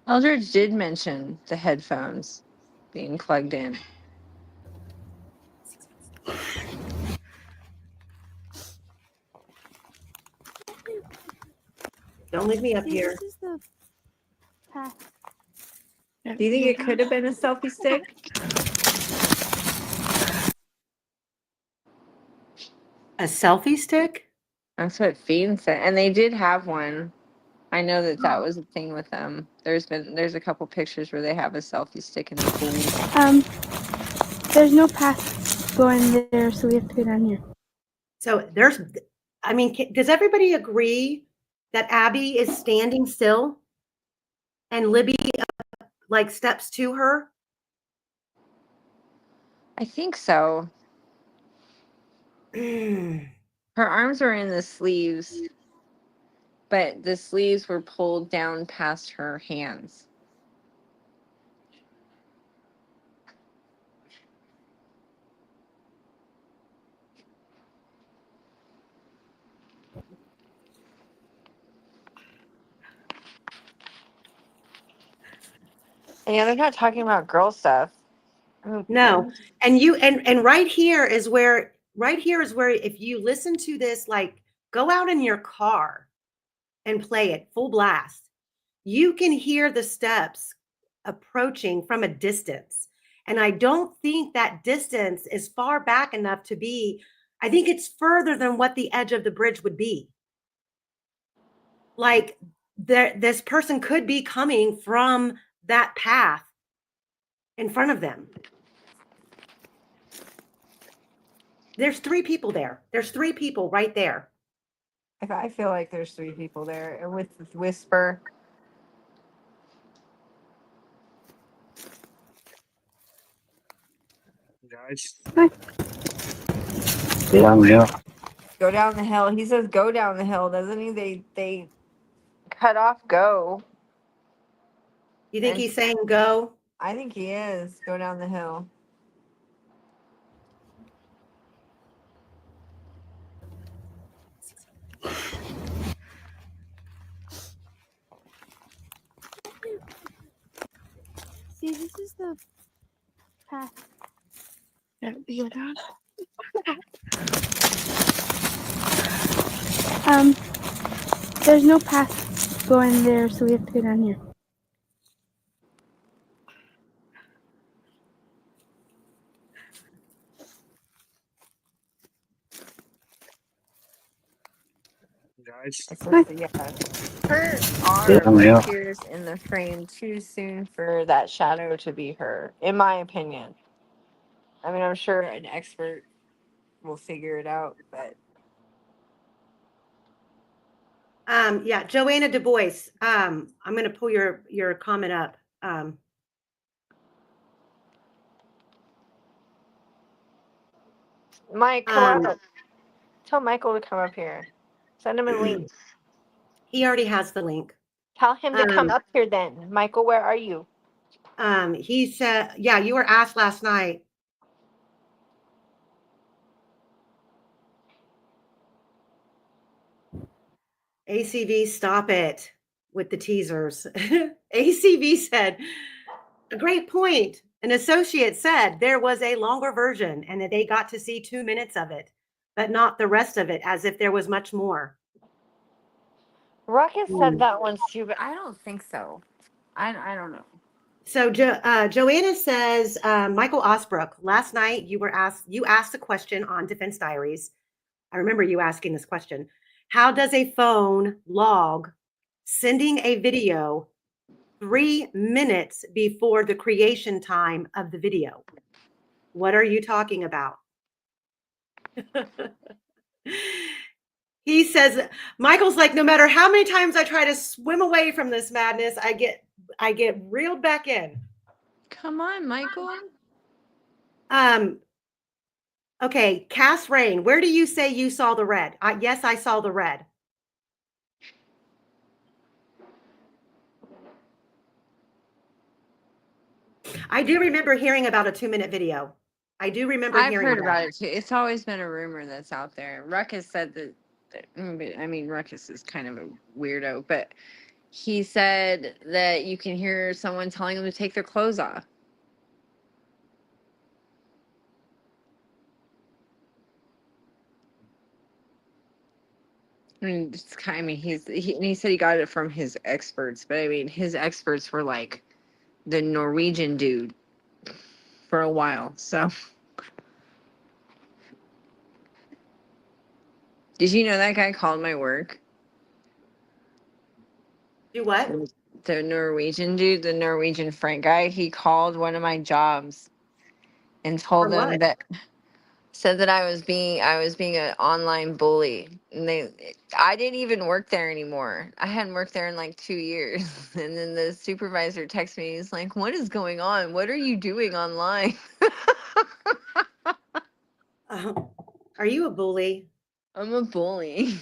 Eldridge did mention the headphones being plugged in. Don't leave me up See, here. this is the path. Do you think it could have been a selfie stick? A selfie stick? That's what Fiend said. And they did have one. I know that was a thing with them. There's a couple pictures where they have a selfie stick in the pool. There's no path going there, so we have to go down here. So does everybody agree that Abby is standing still and Libby like steps to her? I think so. Mm. Her arms were in the sleeves, but the sleeves were pulled down past her hands. And yeah, they're not talking about girl stuff. No. And right here is where if you listen to this, like go out in your car and play it full blast. You can hear the steps approaching from a distance. And I don't think that distance is far back enough to be, I think it's further than what the edge of the bridge would be. Like this person could be coming from that path in front of them. There's 3 people there. There's 3 people right there. I feel like there's 3 people there, and with Whisper. guys, Yeah, I'm here. Go down the hill. He says go down the hill, doesn't he? They cut off go. You think And he's saying go? I think he is. Go down the hill. See, this is the path. Gotta be it on. There's no path going there, so we have to go down here. Guys, It's just, yeah. Her arm appears in the frame too soon for that shadow to be her, in my opinion. I mean, I'm sure an expert will figure it out, but Yeah, Joanna Du Bois. I'm going to pull your comment up. Mike, come Um, up. Tell Michael to come up here. Send him a link. he already has the link. Tell him to come Um, up here then. Michael, where are you? he said, yeah, you were asked last night. ACV, stop it with the teasers. ACV said, a great point. An associate said there was a longer version and that they got to see 2 minutes of it, but not the rest of it, as if there was much more. Ruckus said that once too, but I don't think so. I don't know. So Joanna says, Michael Osbrook, last night you asked a question on Defense Diaries. I remember you asking this question. How does a phone log sending a video 3 minutes before the creation time of the video? What are you talking about? He says, Michael's like, no matter how many times I try to swim away from this madness, I get reeled back in. Come on, Michael. Okay, Cass Rain, where do you say you saw the red? Yes, I saw the red. I do remember hearing about a 2-minute video. I do remember I've hearing heard about about it too. It's always been a rumor that's out there. Ruckus said that I mean, Ruckus is kind of a weirdo, but he said that you can hear someone telling them to take their clothes off. I mean, I mean, he said he got it from his experts, but I mean, his experts were like the Norwegian dude for a while. So, did you know that guy called my work? Do what? The Norwegian dude, the Norwegian Frank guy, he called one of my jobs and For told them what? that said that I was being an online bully. And I didn't even work there anymore. I hadn't worked there in like 2 years. And then the supervisor texted me. He's like, "What is going on? What are you doing online?" Are you a bully? I'm a bully.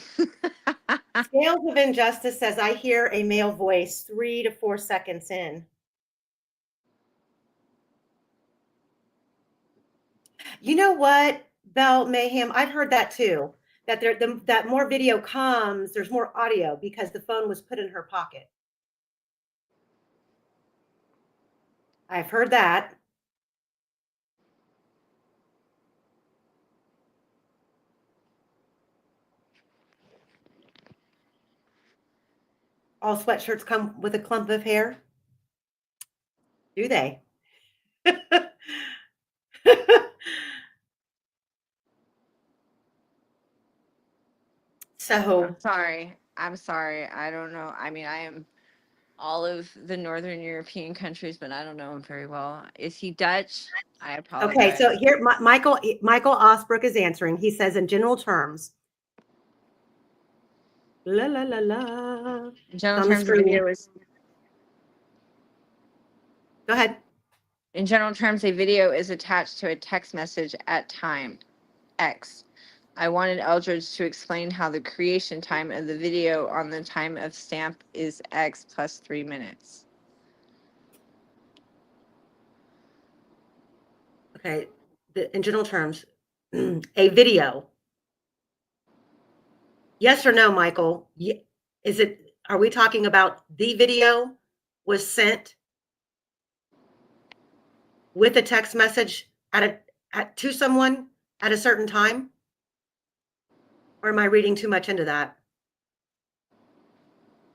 Scales of Injustice says, I hear a male voice 3 to 4 seconds in. You know what, Bell Mayhem? I've heard that too. That that more video comes, there's more audio because the phone was put in her pocket. I've heard that. All sweatshirts come with a clump of hair. Do they? So, I'm sorry. I don't know. I mean, I am all of the Northern European countries, but I don't know him very well. Is he Dutch? I okay, so apologize. here Michael Osbrook is answering. He says, in general terms, la la la la. In general On the terms, the screen. video is Go ahead. In general terms, a video is attached to a text message at time X. I wanted Eldridge to explain how the creation time of the video on the time of stamp is X plus 3 minutes. Okay, in general terms, a video. Yes or no, Michael? Are we talking about the video was sent with a text message at to someone at a certain time? Or am I reading too much into that?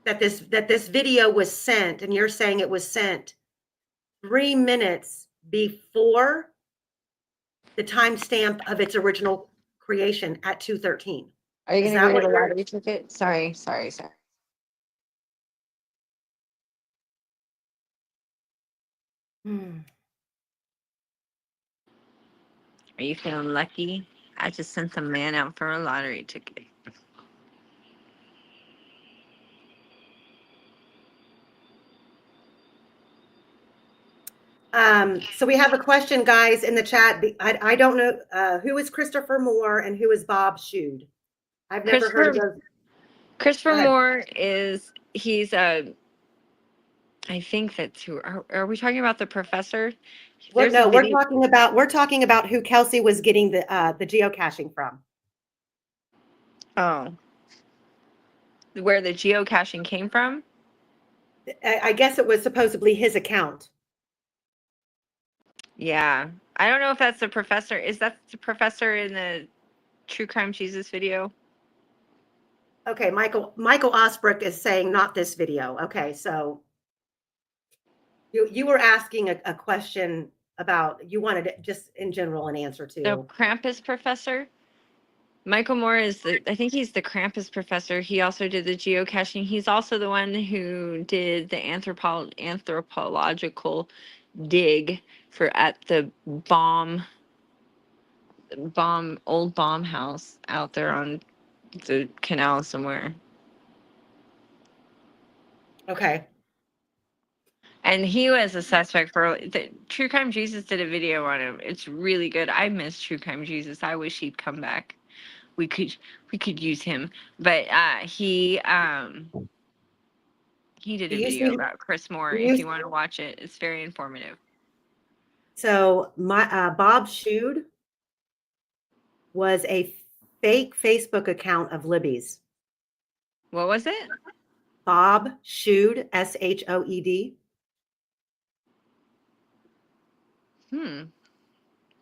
That this video was sent, and you're saying it was sent 3 minutes before the timestamp of its original creation at 2:13. Are you Is going to that go what get a you're lottery ticket? Sorry. Hmm. Are you feeling lucky? I just sent the man out for a lottery ticket. So we have a question, guys, in the chat. I don't know who is Christopher Moore and who is Bob Shude. I've never heard of those. Christopher Go ahead. Moore he's I think that's who. Are we talking about the professor? There's a We're video. talking about who Kelsey was getting the geocaching from. Oh, where the geocaching came from? I guess it was supposedly his account. Yeah, I don't know if that's the professor. Is that the professor in the True Crime Jesus video? Okay, Michael Osbrook is saying not this video. Okay, so you were asking a question about, you wanted it just in general an answer The to. Krampus professor. Michael Moore I think he's the Krampus professor. He also did the geocaching. He's also the one who did the anthropological dig at the old bomb house out there on the canal somewhere. Okay. And he was a suspect for the True Crime Jesus did a video on him. It's really good. I miss True Crime Jesus. I wish he'd come back. We could use him. But he did a video about Chris Moore. If you want to watch it, it's very informative. So my Bob Shude was a fake Facebook account of Libby's. What was it? Bob Shude, SHOED.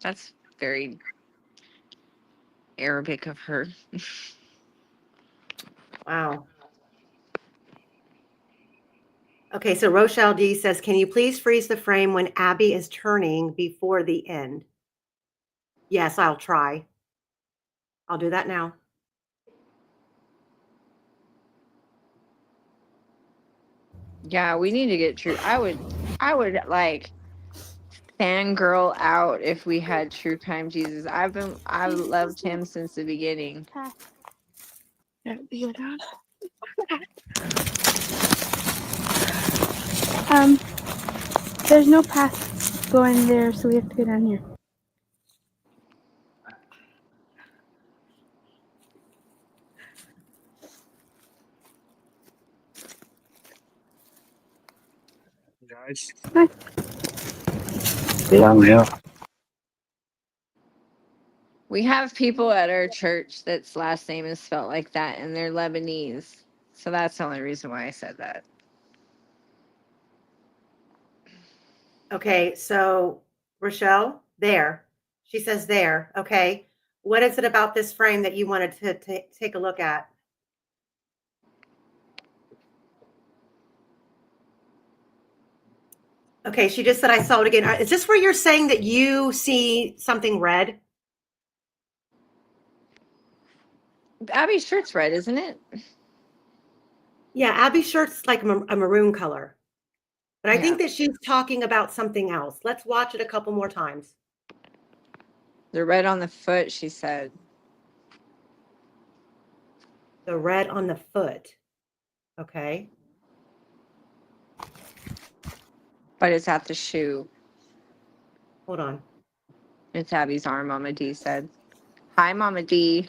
That's very Arabic of her. Wow. Okay, so Rochelle D says, can you please freeze the frame when Abby is turning before the end? Yes, I'll try. I'll do that now. Yeah, we need to get True. I would like fangirl out if we had True Crime Jesus. I've loved him since the beginning. There's no path going there, so we have to go down here. Guys. Hi. Yeah. We have people at our church that's last name is spelled like that, and they're Lebanese. So that's the only reason why I said that. Okay, so Rochelle, there. She says there. Okay. What is it about this frame that you wanted to take a look at? Okay, she just said I saw it again. Is this where you're saying that you see something red? Abby's shirt's red, isn't it? Yeah, Abby's shirt's like a maroon color. But I think Yeah. that she's talking about something else. Let's watch it a couple more times. The red on the foot, she said. The red on the foot. Okay. But it's at the shoe. Hold on. It's Abby's arm, Mama D said. Hi, Mama D.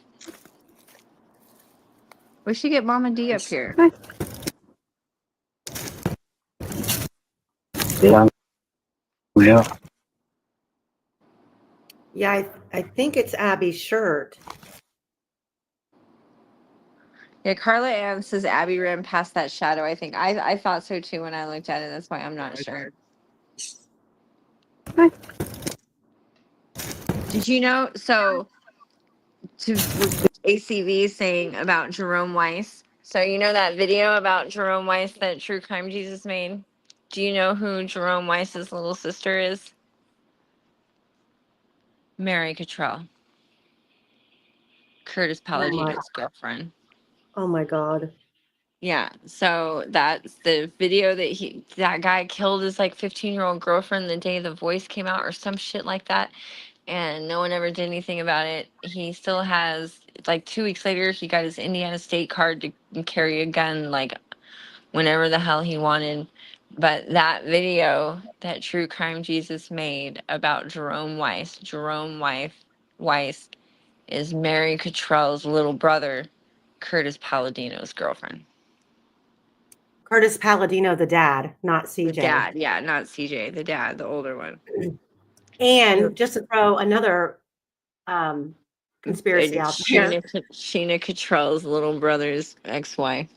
We should get Mama D up here. Hi. Yeah. Yeah, I think it's Abby's shirt. Yeah, Carla Ann says Abby ran past that shadow. I think I thought so too when I looked at it. That's why I'm not sure. Hi. Did you know? So, to ACV saying about Jerome Weiss. So, you know that video about Jerome Weiss that True Crime Jesus made? Do you know who Jerome Weiss's little sister is? Mary Cottrell, Curtis Oh my, Palladino's girlfriend. oh my God. Yeah, so that's the video that guy killed his like 15-year-old girlfriend the day The Voice came out or some shit like that, and no one ever did anything about it. He still has, like, 2 weeks later, he got his Indiana State card to carry a gun like whenever the hell he wanted. But that video that True Crime Jesus made about Weiss is Mary Cottrell's little brother, Curtis Palladino's girlfriend. Curtis Palladino, the dad, not The CJ. dad, yeah, not CJ, the dad, the older one. And just to throw another conspiracy And out there, Sheena Cottrell's little brother's ex-wife.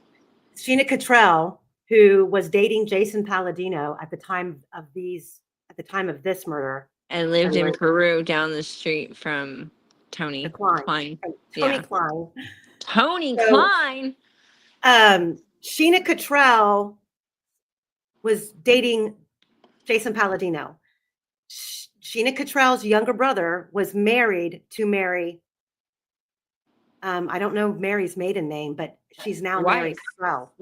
Sheena Cottrell, who was dating Jason Palladino at the time of this murder, And lived in was Peru down the street from Tony Klein, Klein. Tony Yeah. Klein. Tony So, Klein. Sheena Cottrell was dating Jason Palladino. Sheena Cottrell's younger brother was married to Mary. I don't know Mary's maiden name, but she's now Mary Cottrell.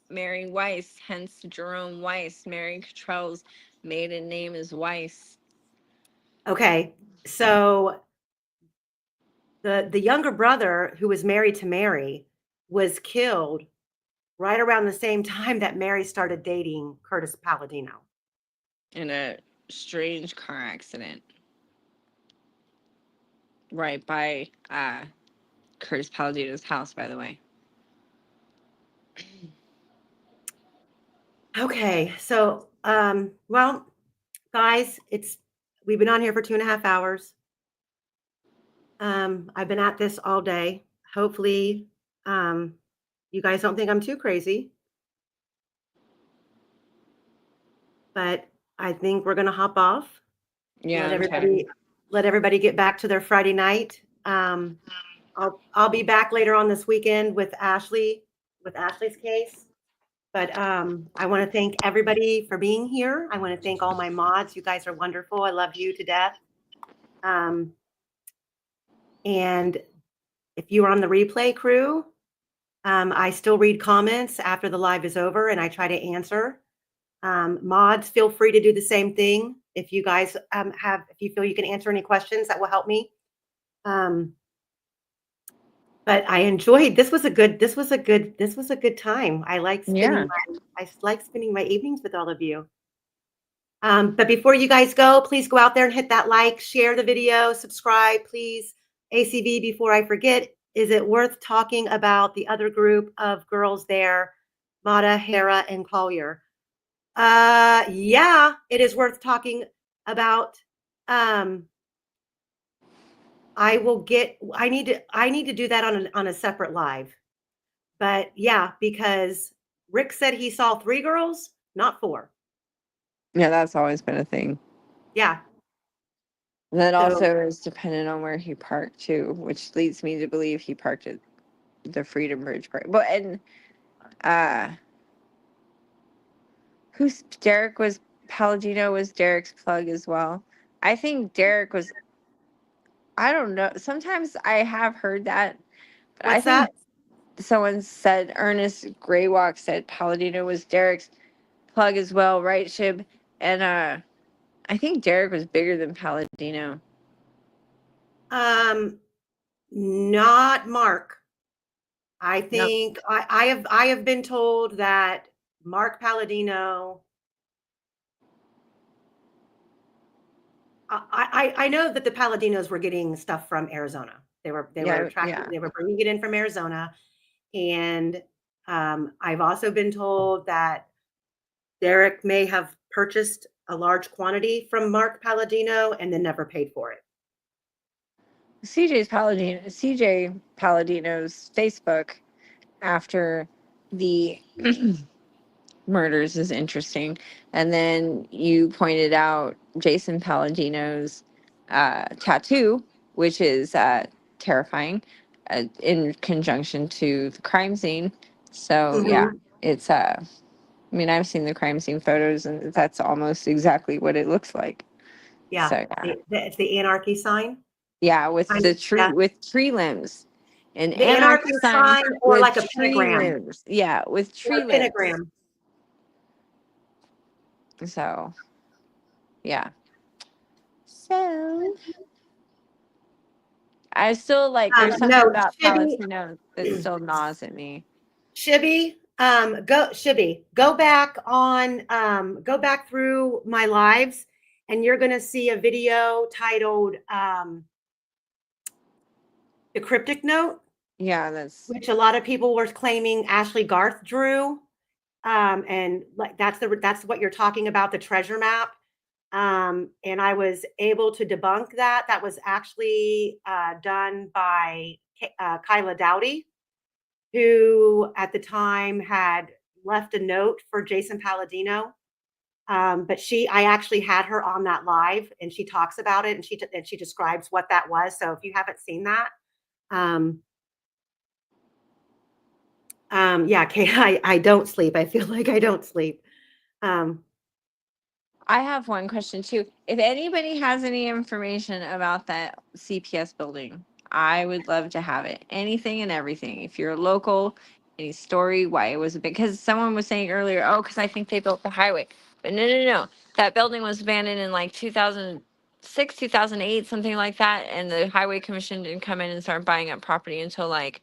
Mary Weiss, hence Jerome Weiss. Mary Cottrell's maiden name is Weiss. Okay, so the younger brother who was married to Mary was killed right around the same time that Mary started dating Curtis Palladino. In a strange car accident. Right by Curtis Palladino's house, by the way. Okay, so well, guys, we've been on here for 2.5 hours. I've been at this all day. Hopefully, you guys don't think I'm too crazy, but I think we're gonna hop off. Yeah, Let everybody get back to their Friday night. I'll be back later on this weekend with Ashley's case. But I want to thank everybody for being here. I want to thank all my mods. You guys are wonderful. I love you to death. And if you are on the replay crew, I still read comments after the live is over and I try to answer. Mods, feel free to do the same thing. If you guys if you feel you can answer any questions, that will help me. But I enjoyed, this was a good time. I like spending my evenings with all of you. But before you guys go, please go out there and hit that like, share the video, subscribe, please. ACV, before I forget, is it worth talking about the other group of girls there, Mata, Hera, and Collier? Yeah, it is worth talking about. I need to do that on a separate live. But yeah, because Rick said he saw 3 girls, not 4. Yeah, that's always been a thing. Yeah. That So- also is dependent on where he parked too, which leads me to believe he parked at the Freedom Bridge Park. But Palladino was Derek's plug as well. I think Derek was, I don't know. Sometimes I have heard that. But What's that? Someone said, Ernest Graywalk said Palladino was Derek's plug as well, right, Shib? And I think Derek was bigger than Palladino. Not Mark. I think I have been told that Mark Palladino. I know that the Palladinos were getting stuff from Arizona. They were bringing it in from Arizona, and I've also been told that Derek may have purchased a large quantity from Mark Palladino and then never paid for it. CJ Palladino's Facebook after the murders is interesting. And then you pointed out Jason Palladino's tattoo, which is terrifying, in conjunction to the crime scene. So yeah, Mhm. it's I mean, I've seen the crime scene photos, and that's almost exactly what it looks like. Yeah, So yeah, it's the anarchy sign. yeah, with Kind the of, yeah. tree limbs, an The anarchy anarchy sign sign or with like a tree pentagram. limbs. Yeah, with Or tree a limbs. pentagram. So yeah. So I still like. There's something No, about Shibby, Palatino that still gnaws at me. Shibby, go back through my lives, and you're gonna see a video titled "The Cryptic Note," Yeah, that's which a lot of people were claiming Ashley Garth drew. And like that's what you're talking about, the treasure map. And I was able to debunk that. That was actually done by Kyla Dowdy, who at the time had left a note for Jason Palladino. But I actually had her on that live, and she talks about it, and she describes what that was. So if you haven't seen that, um, yeah, Kate, I don't sleep. I feel like I don't sleep. Um, I have one question too. If anybody has any information about that CPS building, I would love to have it. Anything and everything. If you're local, any story, why it was a big, because someone was saying earlier, oh, because I think they built the highway. But no, no, no. That building was abandoned in like 2006, 2008, something like that. And the highway commission didn't come in and start buying up property until like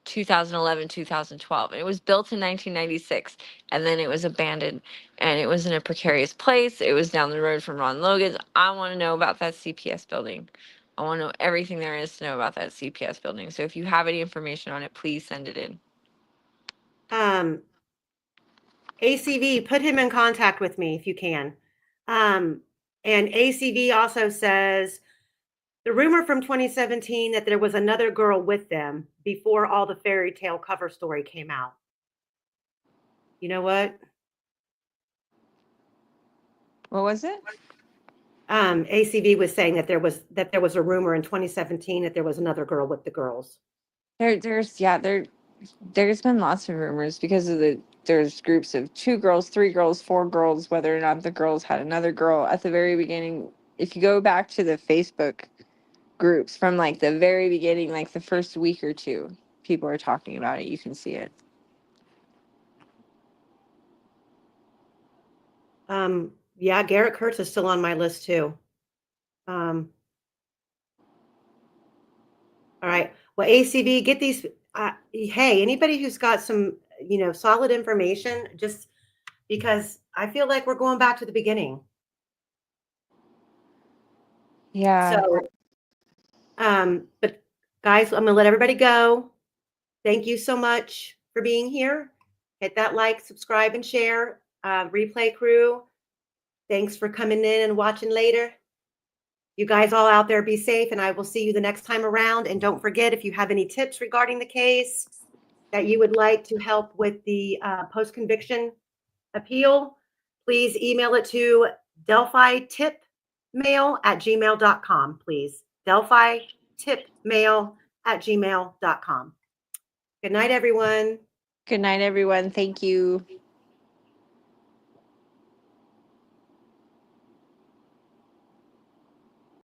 2011, 2012. And it was built in 1996, and then it was abandoned, and it was in a precarious place. It was down the road from Ron Logan's. I want to know about that CPS building. I want to know everything there is to know about that CPS building. So if you have any information on it, please send it in. um, ACV, put him in contact with me if you can. Um, and ACV also says the rumor from 2017 that there was another girl with them before all the fairy tale cover story came out. You know what? What was it? ACV was saying that there was a rumor in 2017 that there was another girl with the girls. There's been lots of rumors because of there's groups of 2 girls, 3 girls, 4 girls, whether or not the girls had another girl at the very beginning. If you go back to the Facebook groups from like the very beginning, like the first week or two, people are talking about it. You can see it. Yeah, Garrett Kurtz is still on my list too. Um, all right. Well, ACV, get these. Hey, anybody who's got some, solid information, just because I feel like we're going back to the beginning. Yeah. So, but guys, I'm gonna let everybody go. Thank you so much for being here. Hit that like, subscribe, and share. Replay crew, thanks for coming in and watching later. You guys all out there be safe, and I will see you the next time around. And don't forget, if you have any tips regarding the case that you would like to help with the post-conviction appeal, please email it to delphitipmail@gmail.com, please. delphitipmail@gmail.com. Good night, everyone. Good night, everyone. Thank you.